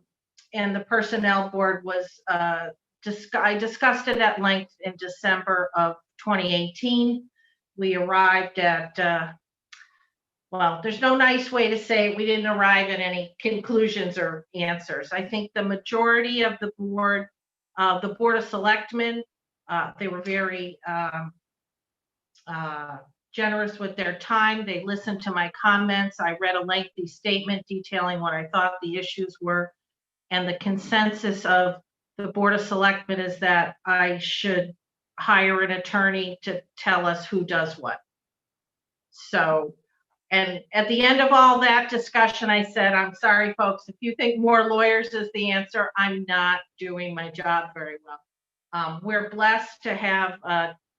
the Personnel Board was, I discussed it at length in December of 2018. We arrived at, well, there's no nice way to say it. We didn't arrive at any conclusions or answers. I think the majority of the Board of Selectmen, they were very generous with their time. They listened to my comments. I read a lengthy statement detailing what I thought the issues were. And the consensus of the Board of Selectmen is that I should hire an attorney to tell us who does what. So, and at the end of all that discussion, I said, I'm sorry, folks, if you think more lawyers is the answer, I'm not doing my job very well. We're blessed to have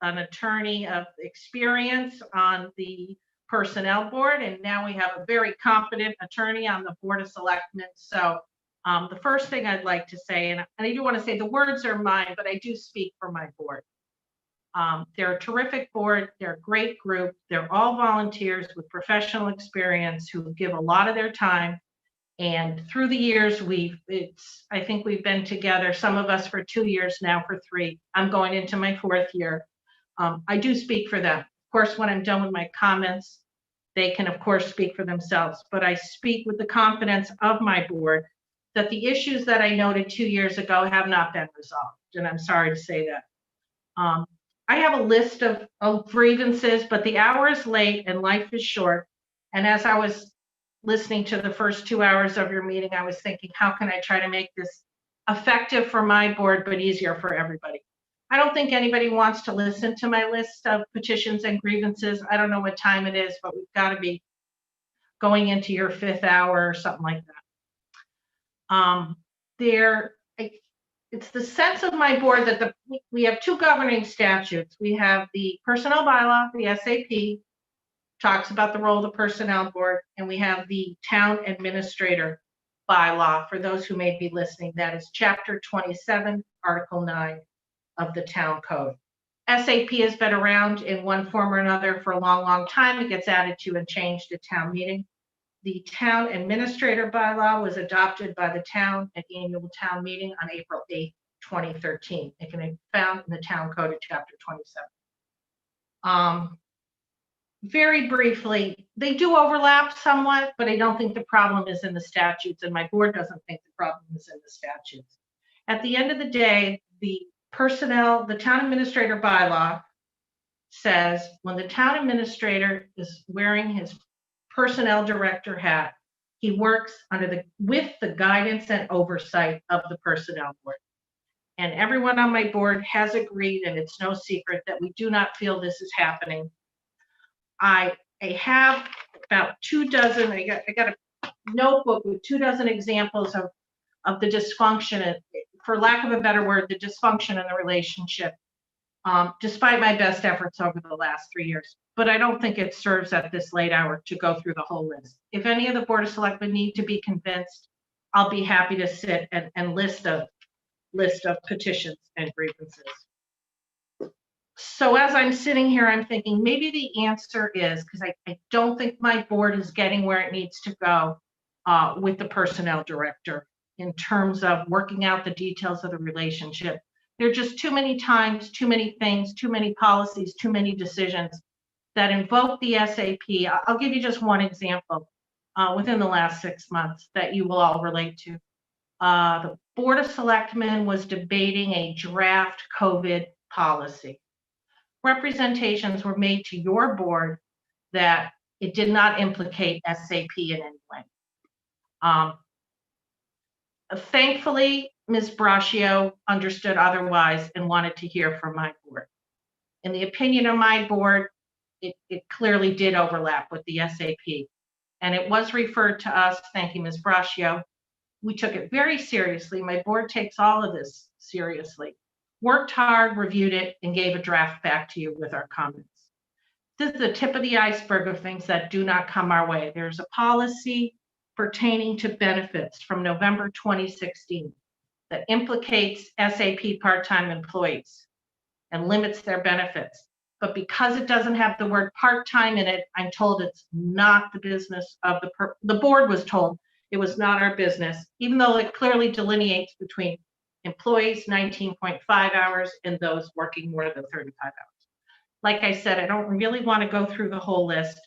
an attorney of experience on the Personnel Board, and now we have a very competent attorney on the Board of Selectmen. So the first thing I'd like to say, and I do want to say the words are mine, but I do speak for my board. They're a terrific board. They're a great group. They're all volunteers with professional experience who give a lot of their time. And through the years, I think we've been together, some of us for 2 years now, for 3. I'm going into my 4th year. I do speak for them. Of course, when I'm done with my comments, they can, of course, speak for themselves. But I speak with the confidence of my board that the issues that I noted 2 years ago have not been resolved. And I'm sorry to say that. I have a list of grievances, but the hour is late and life is short. And as I was listening to the first 2 hours of your meeting, I was thinking, how can I try to make this effective for my board, but easier for everybody? I don't think anybody wants to listen to my list of petitions and grievances. I don't know what time it is, but we've got to be going into your 5th hour or something like that. It's the sense of my board that we have 2 governing statutes. We have the personnel bylaw, the SAP, talks about the role of the personnel board, and we have the town administrator bylaw. For those who may be listening, that is chapter 27, article 9 of the town code. SAP has been around in one form or another for a long, long time. It gets added to and changed at town meeting. The town administrator bylaw was adopted by the town at the annual town meeting on April 8, 2013. It can be found in the town code at chapter 27. Very briefly, they do overlap somewhat, but I don't think the problem is in the statutes, and my board doesn't think the problem is in the statutes. At the end of the day, the town administrator bylaw says when the town administrator is wearing his personnel director hat, he works with the guidance and oversight of the personnel board. And everyone on my board has agreed, and it's no secret, that we do not feel this is happening. I have about 24, I got a notebook with 24 examples of the dysfunction, for lack of a better word, the dysfunction in the relationship, despite my best efforts over the last 3 years. But I don't think it serves at this late hour to go through the whole list. If any of the Board of Selectmen need to be convinced, I'll be happy to sit and list a list of petitions and grievances. So as I'm sitting here, I'm thinking maybe the answer is, because I don't think my board is getting where it needs to go with the personnel director in terms of working out the details of the relationship. There are just too many times, too many things, too many policies, too many decisions that invoke the SAP. I'll give you just one example within the last 6 months that you will all relate to. The Board of Selectmen was debating a draft COVID policy. Representations were made to your board that it did not implicate SAP in any way. Thankfully, Ms. Braccio understood otherwise and wanted to hear from my board. In the opinion of my board, it clearly did overlap with the SAP. And it was referred to us, thank you, Ms. Braccio. We took it very seriously. My board takes all of this seriously. Worked hard, reviewed it, and gave a draft back to you with our comments. This is the tip of the iceberg of things that do not come our way. There's a policy pertaining to benefits from November 2016. that implicates SAP part-time employees and limits their benefits. But because it doesn't have the word part-time in it, I'm told it's not the business of the board was told it was not our business, even though it clearly delineates between employees 19.5 hours and those working more than 35 hours. Like I said, I don't really want to go through the whole list.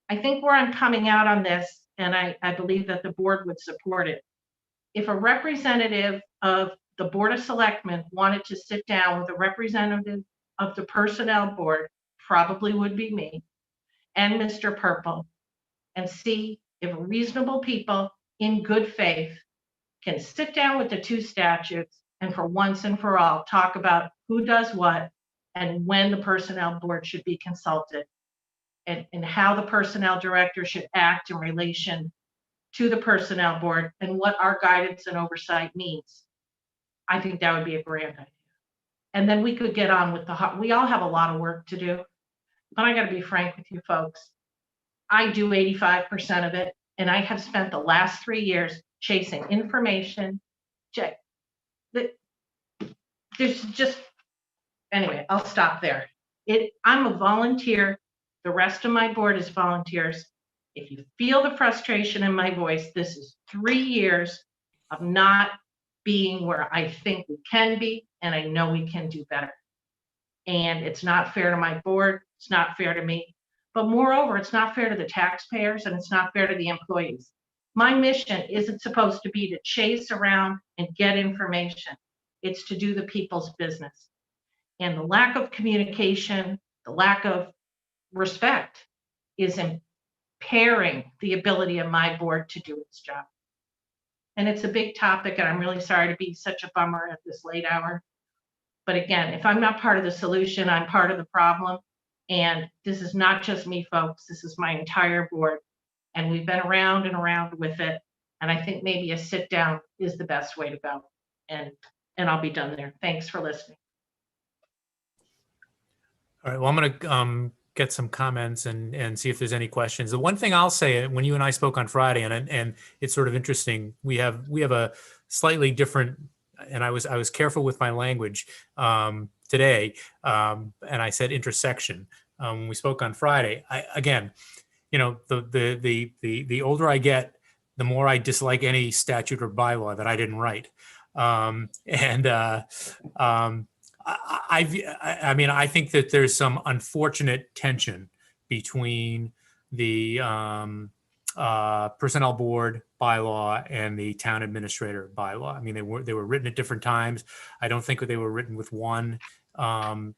I think where I'm coming out on this, and I believe that the board would support it, if a representative of the Board of Selectmen wanted to sit down with a representative of the Personnel Board, probably would be me, and Mr. Purple, and see if reasonable people in good faith can sit down with the two statutes and for once and for all talk about who does what and when the Personnel Board should be consulted and how the Personnel Director should act in relation to the Personnel Board and what our guidance and oversight means. I think that would be a grand idea. And then we could get on with we all have a lot of work to do, but I got to be frank with you folks. I do 85% of it, and I have spent the last 3 years chasing information. There's just, anyway, I'll stop there. I'm a volunteer. The rest of my board is volunteers. If you feel the frustration in my voice, this is 3 years of not being where I think we can be, and I know we can do better. And it's not fair to my board, it's not fair to me, but moreover, it's not fair to the taxpayers and it's not fair to the employees. My mission isn't supposed to be to chase around and get information. It's to do the people's business. And the lack of communication, the lack of respect is impairing the ability of my board to do its job. And it's a big topic, and I'm really sorry to be such a bummer at this late hour. But again, if I'm not part of the solution, I'm part of the problem. And this is not just me, folks. This is my entire board. And we've been around and around with it. And I think maybe a sit down is the best way to go. And I'll be done there. Thanks for listening. All right, well, I'm going to get some comments and see if there's any questions. The one thing I'll say, when you and I spoke on Friday, and it's sort of interesting, we have a slightly different, and I was careful with my language today, and I said intersection. When we spoke on Friday, again, you know, the older I get, the more I dislike any statute or bylaw that I didn't write. I mean, I think that there's some unfortunate tension between the personnel board bylaw and the town administrator bylaw. I mean, they were written at different times. I don't think they were written with one eye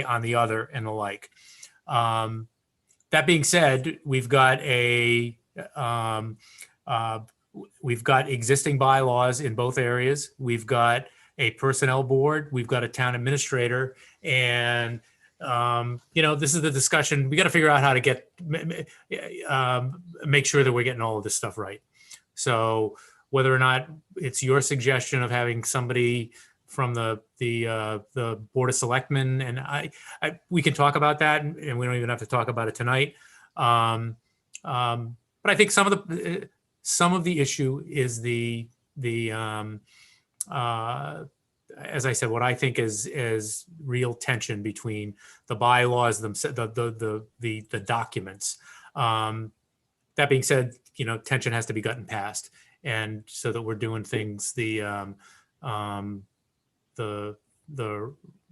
on the other and the like. That being said, we've got existing bylaws in both areas. We've got a personnel board, we've got a town administrator, and you know, this is the discussion. We got to figure out how to make sure that we're getting all of this stuff right. So whether or not it's your suggestion of having somebody from the Board of Selectmen, and we can talk about that, and we don't even have to talk about it tonight. But I think some of the issue is as I said, what I think is real tension between the bylaws, the documents. That being said, you know, tension has to be gotten past, and so that we're doing things the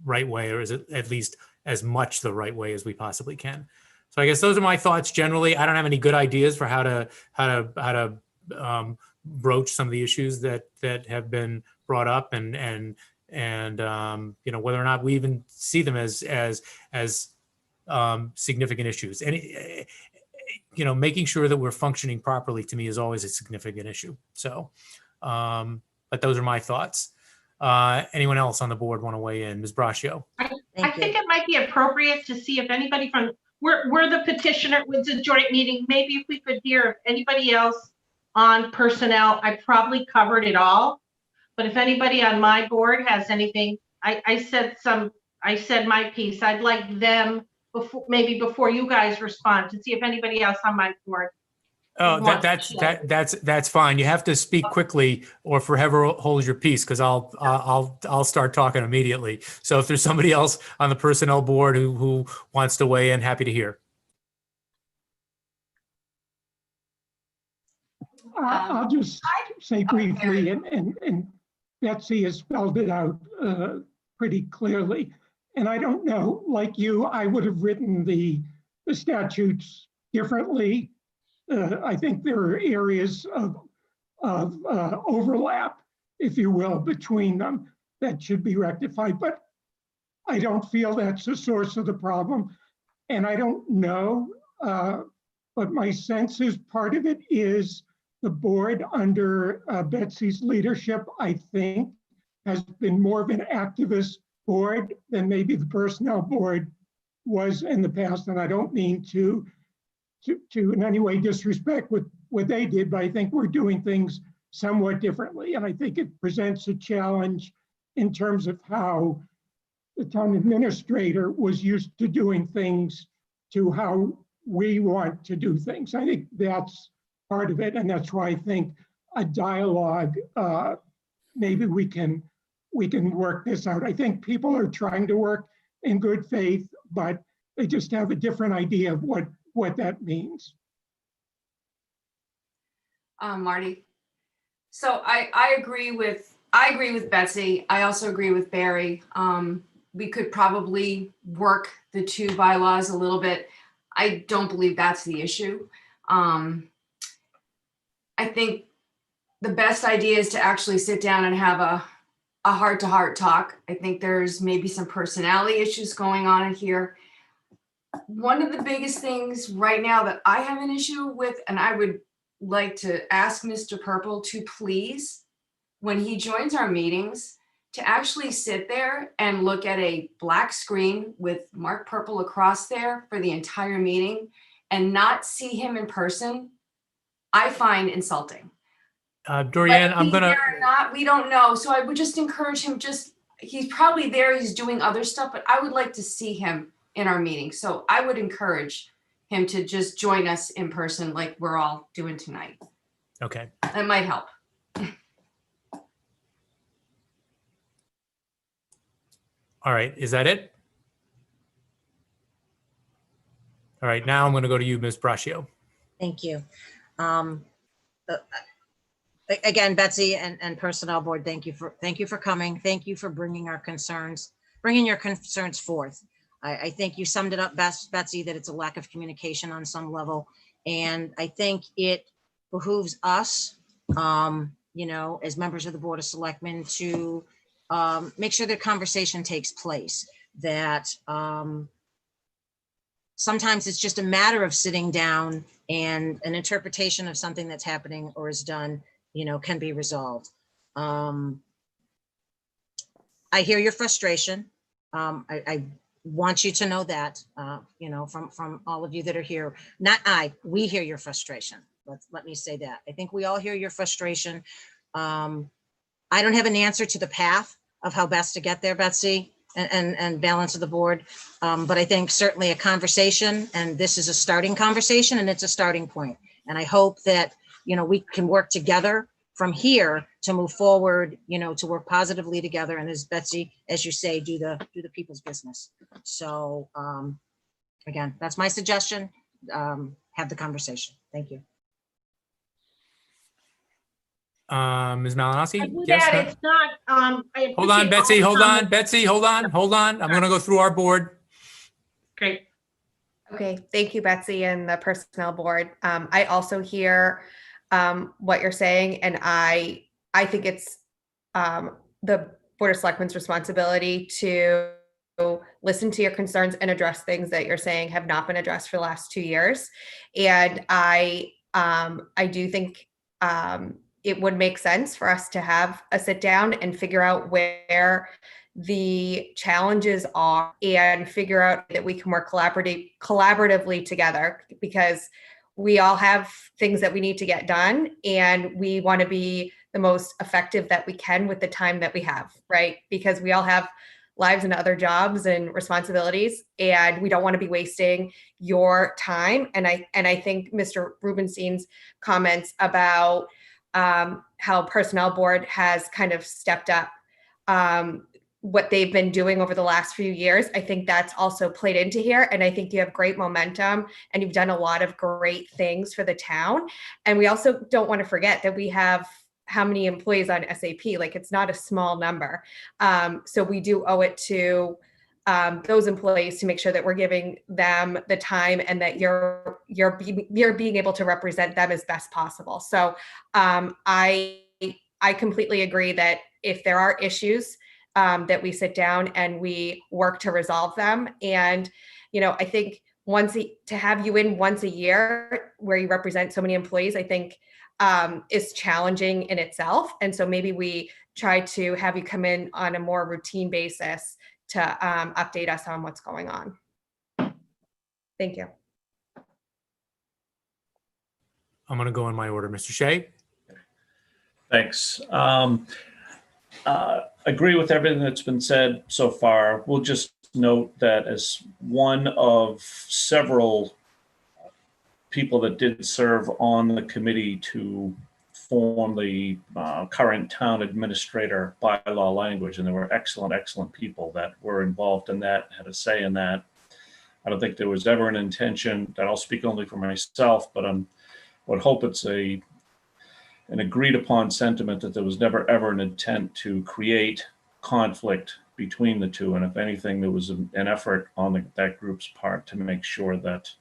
right way, or is it at least as much the right way as we possibly can. So I guess those are my thoughts generally. I don't have any good ideas for how to broach some of the issues that have been brought up, and you know, whether or not we even see them as significant issues. And you know, making sure that we're functioning properly to me is always a significant issue. So, but those are my thoughts. Anyone else on the board want to weigh in? Ms. Braccio? I think it might be appropriate to see if anybody from we're the petitioner with the joint meeting. Maybe if we could hear if anybody else on personnel. I probably covered it all, but if anybody on my board has anything, I said my piece. I'd like them before you guys respond, to see if anybody else on my board Oh, want that's fine. You have to speak quickly or forever hold your peace, because I'll start talking immediately. So if there's somebody else on the personnel board who wants to weigh in, happy to hear. I'll just say briefly, and Betsy has spelled it out pretty clearly. And I don't know, like you, I would have written the statutes differently. I think there are areas of overlap, if you will, between them that should be rectified. But I don't feel that's the source of the problem. And I don't know, but my sense is part of it is the board under Betsy's leadership, I think, has been more of an activist board than maybe the personnel board was in the past. And I don't mean to in any way disrespect what they did, but I think we're doing things somewhat differently. And I think it presents a challenge in terms of how the town administrator was used to doing things to how we want to do things. I think that's part of it. And that's why I think a dialogue, maybe we can work this out. I think people are trying to work in good faith, but they just have a different idea of what that means. Marty. So I agree with Betsy. I also agree with Barry. We could probably work the two bylaws a little bit. I don't believe that's the issue. I think the best idea is to actually sit down and have a heart-to-heart talk. I think there's maybe some personality issues going on in here. One of the biggest things right now that I have an issue with, and I would like to ask Mr. Purple to please, when he joins our meetings, to actually sit there and look at a black screen with Mark Purple across there for the entire meeting and not see him in person, I find insulting. Dorianne, I'm gonna. Or not, we don't know. So I would just encourage him. He's probably there. He's doing other stuff, but I would like to see him in our meeting. So I would encourage him to just join us in person, like we're all doing tonight. Okay. That might help. All right. Is that it? All right. Now I'm going to go to you, Ms. Braccio. Thank you. Again, Betsy and Personnel Board, thank you for coming. Thank you for bringing your concerns forth. I think you summed it up best, Betsy, that it's a lack of communication on some level. And I think it behooves us, as members of the Board of Selectmen to make sure the conversation takes place, that sometimes it's just a matter of sitting down and an interpretation of something that's happening or is done, can be resolved. I hear your frustration. I want you to know that, from all of you that are here. We hear your frustration. Let me say that. I think we all hear your frustration. I don't have an answer to the path of how best to get there, Betsy, and balance of the board. But I think certainly a conversation, and this is a starting conversation, and it's a starting point. And I hope that, we can work together from here to move forward, to work positively together. And as Betsy, as you say, do the people's business. So again, that's my suggestion. Have the conversation. Thank you. Ms. Malinowski? Yes, it's not. Hold on, Betsy. Hold on, Betsy. Hold on. I'm going to go through our board. Great. Okay, thank you, Betsy and the Personnel Board. I also hear what you're saying, and I think it's the Board of Selectmen's responsibility to listen to your concerns and address things that you're saying have not been addressed for the last 2 years. And I do think it would make sense for us to have a sit down and figure out where the challenges are and figure out that we can work collaboratively together, because we all have things that we need to get done and we want to be the most effective that we can with the time that we have, right? Because we all have lives and other jobs and responsibilities, and we don't want to be wasting your time. And I think Mr. Rubenstein's comments about how Personnel Board has kind of stepped up what they've been doing over the last few years, I think that's also played into here. And I think you have great momentum and you've done a lot of great things for the town. And we also don't want to forget that we have how many employees on SAP, like it's not a small number. So we do owe it to those employees to make sure that we're giving them the time and that you're being able to represent them as best possible. So I completely agree that if there are issues, that we sit down and we work to resolve them. And, you know, I think to have you in once a year where you represent so many employees, I think is challenging in itself. And so maybe we try to have you come in on a more routine basis to update us on what's going on. Thank you. I'm going to go in my order. Mr. Shea? Thanks. Agree with everything that's been said so far. We'll just note that as one of several people that did serve on the committee to form the current town administrator bylaw language, and there were excellent people that were involved in that, had a say in that. I don't think there was ever an intention, that I'll speak only for myself, but I would hope it's an agreed upon sentiment that there was never ever an intent to create conflict between the two. And if anything, there was an effort on that group's part to make sure that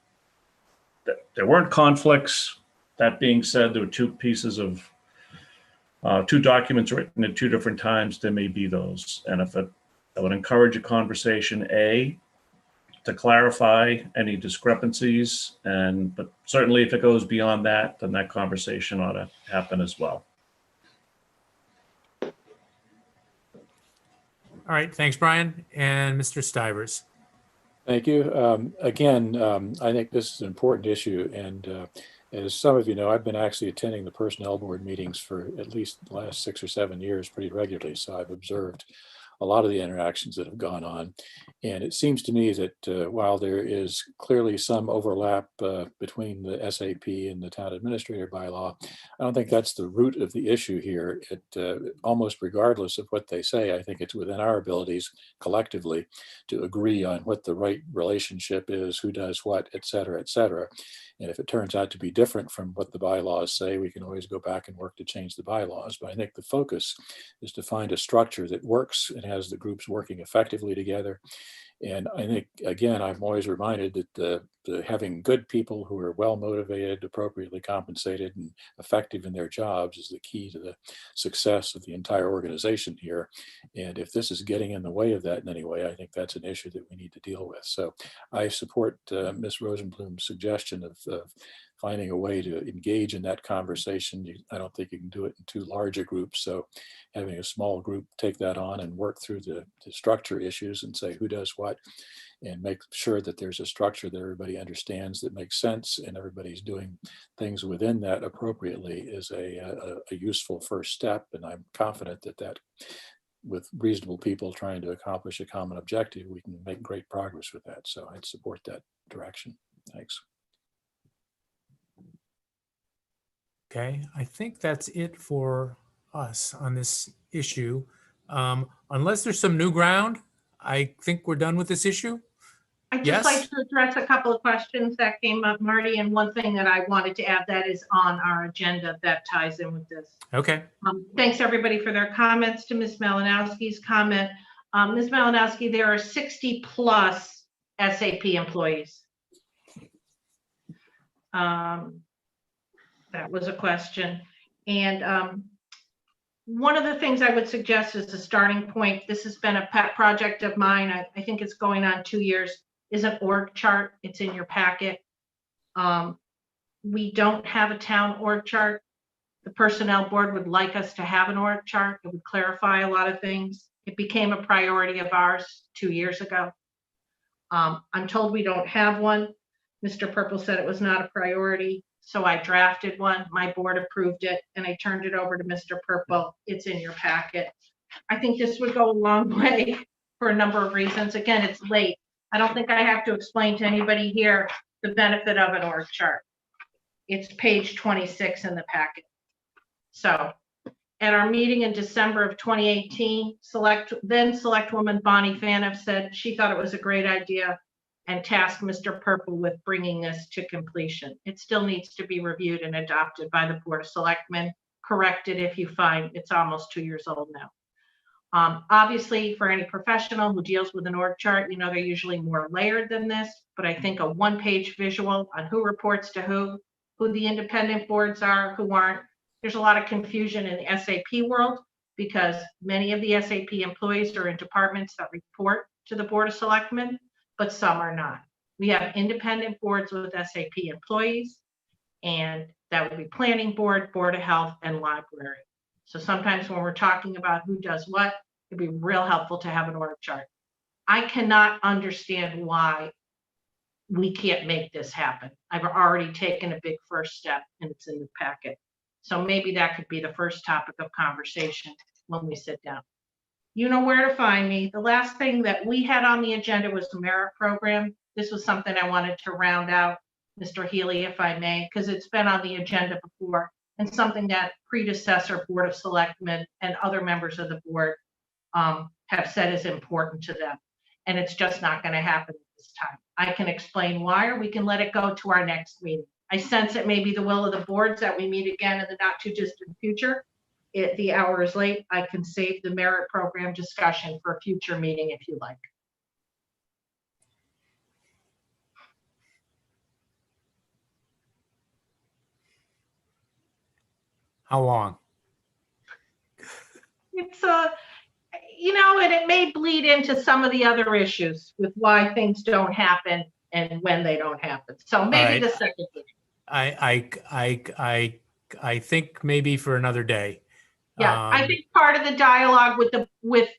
there weren't conflicts. That being said, there were two documents written at two different times. There may be those. And I would encourage a conversation, to clarify any discrepancies, but certainly if it goes beyond that, then that conversation ought to happen as well. All right, thanks, Brian. And Mr. Stivers. Thank you. Again, I think this is an important issue. And as some of you know, I've been actually attending the Personnel Board meetings for at least the last 6 or 7 years pretty regularly. So I've observed a lot of the interactions that have gone on. And it seems to me that while there is clearly some overlap between the SAP and the town administrator bylaw, I don't think that's the root of the issue here. Almost regardless of what they say, I think it's within our abilities collectively to agree on what the right relationship is, who does what, et cetera, et cetera. And if it turns out to be different from what the bylaws say, we can always go back and work to change the bylaws. But I think the focus is to find a structure that works and has the groups working effectively together. And I think, again, I'm always reminded that having good people who are well motivated, appropriately compensated, and effective in their jobs is the key to the success of the entire organization here. And if this is getting in the way of that in any way, I think that's an issue that we need to deal with. So I support Ms. Rosenblum's suggestion of finding a way to engage in that conversation. I don't think you can do it in too large a group. So having a small group take that on and work through the structure issues and say who does what, and make sure that there's a structure that everybody understands that makes sense and everybody's doing things within that appropriately is a useful first step. And I'm confident that with reasonable people trying to accomplish a common objective, we can make great progress with that. So I'd support that direction. Thanks. Okay, I think that's it for us on this issue. Unless there's some new ground, I think we're done with this issue. I'd just like to address a couple of questions that came up, Marty, and one thing that I wanted to add that is on our agenda that ties in with this. Okay. Thanks everybody for their comments. To Ms. Malinowski's comment. Ms. Malinowski, there are 60 plus SAP employees. That was a question. And one of the things I would suggest as a starting point, this has been a pet project of mine. I think it's going on 2 years, is an org chart. It's in your packet. We don't have a town org chart. The Personnel Board would like us to have an org chart. It would clarify a lot of things. It became a priority of ours 2 years ago. I'm told we don't have one. Mr. Purple said it was not a priority. So I drafted one, my board approved it, and I turned it over to Mr. Purple. It's in your packet. I think this would go a long way for a number of reasons. Again, it's late. I don't think I have to explain to anybody here the benefit of an org chart. It's page 26 in the packet. So at our meeting in December of 2018, Selectwoman Bonnie Faniff said she thought it was a great idea and tasked Mr. Purple with bringing this to completion. It still needs to be reviewed and adopted by the Board of Selectmen. Correct it if you find it's almost 2 years old now. Obviously, for any professional who deals with an org chart, you know they're usually more layered than this, but I think a one-page visual on who reports to who the independent boards are, who aren't. There's a lot of confusion in the SAP world because many of the SAP employees are in departments that report to the Board of Selectmen, but some are not. We have independent boards with SAP employees, and that would be Planning Board, Board of Health, and Library. So sometimes when we're talking about who does what, it'd be real helpful to have an org chart. I cannot understand why we can't make this happen. I've already taken a big first step and it's in the packet. So maybe that could be the first topic of conversation when we sit down. You know where to find me. The last thing that we had on the agenda was the merit program. This was something I wanted to round out, Mr. Healy, if I may, because it's been on the agenda before and something that predecessor Board of Selectmen and other members of the board have said is important to them. And it's just not going to happen at this time. I can explain why, or we can let it go to our next meeting. I sense it may be the will of the boards that we meet again in the not too distant future. The hour is late. I can save the merit program discussion for a future meeting if you like. How long? It's and it may bleed into some of the other issues with why things don't happen and when they don't happen. So maybe the second meeting. I think maybe for another day. Yeah, I think part of the dialogue with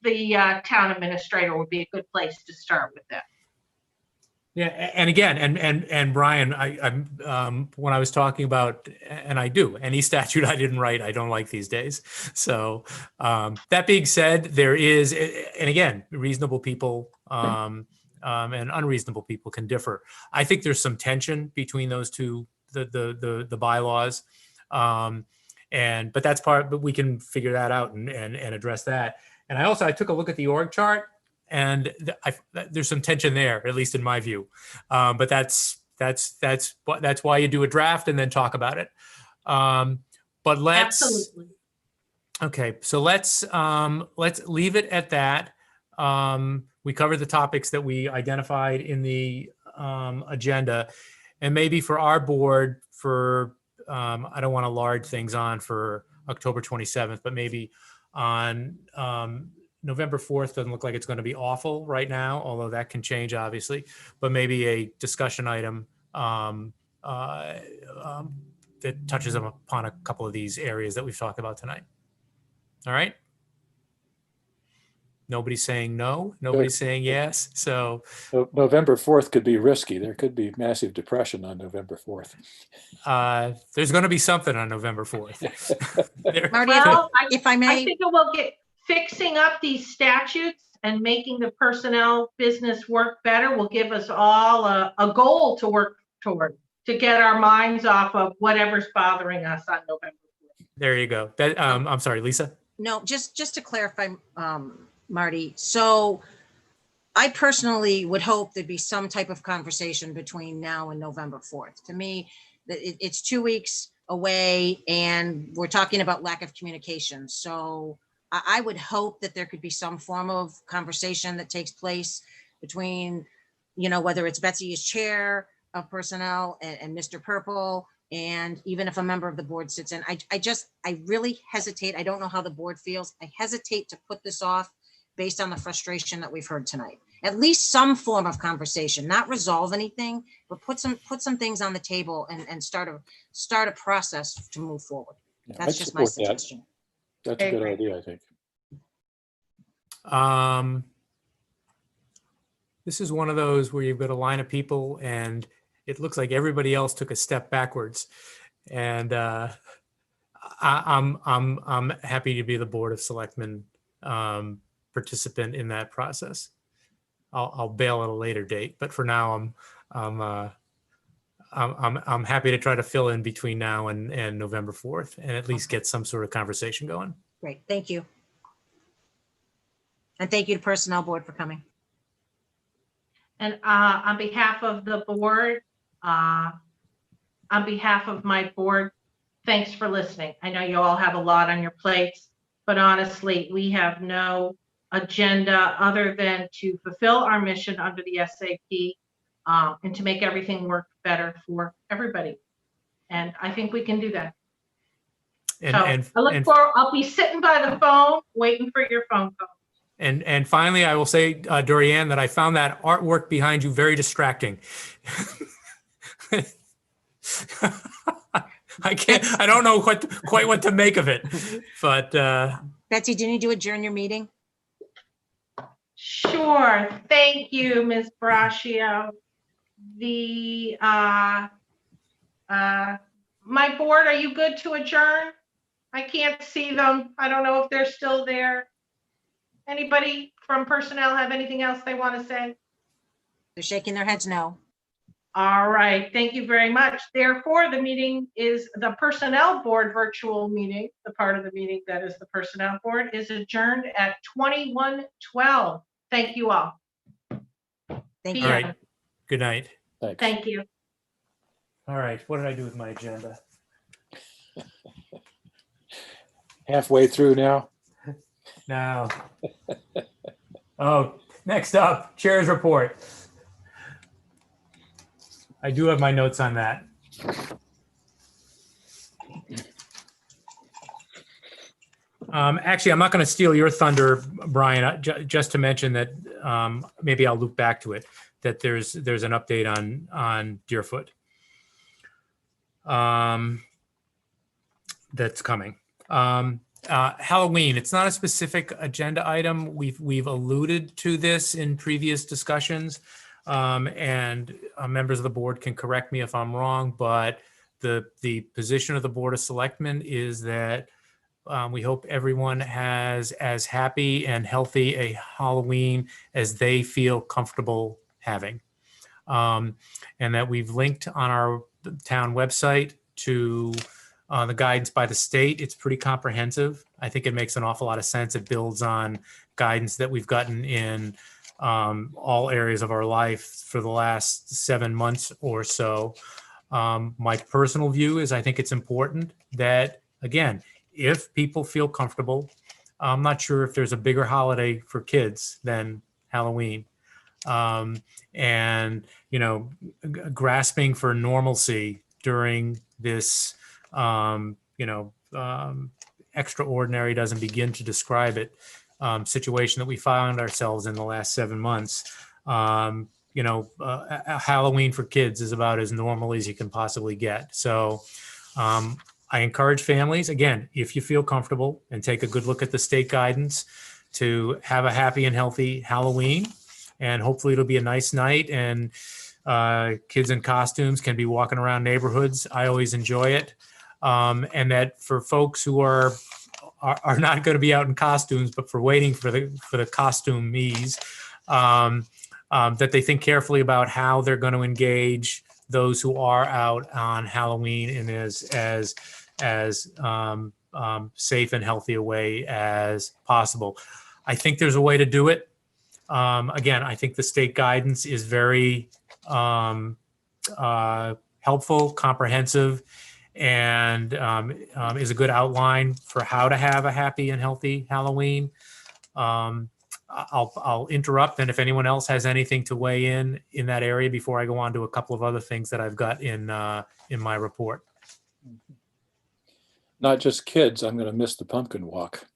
the town administrator would be a good place to start with that. Yeah, and again, and Brian, I'm when I was talking about, and I do, any statute I didn't write, I don't like these days. So that being said, there is, and again, reasonable people and unreasonable people can differ. I think there's some tension between those two, the bylaws, but that's but we can figure that out and address that. And I took a look at the org chart. And there's some tension there, at least in my view. But that's why you do a draft and then talk about it. But let's absolutely. Okay, so let's leave it at that. We covered the topics that we identified in the agenda, and maybe for our board, I don't want to lard things on for October 27th, but maybe on November 4th doesn't look like it's going to be awful right now, although that can change obviously, but maybe a discussion item that touches upon a couple of these areas that we've talked about tonight. All right. Nobody's saying no, nobody's saying yes. So November 4th could be risky. There could be massive depression on November 4th. There's going to be something on November 4th. Marty, Well, if I may. I think it will get fixing up these statutes and making the personnel business work better will give us all a goal to work toward, to get our minds off of whatever's bothering us on November 4th. There you go. I'm sorry, Lisa. No, just to clarify, Marty. So I personally would hope there'd be some type of conversation between now and November 4th. To me, it's 2 weeks away and we're talking about lack of communication. So I would hope that there could be some form of conversation that takes place between, whether it's Betsy as chair of personnel and Mr. Purple, and even if a member of the board sits in. I really hesitate. I don't know how the board feels. I hesitate to put this off based on the frustration that we've heard tonight. At least some form of conversation, not resolve anything, but put some things on the table and start a process to move forward. Yeah, That's just my suggestion. That's a good idea, I think. This is one of those where you've got a line of people and it looks like everybody else took a step backwards. And I'm happy to be the Board of Selectmen participant in that process. I'll bail at a later date, but for now, I'm happy to try to fill in between now and November 4th and at least get some sort of conversation going. Great, thank you. And thank you to Personnel Board for coming. And on behalf of the board, on behalf of my board, thanks for listening. I know you all have a lot on your plates, but honestly, we have no agenda other than to fulfill our mission under the SAP and to make everything work better for everybody. And I think we can do that. I look forward, I'll be sitting by the phone waiting for your phone call. And finally, I will say, Dorianne, that I found that artwork behind you very distracting. I don't know quite what to make of it, but. Betsy, do you need to adjourn your meeting? Sure. Thank you, Ms. Braccio. My board, are you good to adjourn? I can't see them. I don't know if they're still there. Anybody from personnel have anything else they want to say? They're shaking their heads no. All right, thank you very much. Therefore, the meeting is the Personnel Board virtual meeting, the part of the meeting that is the Personnel Board, is adjourned at 21:12. Thank you all. Thank you. All right, good night. Thanks. Thank you. All right, what did I do with my agenda? Halfway through now. No. Oh, next up, chair's report. I do have my notes on that. Actually, I'm not going to steal your thunder, Brian, just to mention that maybe I'll loop back to it, that there's an update on Deerfoot that's coming. Halloween, it's not a specific agenda item. We've alluded to this in previous discussions, and members of the board can correct me if I'm wrong, but the position of the Board of Selectmen is that we hope everyone has as happy and healthy a Halloween as they feel comfortable having. And that we've linked on our town website to the guidance by the state. It's pretty comprehensive. I think it makes an awful lot of sense. It builds on guidance that we've gotten in all areas of our life for the last 7 months or so. My personal view is I think it's important that, again, if people feel comfortable, I'm not sure if there's a bigger holiday for kids than Halloween. And, you know, grasping for normalcy during this, extraordinary doesn't begin to describe it, situation that we found ourselves in the last 7 months. Halloween for kids is about as normal as you can possibly get. So I encourage families, again, if you feel comfortable, and take a good look at the state guidance, to have a happy and healthy Halloween. And hopefully it'll be a nice night, and kids in costumes can be walking around neighborhoods. I always enjoy it. And that for folks who are not going to be out in costumes, but for waiting for the costumees, that they think carefully about how they're going to engage those who are out on Halloween in as safe and healthy a way as possible. I think there's a way to do it. Again, I think the state guidance is very helpful, comprehensive, and is a good outline for how to have a happy and healthy Halloween. I'll interrupt, and if anyone else has anything to weigh in that area before I go on to a couple of other things that I've got in my report. Not just kids. I'm going to miss the pumpkin walk.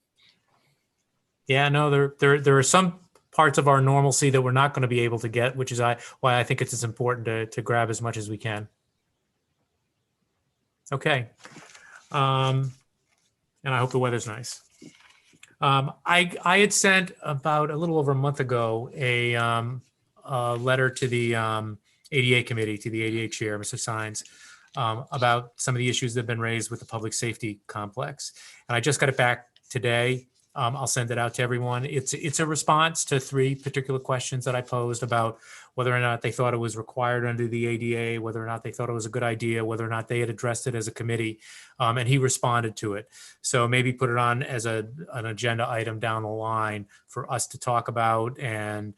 Yeah, no, there are some parts of our normalcy that we're not going to be able to get, which is why I think it's as important to grab as much as we can. Okay. And I hope the weather's nice. I had sent about a little over a month ago a letter to the ADA committee, to the ADA chair, Mr. Sines, about some of the issues that have been raised with the public safety complex. And I just got it back today. I'll send it out to everyone. It's a response to 3 particular questions that I posed about whether or not they thought it was required under the ADA, whether or not they thought it was a good idea, whether or not they had addressed it as a committee, and he responded to it. So maybe put it on as an agenda item down the line for us to talk about and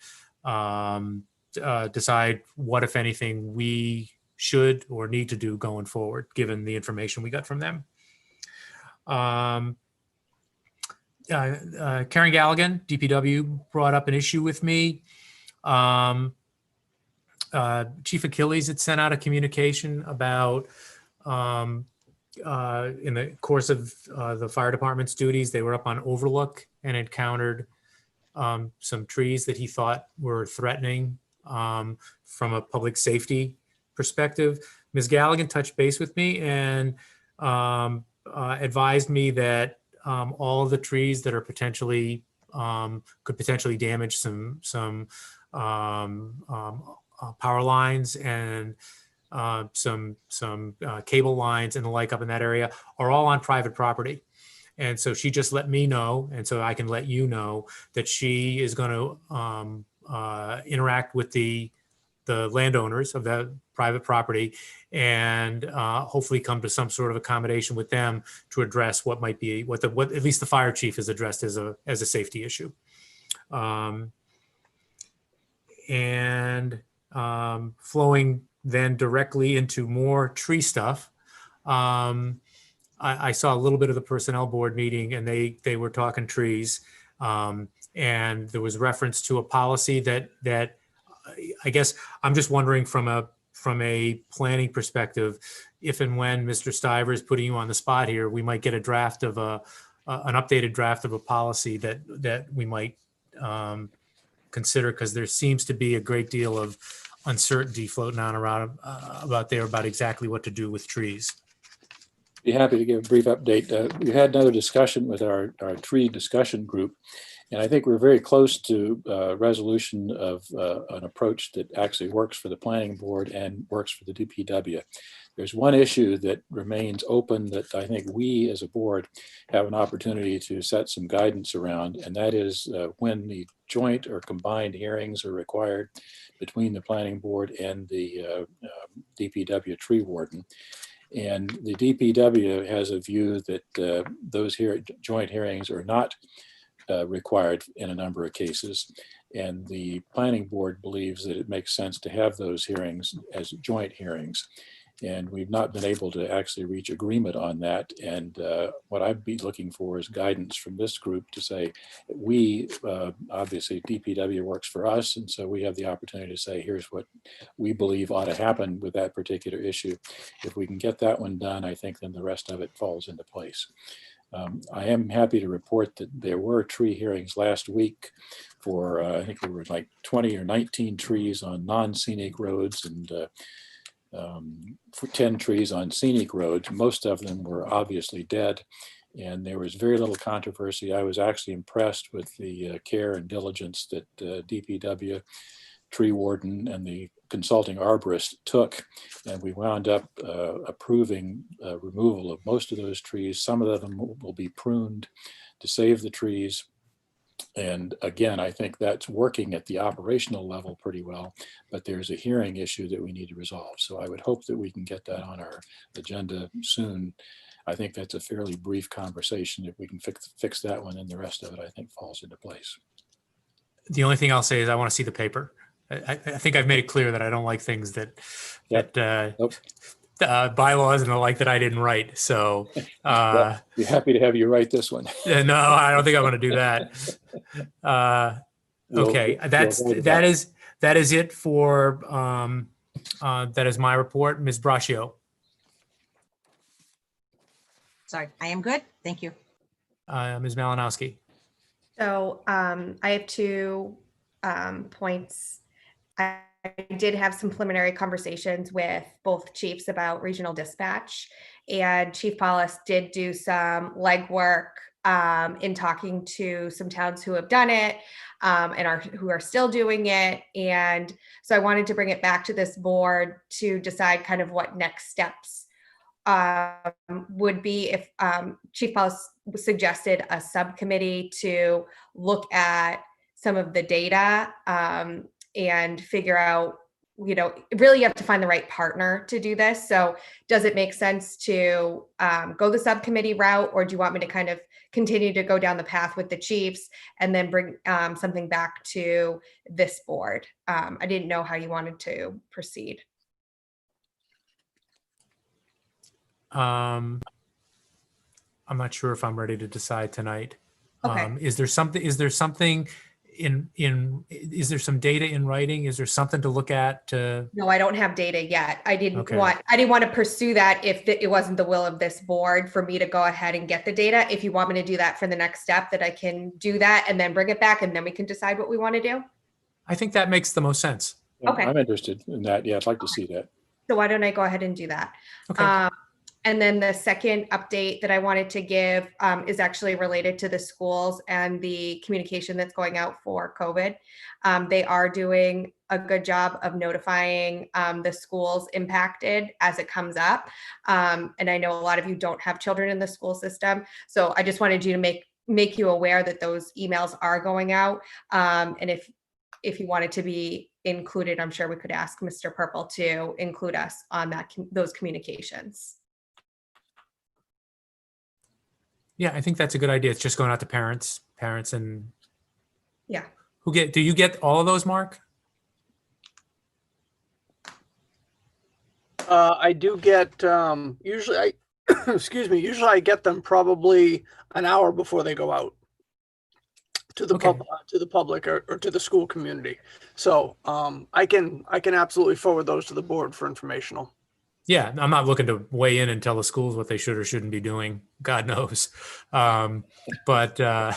decide what, if anything, we should or need to do going forward, given the information we got from them. Karen Galligan, DPW, brought up an issue with me. Chief Achilles had sent out a communication about in the course of the fire department's duties, they were up on Overlook and encountered some trees that he thought were threatening from a public safety perspective. Ms. Galligan touched base with me and advised me that all of the trees that are potentially could potentially damage some power lines and some cable lines and the like up in that area are all on private property. And so she just let me know, and so I can let you know, that she is going to interact with the landowners of that private property and hopefully come to some sort of accommodation with them to address what might be what at least the fire chief has addressed as a safety issue. Flowing then directly into more tree stuff. I saw a little bit of the personnel board meeting, and they were talking trees, and there was reference to a policy that I guess I'm just wondering from a planning perspective, if and when Mr. Stiver is putting you on the spot here, we might get a draft of an updated draft of a policy that we might consider, because there seems to be a great deal of uncertainty floating on around about exactly what to do with trees. Be happy to give a brief update. We had another discussion with our tree discussion group, and I think we're very close to resolution of an approach that actually works for the planning board and works for the DPW. There's one issue that remains open that I think we as a board have an opportunity to set some guidance around, and that is when the joint or combined hearings are required between the planning board and the DPW tree warden. And the DPW has a view that those joint hearings are not required in a number of cases. And the planning board believes that it makes sense to have those hearings as joint hearings. And we've not been able to actually reach agreement on that. And what I'd be looking for is guidance from this group to say, we, obviously DPW works for us. And so we have the opportunity to say, here's what we believe ought to happen with that particular issue. If we can get that one done, I think then the rest of it falls into place. I am happy to report that there were tree hearings last week for, I think there were like 20 or 19 trees on non-scenic roads and for 10 trees on scenic roads. Most of them were obviously dead, and there was very little controversy. I was actually impressed with the care and diligence that DPW, tree warden, and the consulting arborist took, and we wound up approving removal of most of those trees. Some of them will be pruned to save the trees. And again, I think that's working at the operational level pretty well, but there's a hearing issue that we need to resolve. So I would hope that we can get that on our agenda soon. I think that's a fairly brief conversation. If we can fix that one, and the rest of it, I think, falls into place. The only thing I'll say is I want to see the paper. I think I've made it clear that I don't like things that bylaws and the like that I didn't write. So well, be happy to have you write this one. No, I don't think I'm going to do that. Okay, that is it for that is my report. Ms. Braccio. Sorry, I am good. Thank you. Ms. Malinowski. So I have 2 points. I did have some preliminary conversations with both chiefs about regional dispatch, and Chief Paulus did do some legwork in talking to some towns who have done it and who are still doing it. And so I wanted to bring it back to this board to decide kind of what next steps would be if Chief Paulus suggested a subcommittee to look at some of the data and figure out, really you have to find the right partner to do this. So does it make sense to go the subcommittee route, or do you want me to kind of continue to go down the path with the chiefs and then bring something back to this board? I didn't know how you wanted to proceed. I'm not sure if I'm ready to decide tonight. Okay. Is there some data in writing? Is there something to look at? No, I don't have data yet. I didn't Okay. want to pursue that if it wasn't the will of this board for me to go ahead and get the data. If you want me to do that for the next step, that I can do that and then bring it back and then we can decide what we want to do. I think that makes the most sense. Okay. I'm interested in that. Yeah, I'd like to see that. So why don't I go ahead and do that? Okay. And then the second update that I wanted to give is actually related to the schools and the communication that's going out for COVID. They are doing a good job of notifying the schools impacted as it comes up. And I know a lot of you don't have children in the school system. So I just wanted you to make you aware that those emails are going out. And if you wanted to be included, I'm sure we could ask Mr. Purple to include us on those communications. Yeah, I think that's a good idea. It's just going out to parents and yeah. do you get all of those, Mark? I do get, usually excuse me, usually I get them probably an hour before they go out to the public or to the school community. So I can absolutely forward those to the board for informational. Yeah, I'm not looking to weigh in and tell the schools what they should or shouldn't be doing. God knows. But yeah,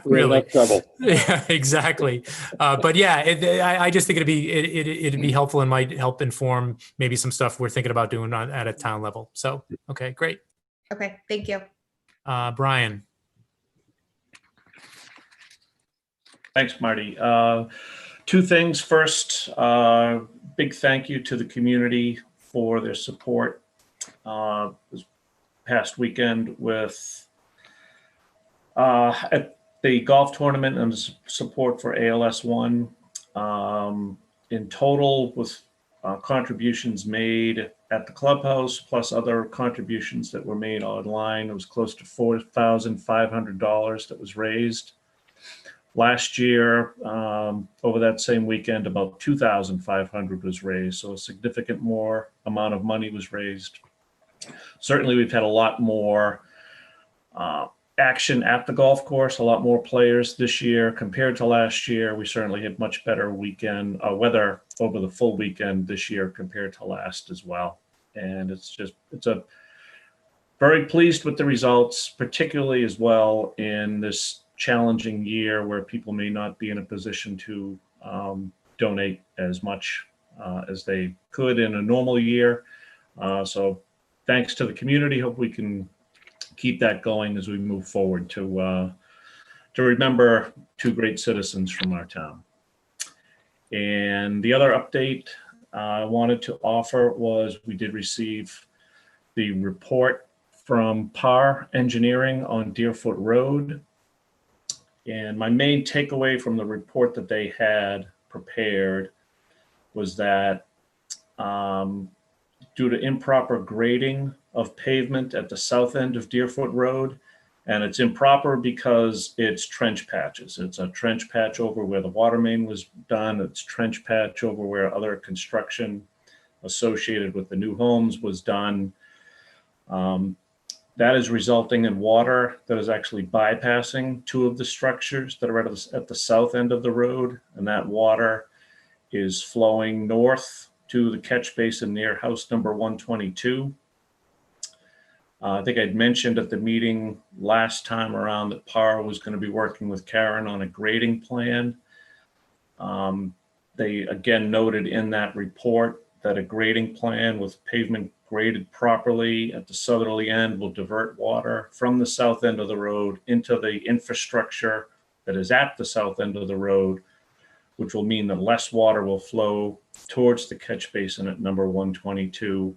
really. Trouble. Yeah, exactly. But yeah, I just think it'd be helpful and might help inform maybe some stuff we're thinking about doing at a town level. So, okay, great. Okay, thank you. Brian. Thanks, Marty. Two things. First, big thank you to the community for their support this past weekend with at the golf tournament and support for ALS1. In total, with contributions made at the clubhouse plus other contributions that were made online, it was close to $4,500 that was raised. Last year, over that same weekend, about $2,500 was raised, so a significant more amount of money was raised. Certainly, we've had a lot more action at the golf course, a lot more players this year compared to last year. We certainly had much better weekend weather over the full weekend this year compared to last as well. And it's a very pleased with the results, particularly as well in this challenging year where people may not be in a position to donate as much as they could in a normal year. So thanks to the community. Hope we can keep that going as we move forward to remember two great citizens from our town. And the other update I wanted to offer was we did receive the report from PAR Engineering on Deerfoot Road. And my main takeaway from the report that they had prepared was that due to improper grading of pavement at the south end of Deerfoot Road, and it's improper because it's trench patches. It's a trench patch over where the water main was done. It's trench patch over where other construction associated with the new homes was done. That is resulting in water that is actually bypassing two of the structures that are at the south end of the road. And that water is flowing north to the catch basin near house number 122. I think I'd mentioned at the meeting last time around that PAR was going to be working with Karen on a grading plan. They again noted in that report that a grading plan with pavement graded properly at the southerly end will divert water from the south end of the road into the infrastructure that is at the south end of the road, which will mean that less water will flow towards the catch basin at number 122.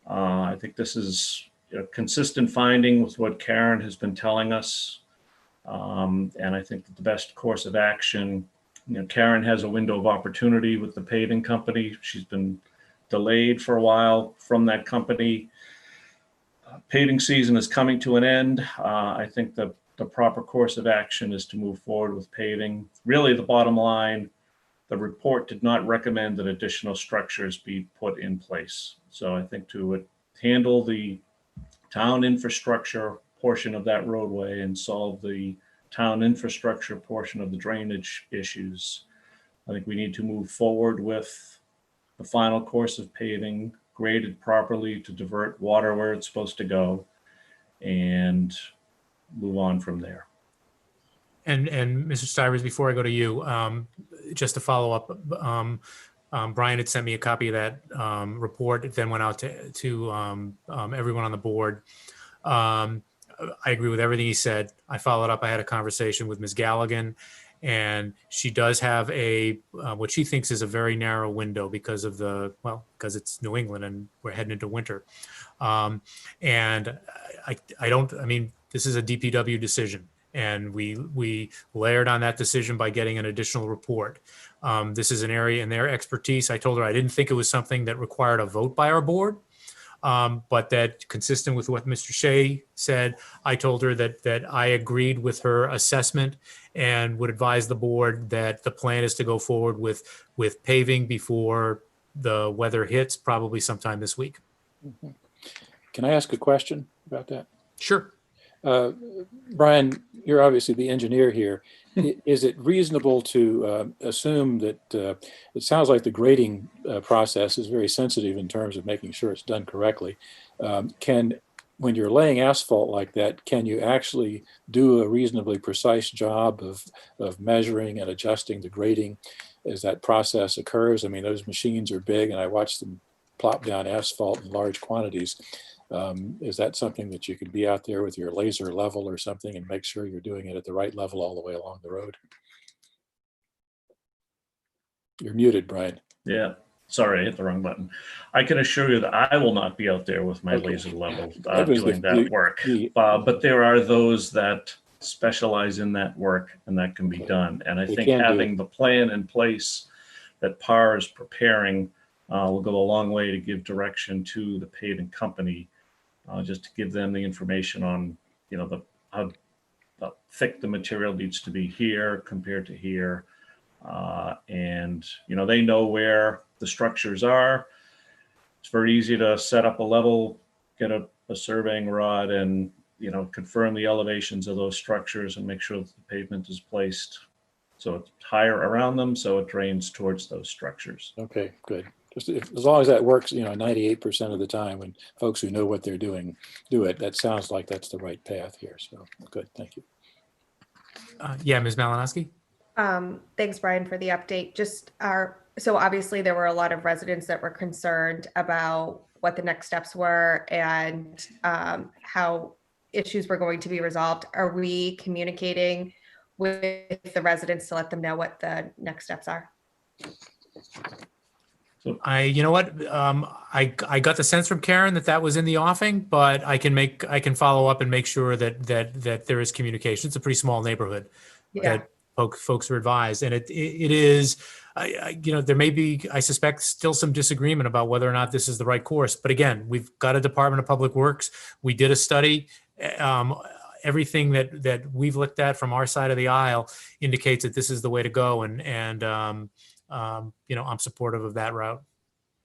I think this is a consistent finding with what Karen has been telling us. And I think that the best course of action, Karen has a window of opportunity with the paving company. She's been delayed for a while from that company. Paving season is coming to an end. I think the proper course of action is to move forward with paving. Really, the bottom line, the report did not recommend that additional structures be put in place. So I think to handle the town infrastructure portion of that roadway and solve the town infrastructure portion of the drainage issues, I think we need to move forward with the final course of paving, graded properly to divert water where it's supposed to go, and move on from there. And Mr. Stivers, before I go to you, just to follow up, Brian had sent me a copy of that report. It then went out to everyone on the board. I agree with everything he said. I followed up. I had a conversation with Ms. Galligan, and she does have a what she thinks is a very narrow window because of because it's New England and we're heading into winter. And I mean, this is a DPW decision. And we layered on that decision by getting an additional report. This is an area in their expertise. I told her I didn't think it was something that required a vote by our board, but that consistent with what Mr. Shea said, I told her that I agreed with her assessment and would advise the board that the plan is to go forward with paving before the weather hits, probably sometime this week. Can I ask a question about that? Sure. Brian, you're obviously the engineer here. Is it reasonable to assume that it sounds like the grading process is very sensitive in terms of making sure it's done correctly? When you're laying asphalt like that, can you actually do a reasonably precise job of measuring and adjusting the grading as that process occurs? I mean, those machines are big, and I watch them plop down asphalt in large quantities. Is that something that you could be out there with your laser level or something and make sure you're doing it at the right level all the way along the road? You're muted, Brian. Yeah, sorry, I hit the wrong button. I can assure you that I will not be out there with my laser level doing that work. But there are those that specialize in that work, and that can be done. And I think having the plan in place that PAR is preparing will go a long way to give direction to the paving company, just to give them the information on, how thick the material needs to be here compared to here. And, they know where the structures are. It's very easy to set up a level, get a surveying rod and, confirm the elevations of those structures and make sure that the pavement is placed so it's higher around them, so it drains towards those structures. Okay, good. Just as long as that works, 98% of the time when folks who know what they're doing do it, that sounds like that's the right path here. So good, thank you. Yeah, Ms. Malinowski? Thanks, Brian, for the update. So obviously there were a lot of residents that were concerned about what the next steps were and how issues were going to be resolved. Are we communicating with the residents to let them know what the next steps are? You know what? I got the sense from Karen that was in the offing, but I can follow up and make sure that there is communication. It's a pretty small neighborhood that folks are advised, and it is. There may be, I suspect, still some disagreement about whether or not this is the right course. But again, we've got a Department of Public Works. We did a study. Everything that we've looked at from our side of the aisle indicates that this is the way to go, and I'm supportive of that route.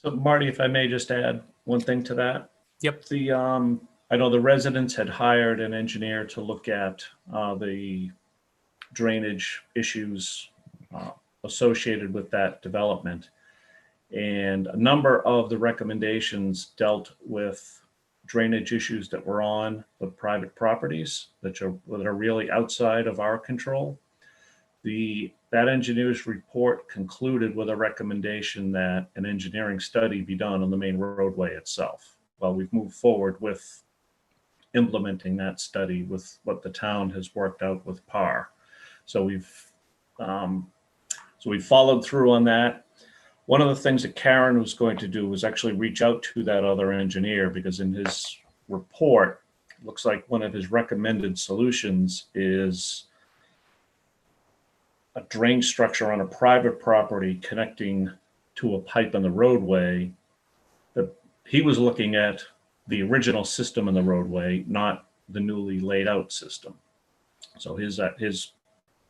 So Marty, if I may just add one thing to that. Yep. I know the residents had hired an engineer to look at the drainage issues associated with that development. And a number of the recommendations dealt with drainage issues that were on the private properties that are really outside of our control. That engineer's report concluded with a recommendation that an engineering study be done on the main roadway itself. Well, we've moved forward with implementing that study with what the town has worked out with PAR. So we've followed through on that. One of the things that Karen was going to do was actually reach out to that other engineer, because in his report, it looks like one of his recommended solutions is a drain structure on a private property connecting to a pipe in the roadway. That he was looking at the original system in the roadway, not the newly laid out system. So his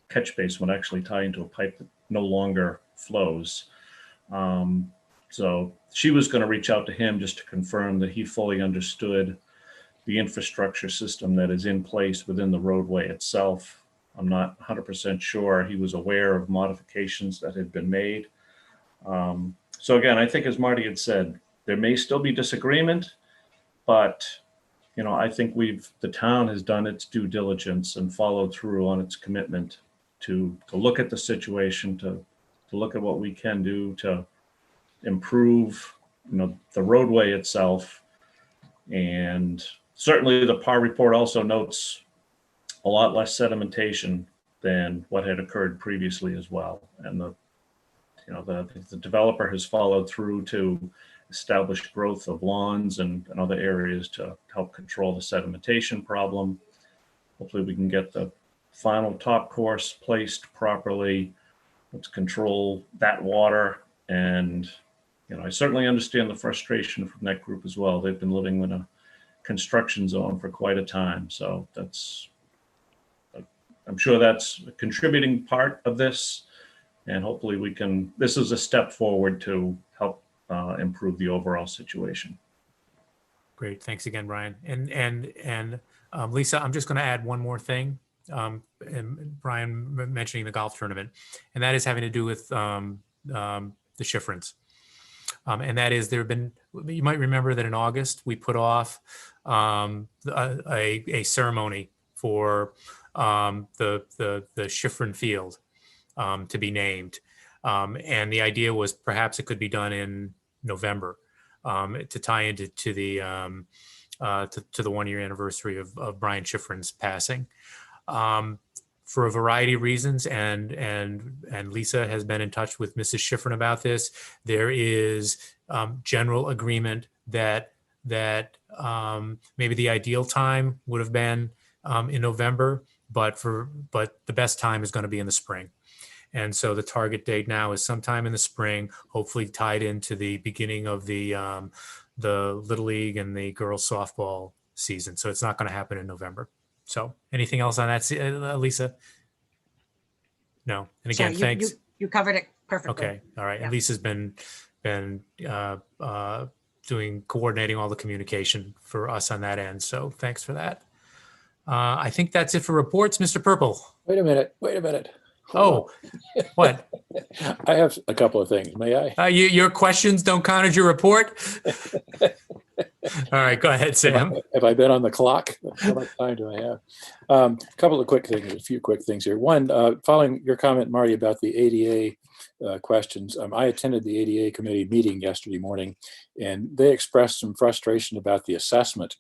catch basin would actually tie into a pipe that no longer flows. So she was going to reach out to him just to confirm that he fully understood the infrastructure system that is in place within the roadway itself. I'm not 100% sure he was aware of modifications that had been made. So again, I think, as Marty had said, there may still be disagreement, but I think the town has done its due diligence and followed through on its commitment to look at the situation, to look at what we can do to improve, the roadway itself. And certainly the PAR report also notes a lot less sedimentation than what had occurred previously as well. And the developer has followed through to establish growth of lawns and other areas to help control the sedimentation problem. Hopefully we can get the final top course placed properly. Let's control that water. And, I certainly understand the frustration from that group as well. They've been living in a construction zone for quite a time. So I'm sure that's a contributing part of this. And hopefully this is a step forward to help improve the overall situation. Great. Thanks again, Brian. And Lisa, I'm just going to add one more thing. And Brian mentioning the golf tournament, and that is having to do with the Schifrins. And that is, you might remember that in August, we put off a ceremony for the Schifrin field to be named. And the idea was perhaps it could be done in November to tie into the 1-year anniversary of Brian Schifrin's passing. For a variety of reasons, and Lisa has been in touch with Mrs. Schifrin about this. There is general agreement that maybe the ideal time would have been in November, but the best time is going to be in the spring. And so the target date now is sometime in the spring, hopefully tied into the beginning of the Little League and the girls softball season. So it's not going to happen in November. So anything else on that, Lisa? No. And again, Sorry, thanks. You covered it perfectly. Okay. All right. Yeah. And Lisa's been coordinating all the communication for us on that end. So thanks for that. I think that's it for reports, Mr. Purple. Wait a minute. Oh, what? I have a couple of things. May I? Your questions don't count as your report? All right, go ahead, Sam. Have I been on the clock? How much time do I have? A few quick things here. One, following your comment, Marty, about the ADA questions, I attended the ADA committee meeting yesterday morning, and they expressed some frustration about the assessment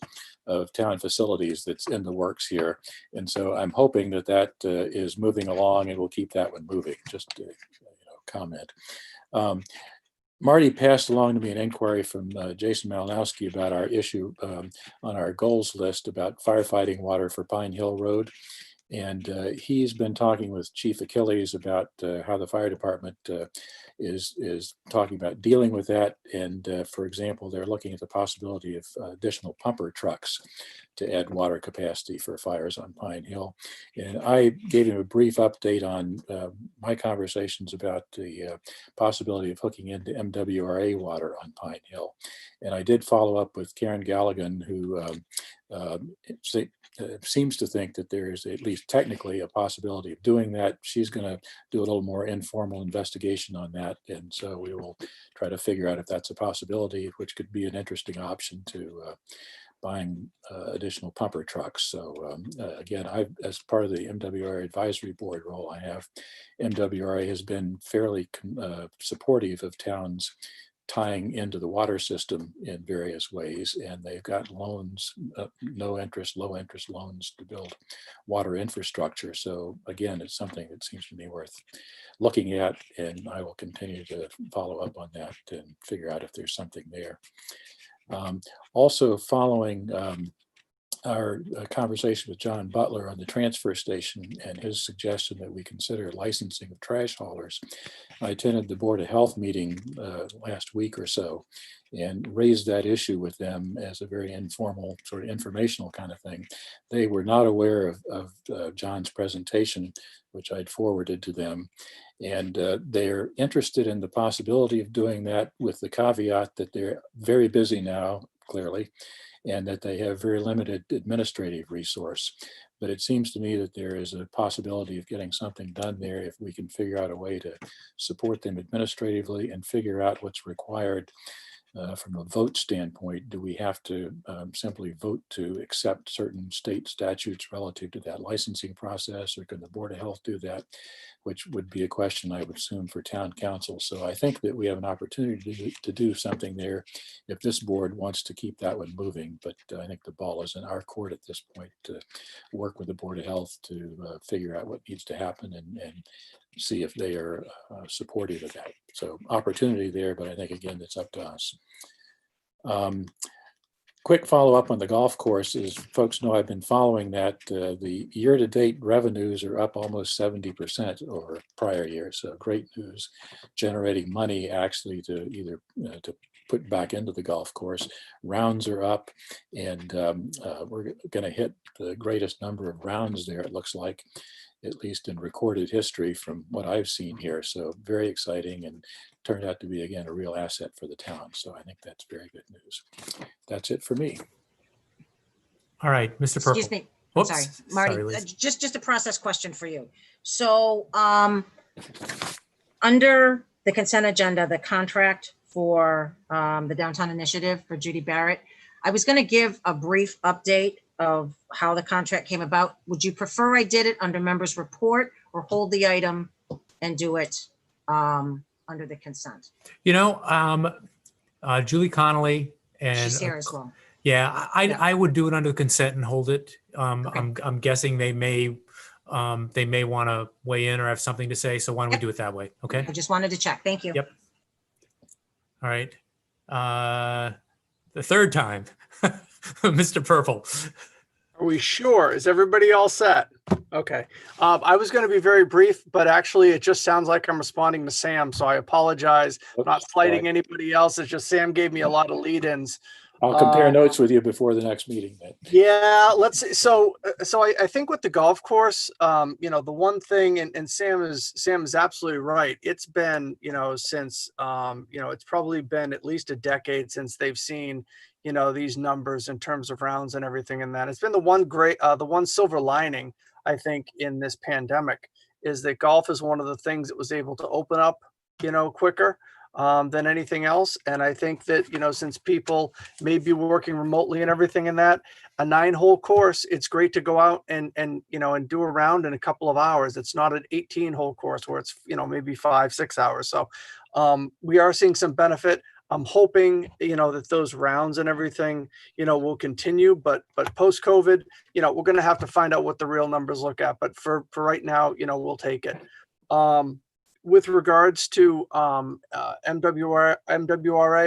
of town facilities that's in the works here. And so I'm hoping that is moving along, and we'll keep that one moving. Just to comment. Marty passed along to me an inquiry from Jason Malinowski about our issue on our goals list about firefighting water for Pine Hill Road. And he's been talking with Chief Achilles about how the fire department is talking about dealing with that. And for example, they're looking at the possibility of additional pumper trucks to add water capacity for fires on Pine Hill. And I gave him a brief update on my conversations about the possibility of hooking into MWRA water on Pine Hill. And I did follow up with Karen Galligan, who seems to think that there is at least technically a possibility of doing that. She's going to do a little more informal investigation on that. And so we will try to figure out if that's a possibility, which could be an interesting option to buying additional pumper trucks. So again, as part of the MWRA advisory board role I have, MWRA has been fairly supportive of towns tying into the water system in various ways. And they've got loans, no interest, low interest loans to build water infrastructure. So again, it's something that seems to me worth looking at, and I will continue to follow up on that and figure out if there's something there. Also following our conversation with John Butler on the transfer station and his suggestion that we consider licensing of trash haulers, I attended the Board of Health meeting last week or so and raised that issue with them as a very informal, sort of informational kind of thing. They were not aware of John's presentation, which I'd forwarded to them. And they're interested in the possibility of doing that with the caveat that they're very busy now, clearly, and that they have very limited administrative resource. But it seems to me that there is a possibility of getting something done there if we can figure out a way to support them administratively and figure out what's required from a vote standpoint. Do we have to simply vote to accept certain state statutes relative to that licensing process, or can the Board of Health do that? Which would be a question I would assume for town council. So I think that we have an opportunity to do something there if this board wants to keep that one moving. But I think the ball is in our court at this point to work with the Board of Health to figure out what needs to happen and see if they are supportive of that. So opportunity there, but I think again, it's up to us. Quick follow-up on the golf course is, folks know I've been following that. The year-to-date revenues are up almost 70% over prior years. So great news, generating money actually to either to put back into the golf course. Rounds are up, and we're going to hit the greatest number of rounds there, it looks like, at least in recorded history from what I've seen here. So very exciting, and turned out to be, again, a real asset for the town. So I think that's very good news. That's it for me. All right, Mr. Purple. Excuse me. I'm Whoops. sorry, Marty, Sorry, Liz. just a process question for you. So under the consent agenda, the contract for the downtown initiative for Judy Barrett, I was going to give a brief update of how the contract came about. Would you prefer I did it under members report, or hold the item and do it under the consent? You know, Julie Connolly and She's here as well. yeah, I would do it under consent and hold it. Okay. I'm guessing they may want to weigh in or have something to say. So why don't we do it that way? Okay. I just wanted to check. Thank you. Yep. All right. The third time, Mr. Purple. Are we sure? Is everybody all set? Okay. I was going to be very brief, but actually it just sounds like I'm responding to Sam. So I apologize. I'm not slighting anybody else. It's just Sam gave me a lot of lead-ins. I'll compare notes with you before the next meeting then. Yeah, let's see. So I think with the golf course, you know, the one thing, and Sam is absolutely right. It's been, you know, since, you know, it's probably been at least a decade since they've seen, you know, these numbers in terms of rounds and everything. And that it's been the one silver lining, I think, in this pandemic, is that golf is one of the things that was able to open up, you know, quicker than anything else. And I think that, you know, since people may be working remotely and everything in that, a 9-hole course, it's great to go out and, you know, and do a round in a couple of hours. It's not an 18-hole course where it's, you know, maybe 5-6 hours. So we are seeing some benefit. I'm hoping, you know, that those rounds and everything, you know, will continue, but post-COVID, you know, we're going to have to find out what the real numbers look at. But for right now, you know, we'll take it. With regards to MWRA,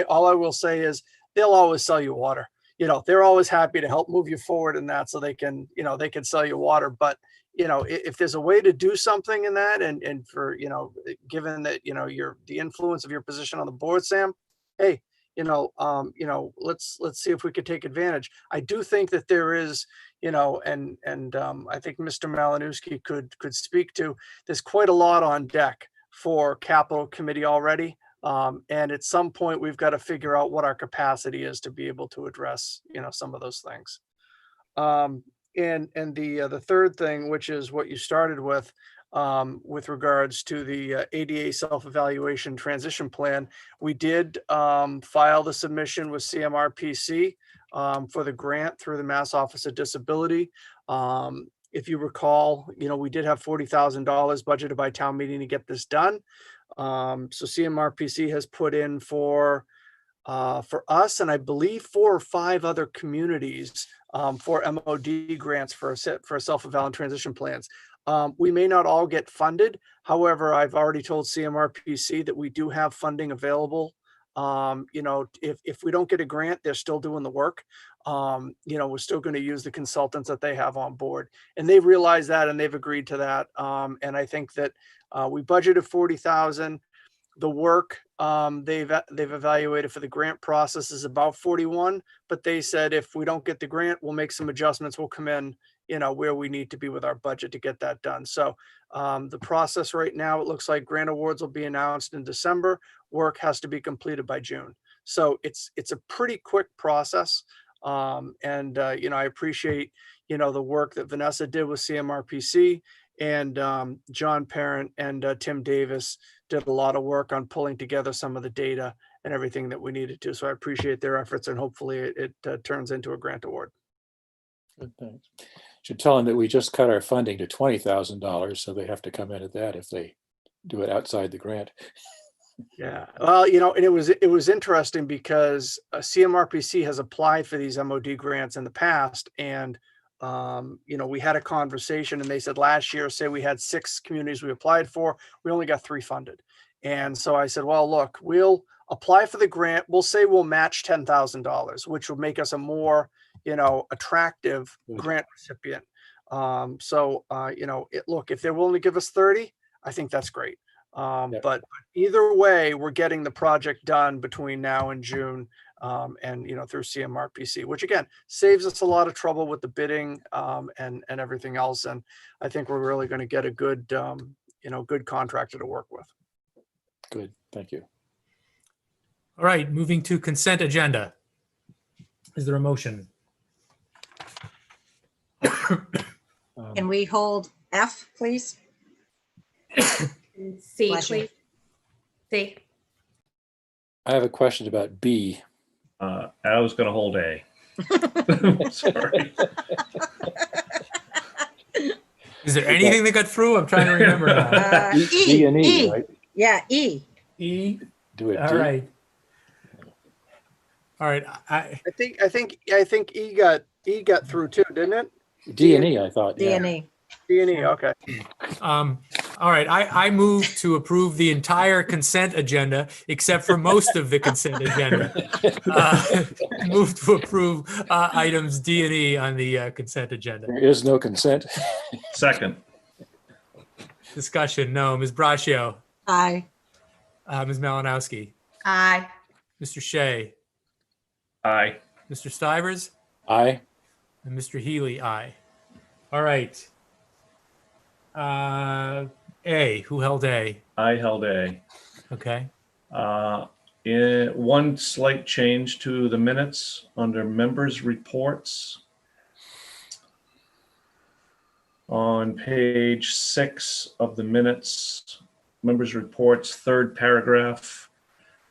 all I will say is they'll always sell you water. You know, they're always happy to help move you forward in that, so they can, you know, they can sell you water. But, you know, if there's a way to do something in that, and for, you know, given that, you know, the influence of your position on the board, Sam, hey, you know, let's see if we could take advantage. I do think that there is, you know, and I think Mr. Malinowski could speak to, there's quite a lot on deck for capital committee already. And at some point we've got to figure out what our capacity is to be able to address, you know, some of those things. And the third thing, which is what you started with regards to the ADA self-evaluation transition plan, we did file the submission with CMRPC for the grant through the Mass Office of Disability. If you recall, you know, we did have $40,000 budgeted by town meeting to get this done. So CMRPC has put in for for us, and I believe 4 or 5 other communities for MOD grants for self-evaluating transition plans. We may not all get funded. However, I've already told CMRPC that we do have funding available. You know, if we don't get a grant, they're still doing the work. You know, we're still going to use the consultants that they have on board, and they've realized that and they've agreed to that. And I think that we budgeted 40,000. The work they've evaluated for the grant process is about 41, but they said if we don't get the grant, we'll make some adjustments. We'll come in, you know, where we need to be with our budget to get that done. So the process right now, it looks like grant awards will be announced in December. Work has to be completed by June. So it's a pretty quick process. And you know, I appreciate, you know, the work that Vanessa did with CMRPC, and John Parent and Tim Davis did a lot of work on pulling together some of the data and everything that we needed to. So I appreciate their efforts, and hopefully it turns into a grant award. Good, thanks. Should tell them that we just cut our funding to $20,000, so they have to come in at that if they do it outside the grant. Yeah, well, you know, and it was interesting because CMRPC has applied for these MOD grants in the past, and you know, we had a conversation, and they said last year, say we had 6 communities we applied for, we only got 3 funded. And so I said, well, look, we'll apply for the grant. We'll say we'll match $10,000, which will make us a more, you know, attractive grant recipient. So you know, look, if they're willing to give us 30, I think that's great. But either way, we're getting the project done between now and June, and, you know, through CMRPC, which again, saves us a lot of trouble with the bidding, and everything else. And I think we're really going to get a good, you know, good contractor to work with. Good, thank you. All right, moving to consent agenda. Is there a motion? Can we hold F, please? C, Bless you. please. C. I have a question about B. I was going to hold A. Sorry. Is there anything that got through? I'm trying to remember now. D and E, right? Yeah, E. E. Do it. All right. All right. I think E got through too, didn't it? D and E, I thought. D and E. D and E, okay. All right. I move to approve the entire consent agenda, except for most of the consent agenda. Move to approve items D and E on the consent agenda. There is no consent. Second. Discussion, no. Ms. Braccio. Aye. Ms. Malinowski. Aye. Mr. Shea. Aye. Mr. Stivers. Aye. And Mr. Healy, aye. All right. A, who held A? I held A. Okay. One slight change to the minutes under members' reports. On page 6 of the minutes, members' reports, 3rd paragraph,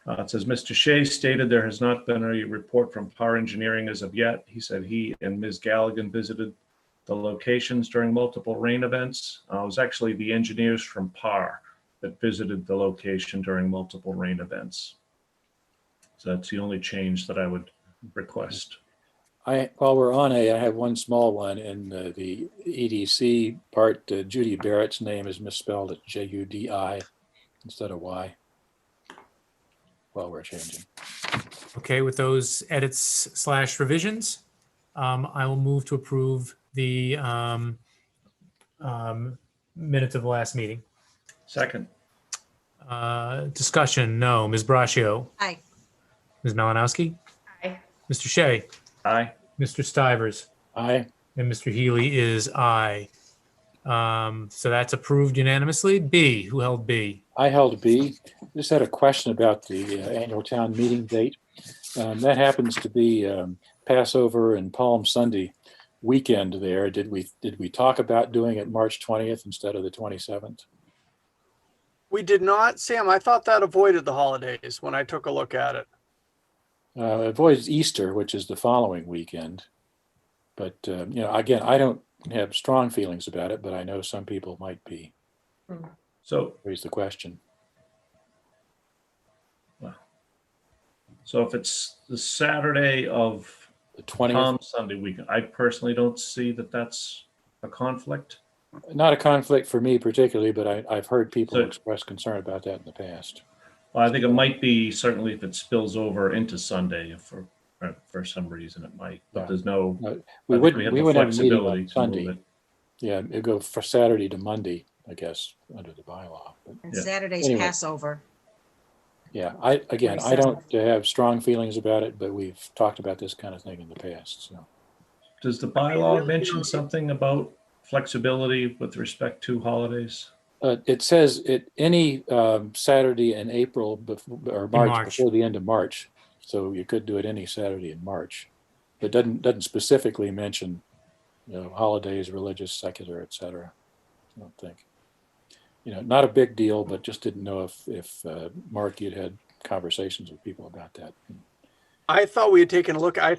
it says, Mr. Shea stated there has not been a report from Power Engineering as of yet. He said he and Ms. Galligan visited the locations during multiple rain events. It was actually the engineers from PAR that visited the location during multiple rain events. So that's the only change that I would request. While we're on A, I have one small one. In the EDC part, Judy Barrett's name is misspelled at Judi instead of Y. While we're changing. Okay, with those edits / revisions, I will move to approve the minutes of the last meeting. Second. Discussion, no. Ms. Braccio. Aye. Ms. Malinowski. Aye. Mr. Shea. Aye. Mr. Stivers. Aye. And Mr. Healy is aye. So that's approved unanimously. B, who held B? I held B. Just had a question about the annual town meeting date. That happens to be Passover and Palm Sunday weekend there. Did we talk about doing it March 20th instead of the 27th? We did not, Sam. I thought that avoided the holidays when I took a look at it. It avoids Easter, which is the following weekend. But you know, again, I don't have strong feelings about it, but I know some people might be. So raise the question. So if it's the Saturday of The 20th, Palm Sunday weekend, I personally don't see that that's a conflict. not a conflict for me particularly, but I've heard people So- express concern about that in the past. Well, I think it might be certainly if it spills over into Sunday for some reason it might, but Yeah. there's no, We I think wouldn't have we the wouldn't have a meeting flexibility on to Sunday. move it. Yeah, it'd go for Saturday to Monday, I guess, under the bylaw. But And Yeah. Saturday's Anyway. Passover. yeah, I don't have strong feelings about it, but we've talked about this kind of thing in the past. So Does the bylaw mention something about flexibility with respect to holidays? it says any Saturday in April or March, March. before the end of March. So you could do it any Saturday in March. It doesn't specifically mention, holidays, religious, secular, etc. I don't think. Not a big deal, but just didn't know if Mark, you'd had conversations with people about that. I thought we had taken a look. I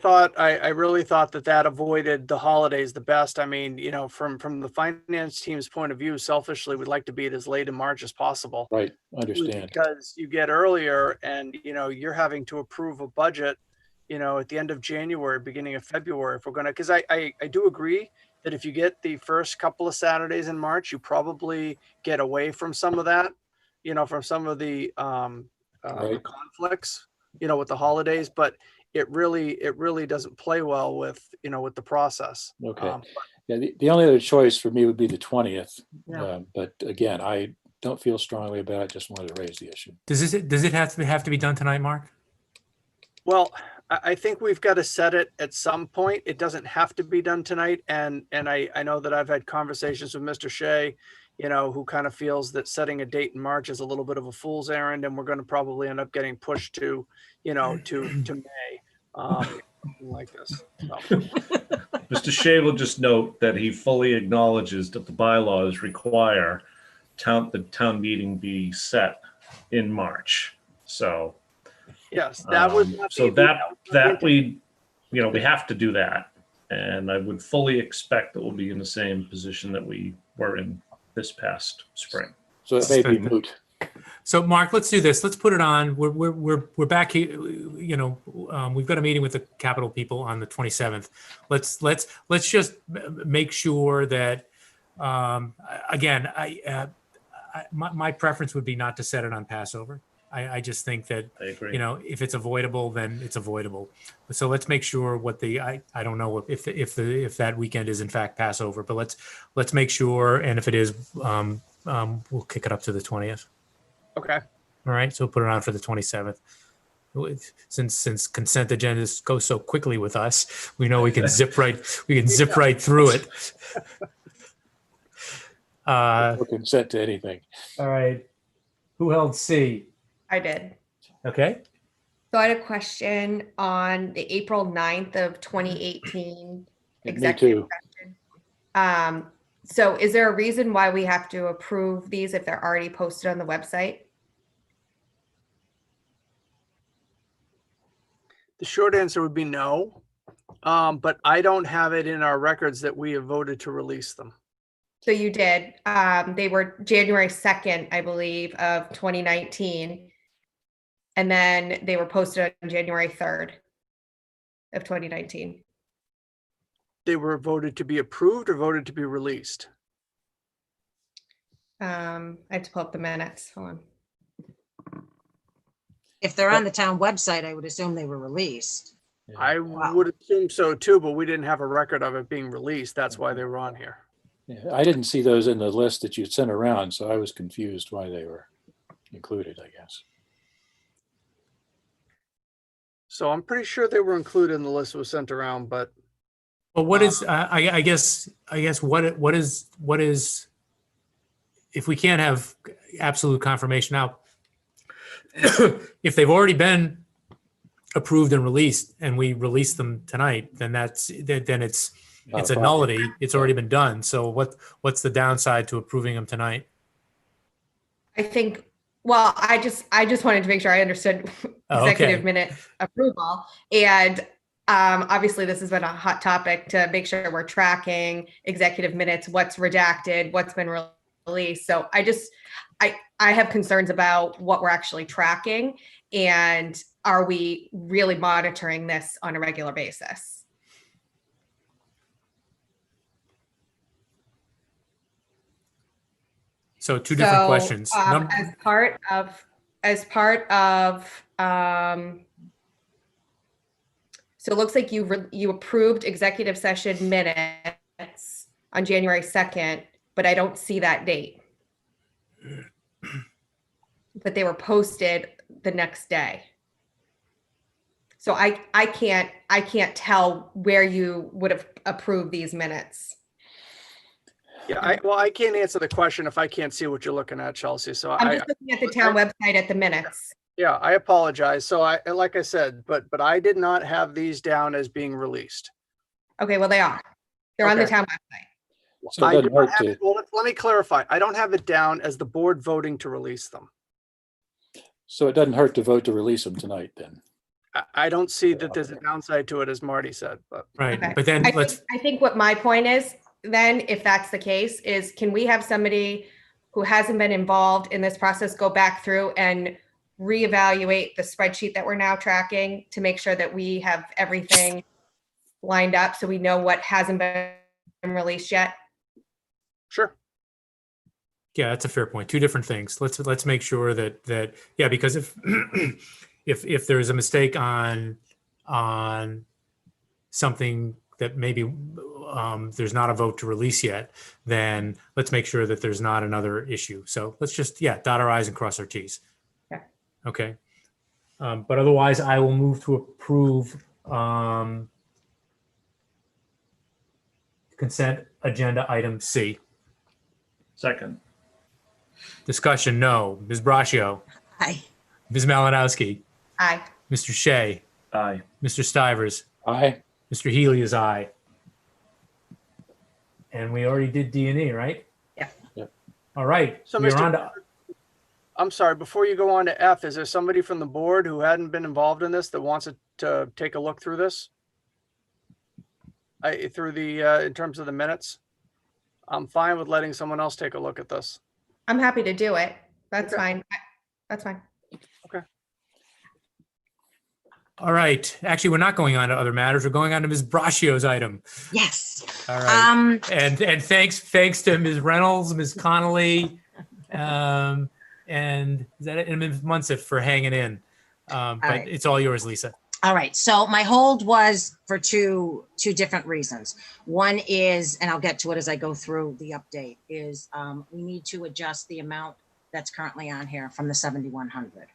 really thought that avoided the holidays the best. I mean, from the finance team's point of view, selfishly, we'd like to be it as late in March as possible. Right, understand. Because you get earlier and, you're having to approve a budget, at the end of January, beginning of February, if we're going to, because I do agree that if you get the first couple of Saturdays in March, you probably get away from some of that, from some of the Right. conflicts, with the holidays, but it really doesn't play well with, with the process. Okay. Yeah, the only other choice for me would be the 20th. Yeah. But again, I don't feel strongly about it. Just wanted to raise the issue. Does it have to be done tonight, Mark? Well, I think we've got to set it at some point. It doesn't have to be done tonight. And I know that I've had conversations with Mr. Shea, who kind of feels that setting a date in March is a little bit of a fool's errand, and we're going to probably end up getting pushed to, to May, like this. So. Mr. Shea will just note that he fully acknowledges that the bylaws require the town meeting be set in March. So Yes, that was so that we have to do that, and I would fully expect that we'll be in the same position that we were in this past spring. So it may be moot. So Mark, let's do this. Let's put it on. We're back here. We've got a meeting with the Capitol people on the 27th. Let's just make sure that again, my preference would be not to set it on Passover. I just think that, I agree. if it's avoidable, then it's avoidable. So let's make sure I don't know if that weekend is in fact Passover, but let's make sure. And if it is, we'll kick it up to the 20th. Okay. All right. So put it on for the 27th. Since consent agendas go so quickly with us, we know we can zip right through it. We'll consent to anything. All right. Who held C? I did. Okay. So I had a question on the April 9th of 2018 Me executive too. session. So is there a reason why we have to approve these if they're already posted on the website? The short answer would be no. But I don't have it in our records that we have voted to release them. So you did. They were January 2nd, I believe, of 2019. And then they were posted on January 3rd of 2019. They were voted to be approved or voted to be released? I have to pull up the minutes. Hold on. If they're on the town website, I would assume they were released. I would assume so too, but we didn't have a record of it being released. That's why they were on here. Yeah, I didn't see those in the list that you sent around, so I was confused why they were included, I guess. So I'm pretty sure they were included in the list that was sent around, but. Well, what is, I guess what is, if we can't have absolute confirmation now, if they've already been approved and released and we release them tonight, then it's a nullity. It's already been done. So what's the downside to approving them tonight? I think, well, I just wanted to make sure I understood executive minute approval. And obviously this has been a hot topic to make sure we're tracking executive minutes, what's redacted, what's been released. So I have concerns about what we're actually tracking. And are we really monitoring this on a regular basis? So two different So, questions. So it looks like you approved executive session minutes on January 2nd, but I don't see that date. But they were posted the next day. So I can't tell where you would have approved these minutes. Yeah, I can't answer the question if I can't see what you're looking at, Chelsea. So I'm just looking at the town website at the minutes. yeah, I apologize. So like I said, but I did not have these down as being released. Okay, well, they are. They're on the Okay. town website. So it doesn't hurt to, Well, let me clarify. I don't have it down as the board voting to release them. so it doesn't hurt to vote to release them tonight then. I don't see that there's a downside to it, as Marty said, but. Right, Okay. but then I think what my point is then, if that's the case, is can we have somebody who hasn't been involved in this process go back through and reevaluate the spreadsheet that we're now tracking to make sure that we have everything lined up so we know what hasn't been released yet? Sure. yeah, that's a fair point. Two different things. Let's make sure that yeah, because if if there's a mistake on something that maybe there's not a vote to release yet, then let's make sure that there's not another issue. So let's just, dot our I's and cross our T's. Okay. Okay. But otherwise, I will move to approve consent agenda item C. Second. Discussion, no. Ms. Braccio. Aye. Ms. Malinowski. Aye. Mr. Shea. Aye. Mr. Stivers. Aye. Mr. Healy is aye. And we already did D&E, right? Yeah. Yep. All right. So, we're Mr. on to, I'm sorry, before you go on to F, is there somebody from the board who hadn't been involved in this that wants to take a look through this? Through the, in terms of the minutes? I'm fine with letting someone else take a look at this. I'm happy to do it. That's Okay. fine. That's fine. all right. Actually, we're not going on to other matters. We're going on to Ms. Braccio's item. Yes. All right. And thanks to Ms. Reynolds, Ms. Connolly, and is that it? And Ms. Munsif for hanging in. But right. it's all yours, Lisa. All right, so my hold was for two different reasons. One is, and I'll get to it as I go through the update, is we need to adjust the amount that's currently on here from the 7,100.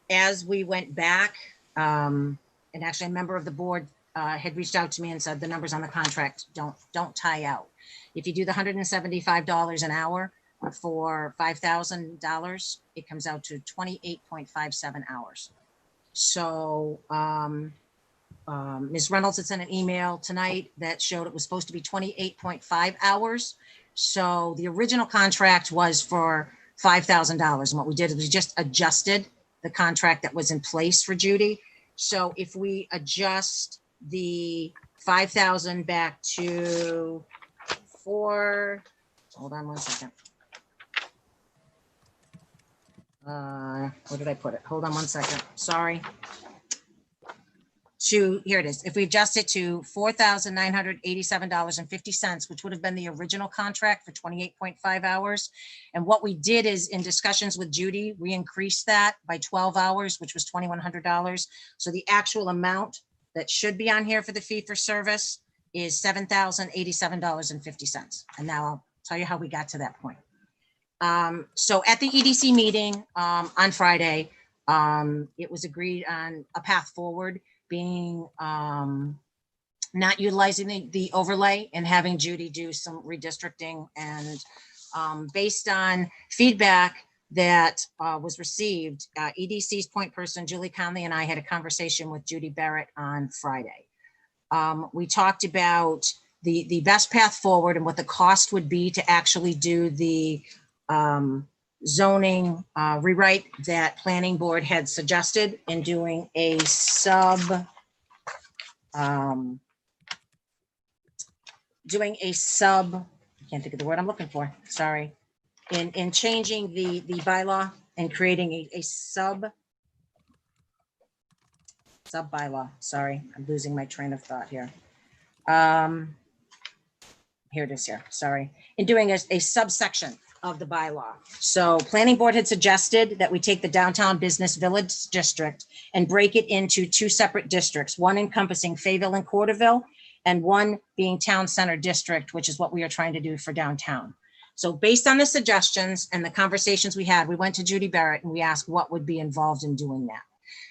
As we went back, and actually a member of the board had reached out to me and said the numbers on the contract don't tie out. If you do the $175 an hour for $5,000, it comes out to 28.57 hours. So Ms. Reynolds had sent an email tonight that showed it was supposed to be 28.5 hours. So the original contract was for $5,000. And what we did is we just adjusted the contract that was in place for Judy. So if we adjust the 5,000 back to hold on one second. Where did I put it? Hold on one second. Sorry. Here it is. If we adjust it to $4,987.50, which would have been the original contract for 28.5 hours. And what we did is in discussions with Judy, we increased that by 12 hours, which was $2,100. So the actual amount that should be on here for the fee for service is $7,087.50. And now I'll tell you how we got to that point. So at the EDC meeting on Friday, it was agreed on a path forward being not utilizing the overlay and having Judy do some redistricting. And based on feedback that was received, EDC's point person, Julie Conley, and I had a conversation with Judy Barrett on Friday. We talked about the best path forward and what the cost would be to actually do the zoning rewrite that planning board had suggested in doing a I can't think of the word I'm looking for, sorry. In changing the bylaw and creating a sub sub bylaw. Sorry, I'm losing my train of thought here. Here it is here, sorry. In doing a subsection of the bylaw. So planning board had suggested that we take the downtown business village district and break it into two separate districts, one encompassing Fayetteville and Corderville, and one being town center district, which is what we are trying to do for downtown. So based on the suggestions and the conversations we had, we went to Judy Barrett and we asked what would be involved in doing that.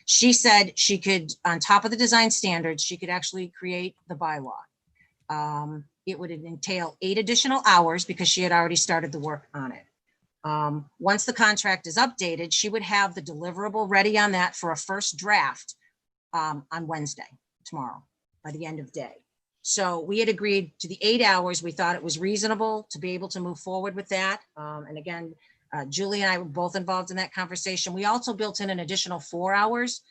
She said she could, on top of the design standards, she could actually create the bylaw. It would entail 8 additional hours because she had already started the work on it. Once the contract is updated, she would have the deliverable ready on that for a first draft on Wednesday, tomorrow, by the end of day. So we had agreed to the 8 hours. We thought it was reasonable to be able to move forward with that. And again, Julie and I were both involved in that conversation. We also built in an additional 4 hours.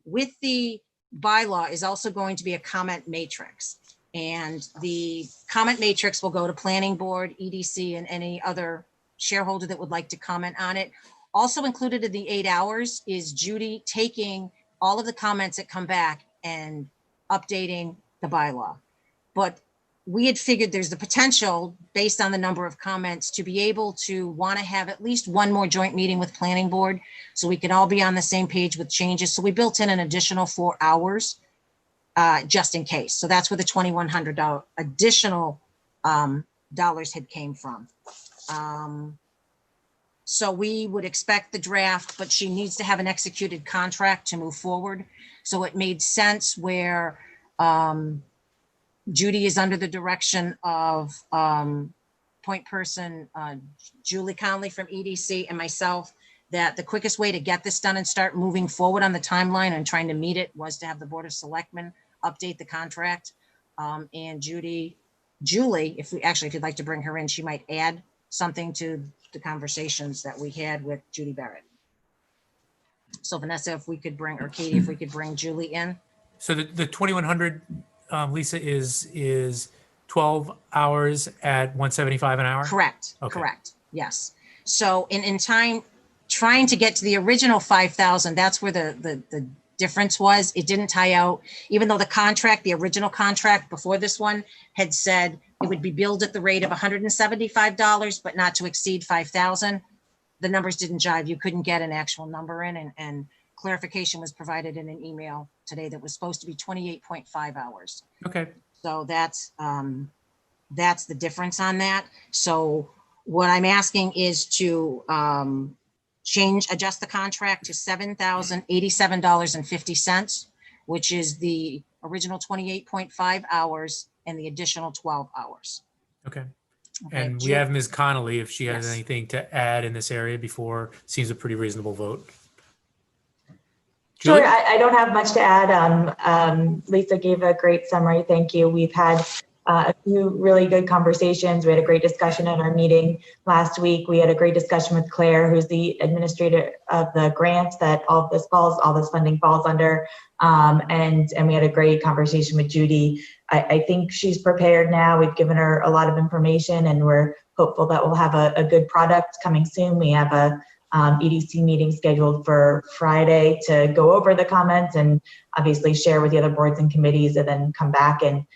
With the bylaw is also going to be a comment matrix. And the comment matrix will go to planning board, EDC, and any other shareholder that would like to comment on it. Also included in the 8 hours is Judy taking all of the comments that come back and updating the bylaw. But we had figured there's the potential, based on the number of comments, to be able to want to have at least one more joint meeting with planning board so we can all be on the same page with changes. So we built in an additional 4 hours. Just in case. So that's where the $2,100 additional dollars had came from. So we would expect the draft, but she needs to have an executed contract to move forward. So it made sense where Judy is under the direction of point person Julie Conley from EDC and myself, that the quickest way to get this done and start moving forward on the timeline and trying to meet it was to have the Board of Selectmen update the contract. And Julie, if you'd like to bring her in, she might add something to the conversations that we had with Judy Barrett. So Vanessa, if we could bring, or Katie, if we could bring Julie in. So the 2,100, Lisa, is 12 hours at 175 an hour? Correct, Okay. Correct, yes. So in time, trying to get to the original 5,000, that's where the difference was. It didn't tie out, even though the contract, the original contract before this one had said it would be billed at the rate of $175, but not to exceed 5,000. The numbers didn't jive. You couldn't get an actual number in, and clarification was provided in an email today that was supposed to be 28.5 hours. Okay. So that's the difference on that. So what I'm asking is to adjust the contract to $7,087.50, which is the original 28.5 hours and the additional 12 hours. Okay. Okay, And we Ju- have Ms. Connolly, if she has Yes. anything to add in this area before, seems a pretty reasonable vote. Sure, Julie? I don't have much to add. Lisa gave a great summary. Thank you. We've had a few really good conversations. We had a great discussion at our meeting last week. We had a great discussion with Claire, who's the administrator of the grant that all this funding falls under. And we had a great conversation with Judy. I think she's prepared now. We've given her a lot of information and we're hopeful that we'll have a good product coming soon. We have a EDC meeting scheduled for Friday to go over the comments and obviously share with the other boards and committees, and then come back and,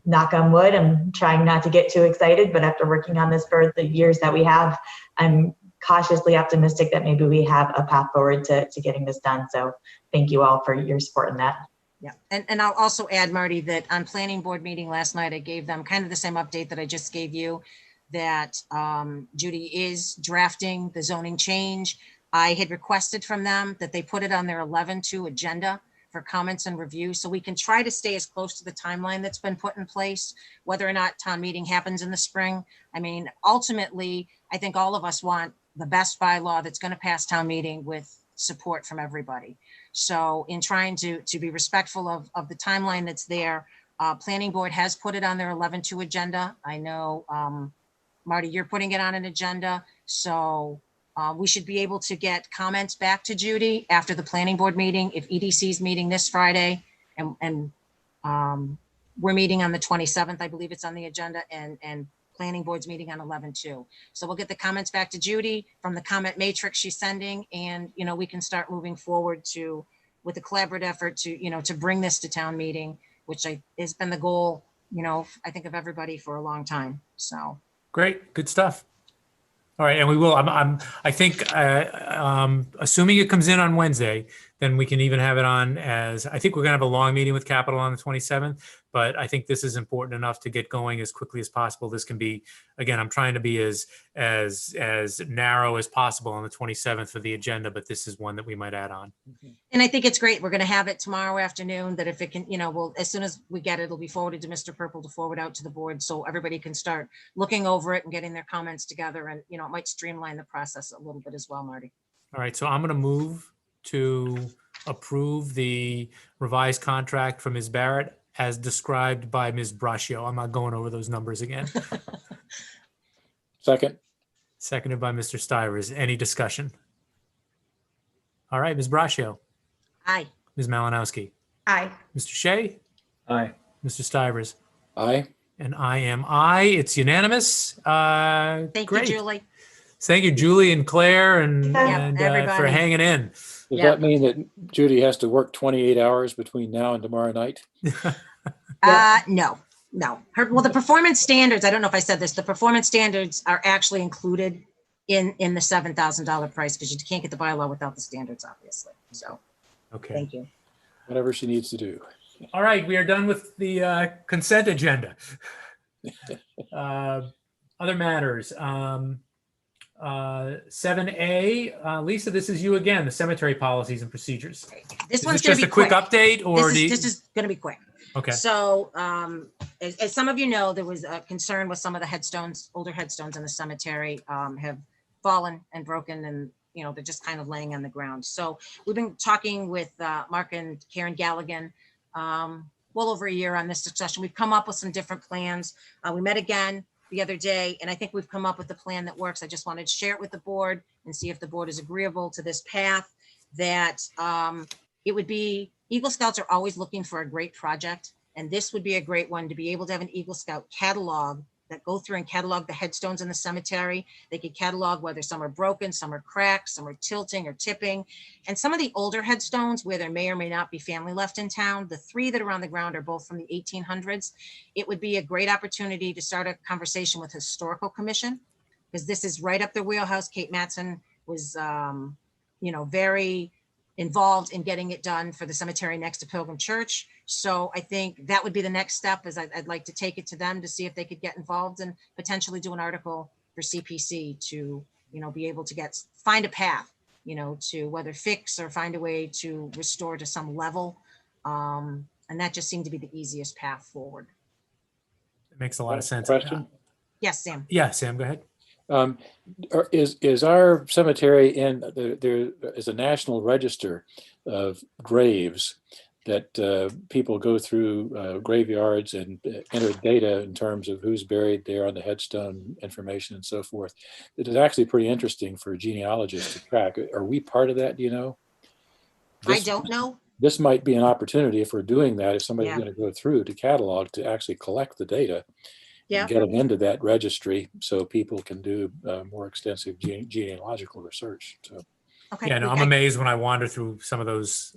knock on wood. I'm trying not to get too excited, but after working on this for the years that we have, I'm cautiously optimistic that maybe we have a path forward to getting this done. So thank you all for your support in that. Yeah, and I'll also add, Marty, that on planning board meeting last night, I gave them kind of the same update that I just gave you, that Judy is drafting the zoning change. I had requested from them that they put it on their 11/2 agenda for comments and review, so we can try to stay as close to the timeline that's been put in place, whether or not town meeting happens in the spring. I mean, ultimately, I think all of us want the best bylaw that's going to pass town meeting with support from everybody. So in trying to be respectful of the timeline that's there, planning board has put it on their 11/2 agenda. I know, Marty, you're putting it on an agenda. So we should be able to get comments back to Judy after the planning board meeting. If EDC's meeting this Friday and we're meeting on the 27th, I believe it's on the agenda, and planning board's meeting on 11/2. So we'll get the comments back to Judy from the comment matrix she's sending, and we can start moving forward with a collaborative effort to, to bring this to town meeting, which has been the goal, I think of everybody for a long time. So. Great, good stuff. All right, and we will. I think, assuming it comes in on Wednesday, then we can even have it on as. I think we're gonna have a long meeting with Capital on the 27th, but I think this is important enough to get going as quickly as possible. This can be, again, I'm trying to be as narrow as possible on the 27th for the agenda, but this is one that we might add on. And I think it's great. We're going to have it tomorrow afternoon, that if it can, we'll, as soon as we get it, it'll be forwarded to Mr. Purple to forward out to the board. So everybody can start looking over it and getting their comments together. And, it might streamline the process a little bit as well, Marty. All right, so I'm going to move to approve the revised contract for Ms. Barrett as described by Ms. Braccio. I'm not going over those numbers again. Second. Seconded by Mr. Stivers. Any discussion? All right, Ms. Braccio. Aye. Ms. Malinowski. Aye. Mr. Shea. Aye. Mr. Stivers. Aye. And I am aye. It's unanimous. Thank Great. you, Julie. Thank you, Julie and Claire, and, Yeah, for everybody. hanging in. Does that mean that Judy has to work 28 hours between now and tomorrow night? No. Well, the performance standards, I don't know if I said this, the performance standards are actually included in the $7,000 price, because you can't get the bylaw without the standards, obviously. So, Okay. thank you. Whatever she needs to do. All right, we are done with the consent agenda. Other matters. 7A, Lisa, this is you again, the cemetery policies and procedures. This Is one's this going just to be a quick quick. update, or This is going to be quick. Okay. So, as some of you know, there was a concern with some of the headstones, older headstones in the cemetery have fallen and broken, and they're just kind of laying on the ground. So we've been talking with Mark and Karen Galligan well over a year on this discussion. We've come up with some different plans. We met again the other day, and I think we've come up with a plan that works. I just wanted to share it with the board and see if the board is agreeable to this path. That it would be, Eagle Scouts are always looking for a great project, and this would be a great one to be able to have an Eagle Scout catalog that go through and catalog the headstones in the cemetery. They could catalog whether some are broken, some are cracked, some are tilting or tipping. And some of the older headstones where there may or may not be family left in town, the three that are on the ground are both from the 1800s. It would be a great opportunity to start a conversation with Historical Commission, because this is right up their wheelhouse. Kate Matson was, very involved in getting it done for the cemetery next to Pilgrim Church. So I think that would be the next step, is I'd like to take it to them to see if they could get involved and potentially do an article for CPC to, be able to find a path, to whether fix or find a way to restore to some level. And that just seemed to be the easiest path forward. It makes a lot of sense. Question? Yes, Sam. Yeah, Sam, go ahead. Is our cemetery in there is a national register of graves that people go through graveyards and enter data in terms of who's buried there on the headstone information and so forth. It is actually pretty interesting for genealogists to track. Are we part of that? Do you know? I don't know. This might be an opportunity, if we're doing that, if somebody's Yeah. going to go through to catalog, to actually collect the data. Yeah. And get them into that registry so people can do more extensive genealogical research. So, Okay. Yeah, no, I'm amazed when I wander through some of those,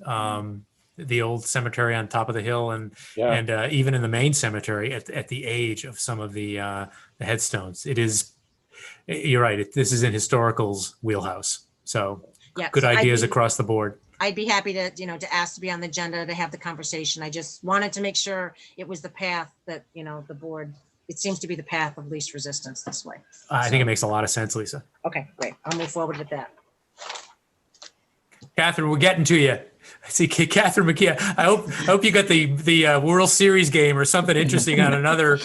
the old cemetery on top of the hill, and even in the main cemetery at the age of some of the headstones. It is, you're right. This is in historical's wheelhouse. So Yeah, good so ideas across the board. I'd be happy to, to ask to be on the agenda to have the conversation. I just wanted to make sure it was the path that, the board, it seems to be the path of least resistance this way. I think it makes a lot of sense, Lisa. Okay, great. I'll move forward with that. Catherine, we're getting to you. I see Catherine McKee. I hope you got the World Series game or something interesting on another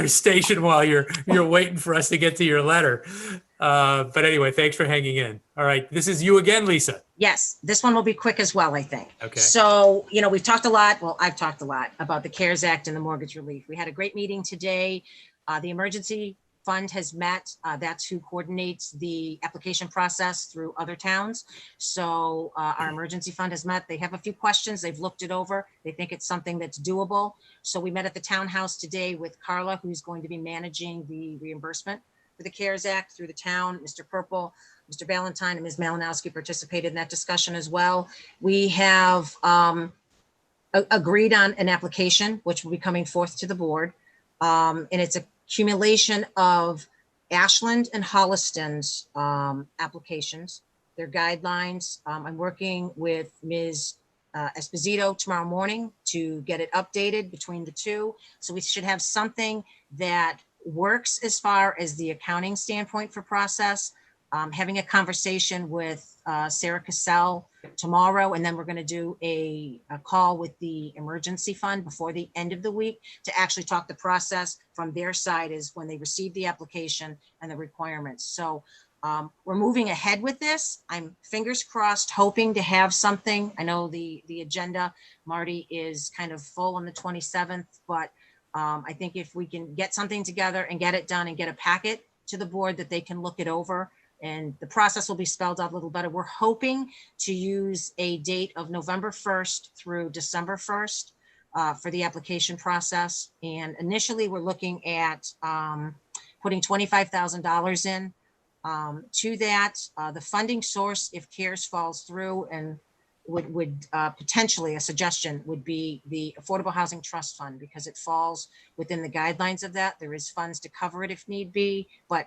station while you're waiting for us to get to your letter. But anyway, thanks for hanging in. All right, this is you again, Lisa. Yes, this one will be quick as well, I think. Okay. So, we've talked a lot. Well, I've talked a lot about the CARES Act and the mortgage relief. We had a great meeting today. The emergency fund has met. That's who coordinates the application process through other towns. So our emergency fund has met. They have a few questions. They've looked it over. They think it's something that's doable. So we met at the townhouse today with Carla, who's going to be managing the reimbursement for the CARES Act through the town, Mr. Purple, Mr. Ballantyne and Ms. Malinowski participated in that discussion as well. We have agreed on an application, which will be coming forth to the board. And it's a accumulation of Ashland and Holliston's applications, their guidelines. I'm working with Ms. Esposito tomorrow morning to get it updated between the two. So we should have something that works as far as the accounting standpoint for process. Having a conversation with Sarah Cassell tomorrow, and then we're going to do a call with the emergency fund before the end of the week to actually talk the process from their side is when they receive the application and the requirements. So we're moving ahead with this. I'm fingers crossed, hoping to have something. I know the agenda, Marty, is kind of full on the 27th, but I think if we can get something together and get it done and get a packet to the board that they can look it over, and the process will be spelled out a little better. We're hoping to use a date of November 1st through December 1st for the application process. And initially we're looking at putting $25,000 in. To that, the funding source, if CARES falls through, and would potentially, a suggestion would be the Affordable Housing Trust Fund, because it falls within the guidelines of that. There is funds to cover it if need be, but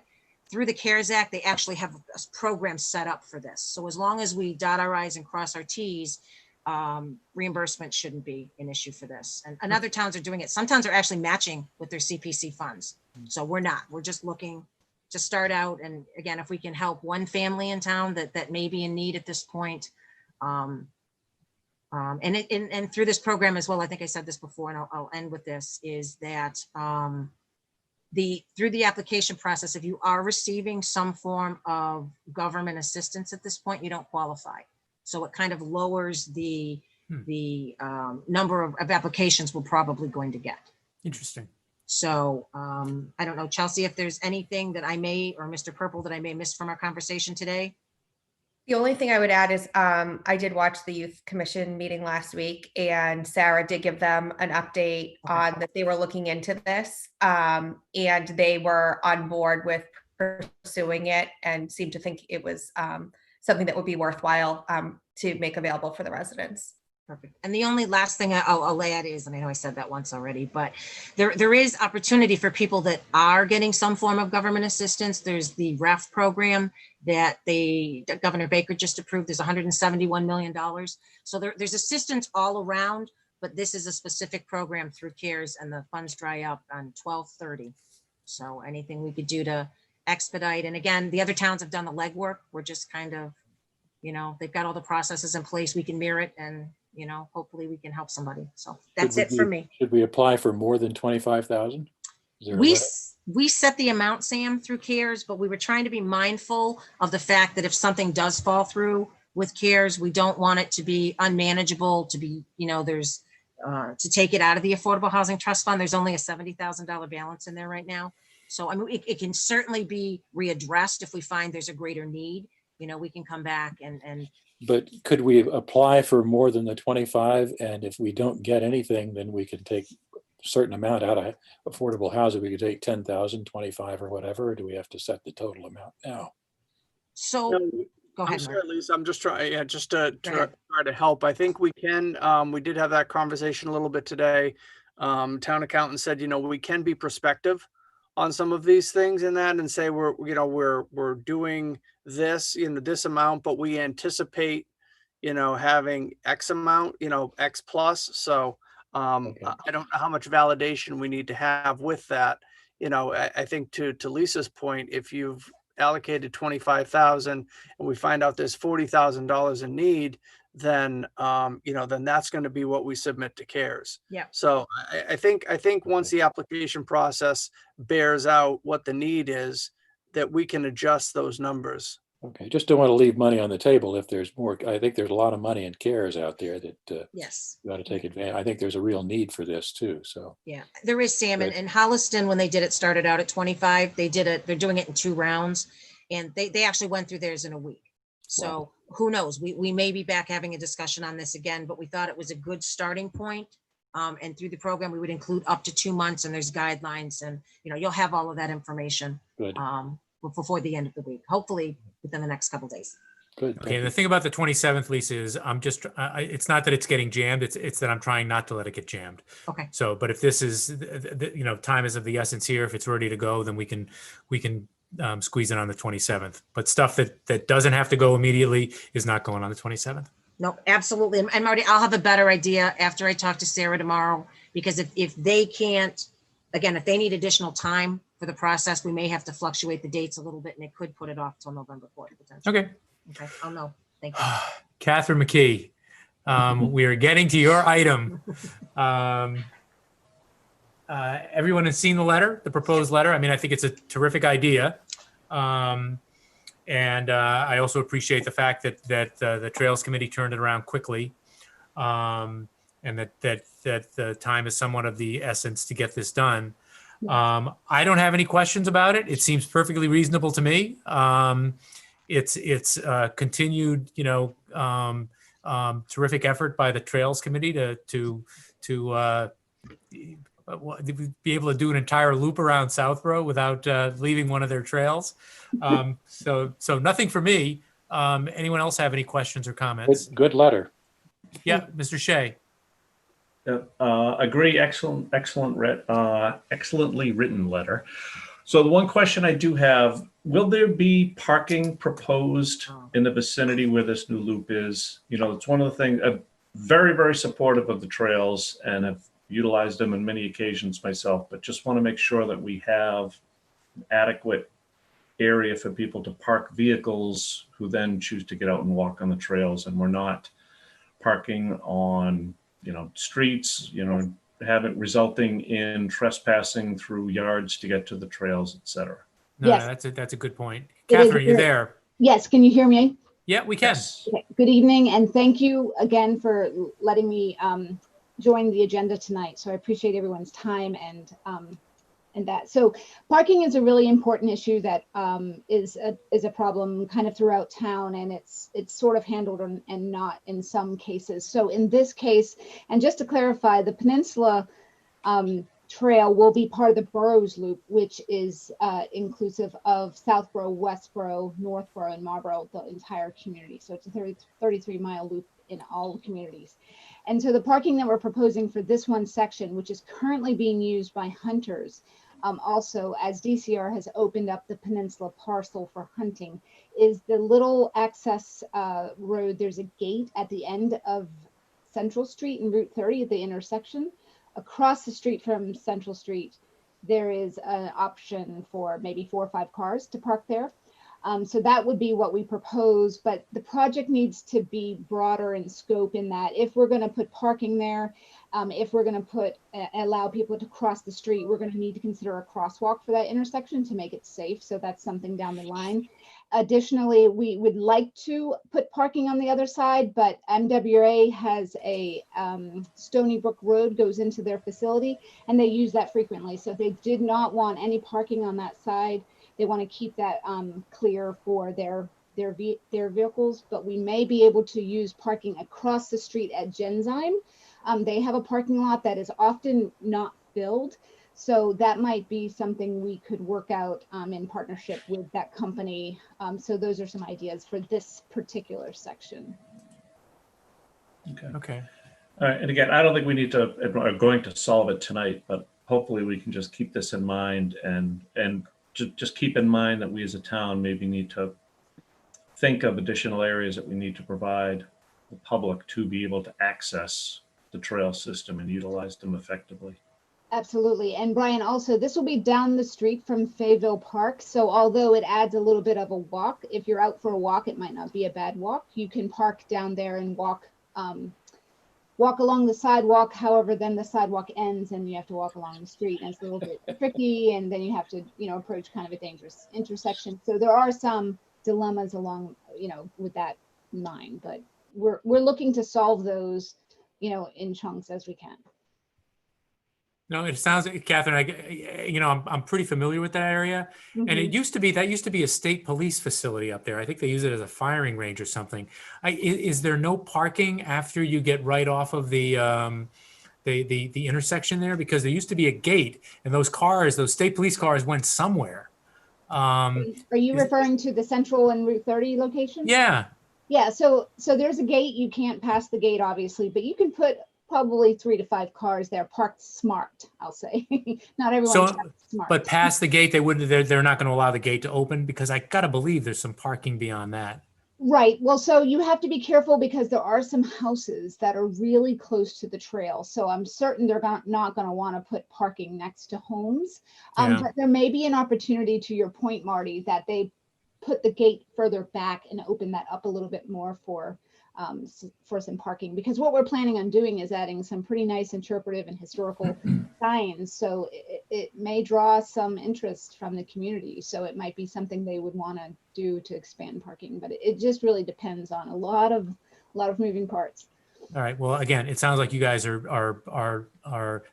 through the CARES Act, they actually have a program set up for this. So as long as we dot our I's and cross our T's, reimbursement shouldn't be an issue for this. And other towns are doing it. Some towns are actually matching with their CPC funds. So we're not. We're just looking to start out. And again, if we can help one family in town that may be in need at this point, and through this program as well, I think I said this before, and I'll end with this, is that through the application process, if you are receiving some form of government assistance at this point, you don't qualify. So it kind of lowers the number of applications we're probably going to get. Interesting. So I don't know, Chelsea, if there's anything that I may, or Mr. Purple, that I may miss from our conversation today. The only thing I would add is I did watch the Youth Commission meeting last week, and Sarah did give them an update on that they were looking into this, and they were on board with pursuing it and seemed to think it was something that would be worthwhile to make available for the residents. Perfect. And the only last thing I'll add is, and I know I said that once already, but there is opportunity for people that are getting some form of government assistance. There's the REF program that Governor Baker just approved. There's $171 million. So there's assistance all around, but this is a specific program through CARES, and the funds dry up on 12/30. So anything we could do to expedite. And again, the other towns have done the legwork. We're just kind of, they've got all the processes in place. We can mirror it, and hopefully we can help somebody. So that's it for me. Should we apply for more than 25,000? We set the amount, Sam, through CARES, but we were trying to be mindful of the fact that if something does fall through with CARES, we don't want it to be unmanageable, to be, there's to take it out of the Affordable Housing Trust Fund. There's only a $70,000 balance in there right now. So I mean, it can certainly be readdressed if we find there's a greater need. We can come back and But could we apply for more than the 25? And if we don't get anything, then we can take a certain amount out of affordable housing. We could take 10,000, 25 or whatever. Or do we have to set the total amount now? So go ahead. I'm sorry, Lisa. I'm just trying, to try to help. I think we can. We did have that conversation a little bit today. Town accountant said, we can be prospective on some of these things in that, and say we're doing this, this amount, but we anticipate, having X amount, X plus. So Okay. I don't know how much validation we need to have with that. I think to Lisa's point, if you've allocated 25,000 and we find out there's $40,000 in need, then then that's going to be what we submit to CARES. Yeah. So I think once the application process bears out what the need is, that we can adjust those numbers. Okay, just don't want to leave money on the table if there's more. I think there's a lot of money in CARES out there that yes, you got to take advantage. I think there's a real need for this too. So yeah, there is, Sam. Good. And Holliston, when they did it, started out at 25. They did it. They're doing it in 2 rounds, and they actually went through theirs in a week. So Wow. who knows? We may be back having a discussion on this again, but we thought it was a good starting point. And through the program, we would include up to 2 months, and there's guidelines, and you'll have all of that information. Good. before the end of the week, hopefully within the next couple days. Good. Okay, and the thing about the 27th, Lisa, is I'm just, it's not that it's getting jammed, it's that I'm trying not to let it get jammed. Okay. So, but if this is, time is of the essence here, if it's ready to go, then we can squeeze it on the 27th. But stuff that doesn't have to go immediately is not going on the 27th. No, absolutely. And Marty, I'll have a better idea after I talk to Sarah tomorrow, because if they can't, again, if they need additional time for the process, we may have to fluctuate the dates a little bit, and it could put it off till November 4th potentially. Okay. Okay, I'll know. Thank you. Catherine McKee, we are getting to your item. Everyone has seen the letter, the proposed letter. I mean, I think it's a terrific idea. And I also appreciate the fact that the Trails Committee turned it around quickly. And that the time is somewhat of the essence to get this done. I don't have any questions about it. It seems perfectly reasonable to me. It's continued, terrific effort by the Trails Committee to be able to do an entire loop around Southborough without leaving one of their trails. So nothing for me. Anyone else have any questions or comments? Good letter. Yeah, Mr. Shea. Agree. Excellently written letter. So the one question I do have, will there be parking proposed in the vicinity where this new loop is? It's one of the things, I'm very, very supportive of the trails and have utilized them on many occasions myself, but just want to make sure that we have adequate area for people to park vehicles who then choose to get out and walk on the trails, and we're not parking on streets, resulting in trespassing through yards to get to the trails, etc. No, Yes. that's a good point. Catherine, are you there? Yes, can you hear me? Yeah, we can. Okay. Good evening, and thank you again for letting me join the agenda tonight. So I appreciate everyone's time and that. So parking is a really important issue that is a problem kind of throughout town, and it's sort of handled and not in some cases. So in this case, and just to clarify, the Peninsula Trail will be part of the Boroughs Loop, which is inclusive of Southborough, Westborough, Northborough, and Marlborough, the entire community. So it's a 33-mile loop in all communities. And so the parking that we're proposing for this one section, which is currently being used by hunters, also as DCR has opened up the Peninsula parcel for hunting, is the little access road. There's a gate at the end of Central Street and Route 30 at the intersection. Across the street from Central Street, there is an option for maybe 4 or 5 cars to park there. So that would be what we propose, but the project needs to be broader in scope in that if we're going to put parking there, if we're going to allow people to cross the street, we're going to need to consider a crosswalk for that intersection to make it safe. So that's something down the line. Additionally, we would like to put parking on the other side, but MWA has a Stony Brook Road goes into their facility, and they use that frequently. So they did not want any parking on that side. They want to keep that clear for their vehicles, but we may be able to use parking across the street at Genzyme. They have a parking lot that is often not filled. So that might be something we could work out in partnership with that company. So those are some ideas for this particular section. Okay. All right. And again, I don't think we are going to solve it tonight, but hopefully we can just keep this in mind and just keep in mind that we as a town maybe need to think of additional areas that we need to provide the public to be able to access the trail system and utilize them effectively. Absolutely. And Brian, also, this will be down the street from Fayetteville Park. So although it adds a little bit of a walk, if you're out for a walk, it might not be a bad walk. You can park down there and walk along the sidewalk. However, then the sidewalk ends and you have to walk along the street, and it's a little bit tricky. And then you have to, approach kind of a dangerous intersection. So there are some dilemmas along, with that in mind, but we're looking to solve those, in chunks as we can. No, it sounds, Catherine, I'm pretty familiar with that area. Mm-hmm. And that used to be a state police facility up there. I think they use it as a firing range or something. Is there no parking after you get right off of the intersection there? Because there used to be a gate, and those state police cars went somewhere. Um, Are you referring to the Central and Route 30 location? yeah. Yeah, so there's a gate. You can't pass the gate, obviously, but you can put probably 3 to 5 cars there parked smart, I'll say. Not everyone's So, smart. but past the gate, they're not going to allow the gate to open, because I gotta believe there's some parking beyond that. Right. Well, so you have to be careful because there are some houses that are really close to the trail. So I'm certain they're not going to want to put parking next to homes. Yeah. But there may be an opportunity, to your point, Marty, that they put the gate further back and open that up a little bit more for some parking, because what we're planning on doing is adding some pretty nice interpretive and historical signs. So it may draw some interest from the community. So it might be something they would want to do to expand parking, but it just really depends on a lot of moving parts. All right. Well, again, it sounds like you guys are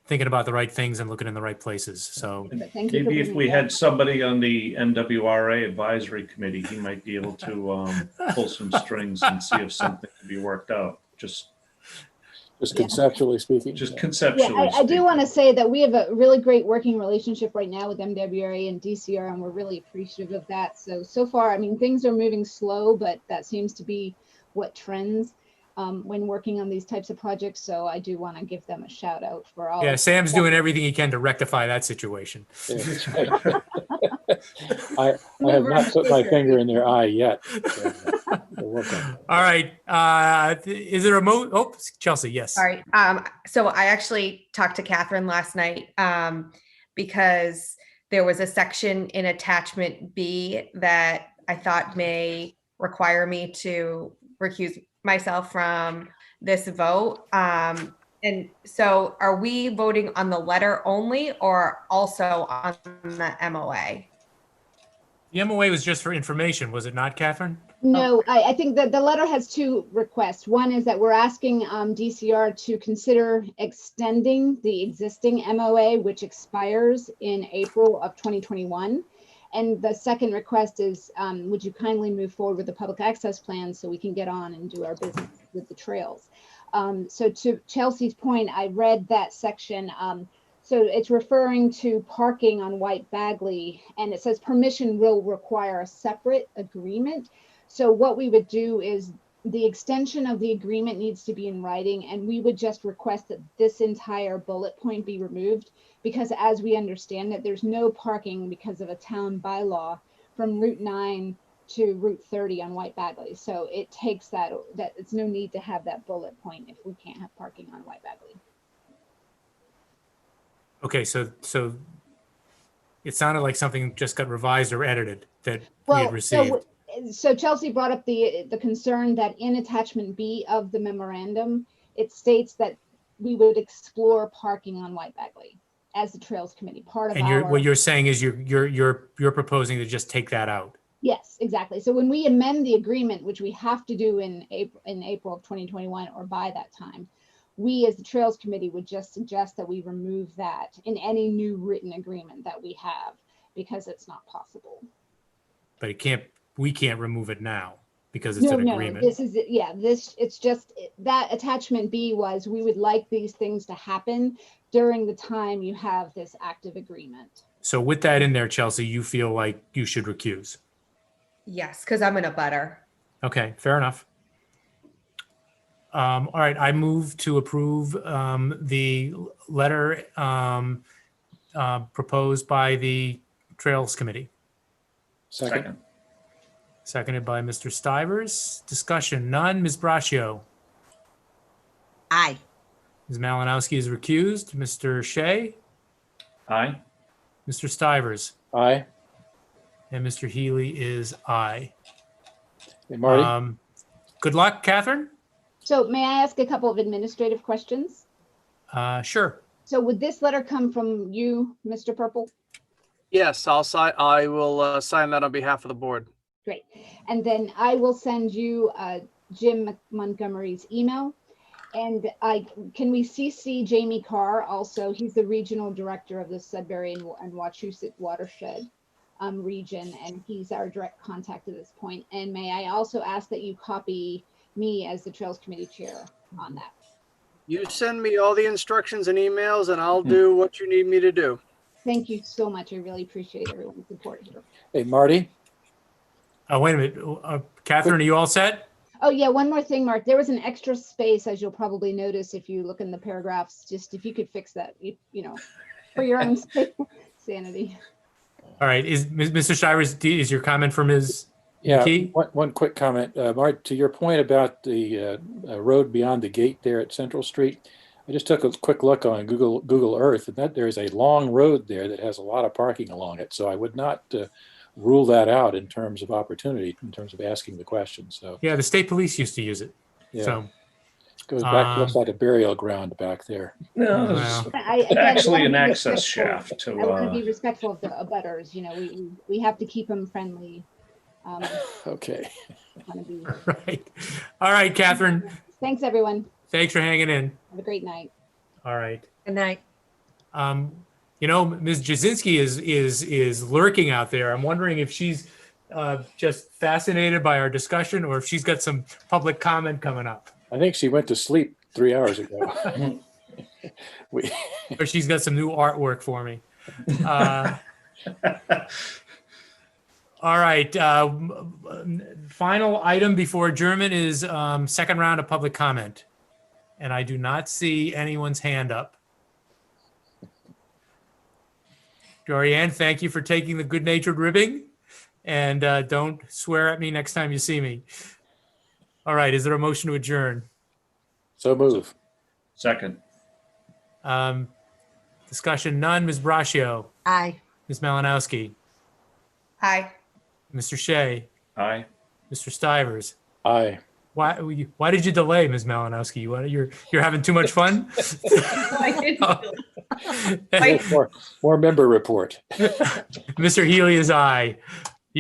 thinking about the right things and looking in the right places. So Thank you. Maybe if we had somebody on the NWRA advisory committee, he might be able to pull some strings and see if something can be worked out. Just conceptually speaking. Just conceptually. Yeah, I do want to say that we have a really great working relationship right now with MWRA and DCR, and we're really appreciative of that. So far, I mean, things are moving slow, but that seems to be what trends when working on these types of projects. So I do want to give them a shout out for all. yeah, Sam's doing everything he can to rectify that situation. I have not put my finger in their eye yet. All right. Is there a Oh, Chelsea, yes. All right. So I actually talked to Catherine last night because there was a section in attachment B that I thought may require me to recuse myself from this vote. And so are we voting on the letter only or also on the MOA? The MOA was just for information, was it not, Catherine? No, I think that the letter has 2 requests. One is that we're asking DCR to consider extending the existing MOA, which expires in April of 2021. And the second request is, would you kindly move forward with the public access plan so we can get on and do our business with the trails? So to Chelsea's point, I read that section. So it's referring to parking on White Bagley, and it says permission will require a separate agreement. So what we would do is the extension of the agreement needs to be in writing, and we would just request that this entire bullet point be removed, because as we understand it, there's no parking because of a town bylaw from Route 9 to Route 30 on White Bagley. So it takes that it's no need to have that bullet point if we can't have parking on White Bagley. Okay, so it sounded like something just got revised or edited that we had received. So Chelsea brought up the concern that in attachment B of the memorandum, it states that we would explore parking on White Bagley as the Trails Committee, part of And our. what you're saying is you're proposing to just take that out. Yes, exactly. So when we amend the agreement, which we have to do in April of 2021 or by that time, we as the Trails Committee would just suggest that we remove that in any new written agreement that we have, because it's not possible. But we can't remove it now because it's an agreement. This is, it's just that attachment B was, we would like these things to happen during the time you have this active agreement. So with that in there, Chelsea, you feel like you should recuse? Yes, because I'm in a butter. Okay, fair enough. All right, I move to approve the letter proposed by the Trails Committee. Second. Seconded by Mr. Stivers. Discussion, none. Ms. Braccio. Aye. Ms. Malinowski is recused. Mr. Shea. Aye. Mr. Stivers. Aye. And Mr. Healy is aye. Hey, Marty. Good luck, Catherine. So may I ask a couple of administrative questions? Sure. So would this letter come from you, Mr. Purple? Yes, I will sign that on behalf of the board. Great. And then I will send you Jim Montgomery's email. And can we CC Jamie Carr also? He's the regional director of the Sudbury and Wachusett watershed region, and he's our direct contact at this point. And may I also ask that you copy me as the Trails Committee chair on that? You send me all the instructions and emails and I'll do what you need me to do. Thank you so much. I really appreciate everyone's support here. Hey, Marty? Wait a minute. Catherine, are you all set? Oh yeah, one more thing, Mark. There was an extra space, as you'll probably notice if you look in the paragraphs. Just if you could fix that, you know, for your own sanity. All right. Is Mr. Shivers, is your comment from Ms. Yeah, McKee? one quick comment. Mart, to your point about the road beyond the gate there at Central Street, I just took a quick look on Google Earth, and that there is a long road there that has a lot of parking along it. So I would not rule that out in terms of opportunity, in terms of asking the question. So Yeah, the state police used to use it. yeah, So goes back, looks like a burial ground back there. No, Wow. it's actually an access shaft to. I want to be respectful of the abutters. You know, we have to keep them friendly. Okay. Right. All right, Catherine. Thanks, everyone. Thanks for hanging in. Have a great night. All right. Good night. You know, Ms. Jasinski is lurking out there. I'm wondering if she's just fascinated by our discussion or if she's got some public comment coming up. I think she went to sleep 3 hours ago. Or she's got some new artwork for me. All right. Final item before adjournment is second round of public comment. And I do not see anyone's hand up. Dorianne, thank you for taking the good-natured ribbing. And don't swear at me next time you see me. All right. Is there a motion to adjourn? So move. Second. Discussion none. Ms. Braccio. Aye. Ms. Malinowski. Hi. Mr. Shea. Aye. Mr. Stivers. Aye. Why did you delay, Ms. Malinowski? You're having too much fun? More member report. Mr. Healy is aye.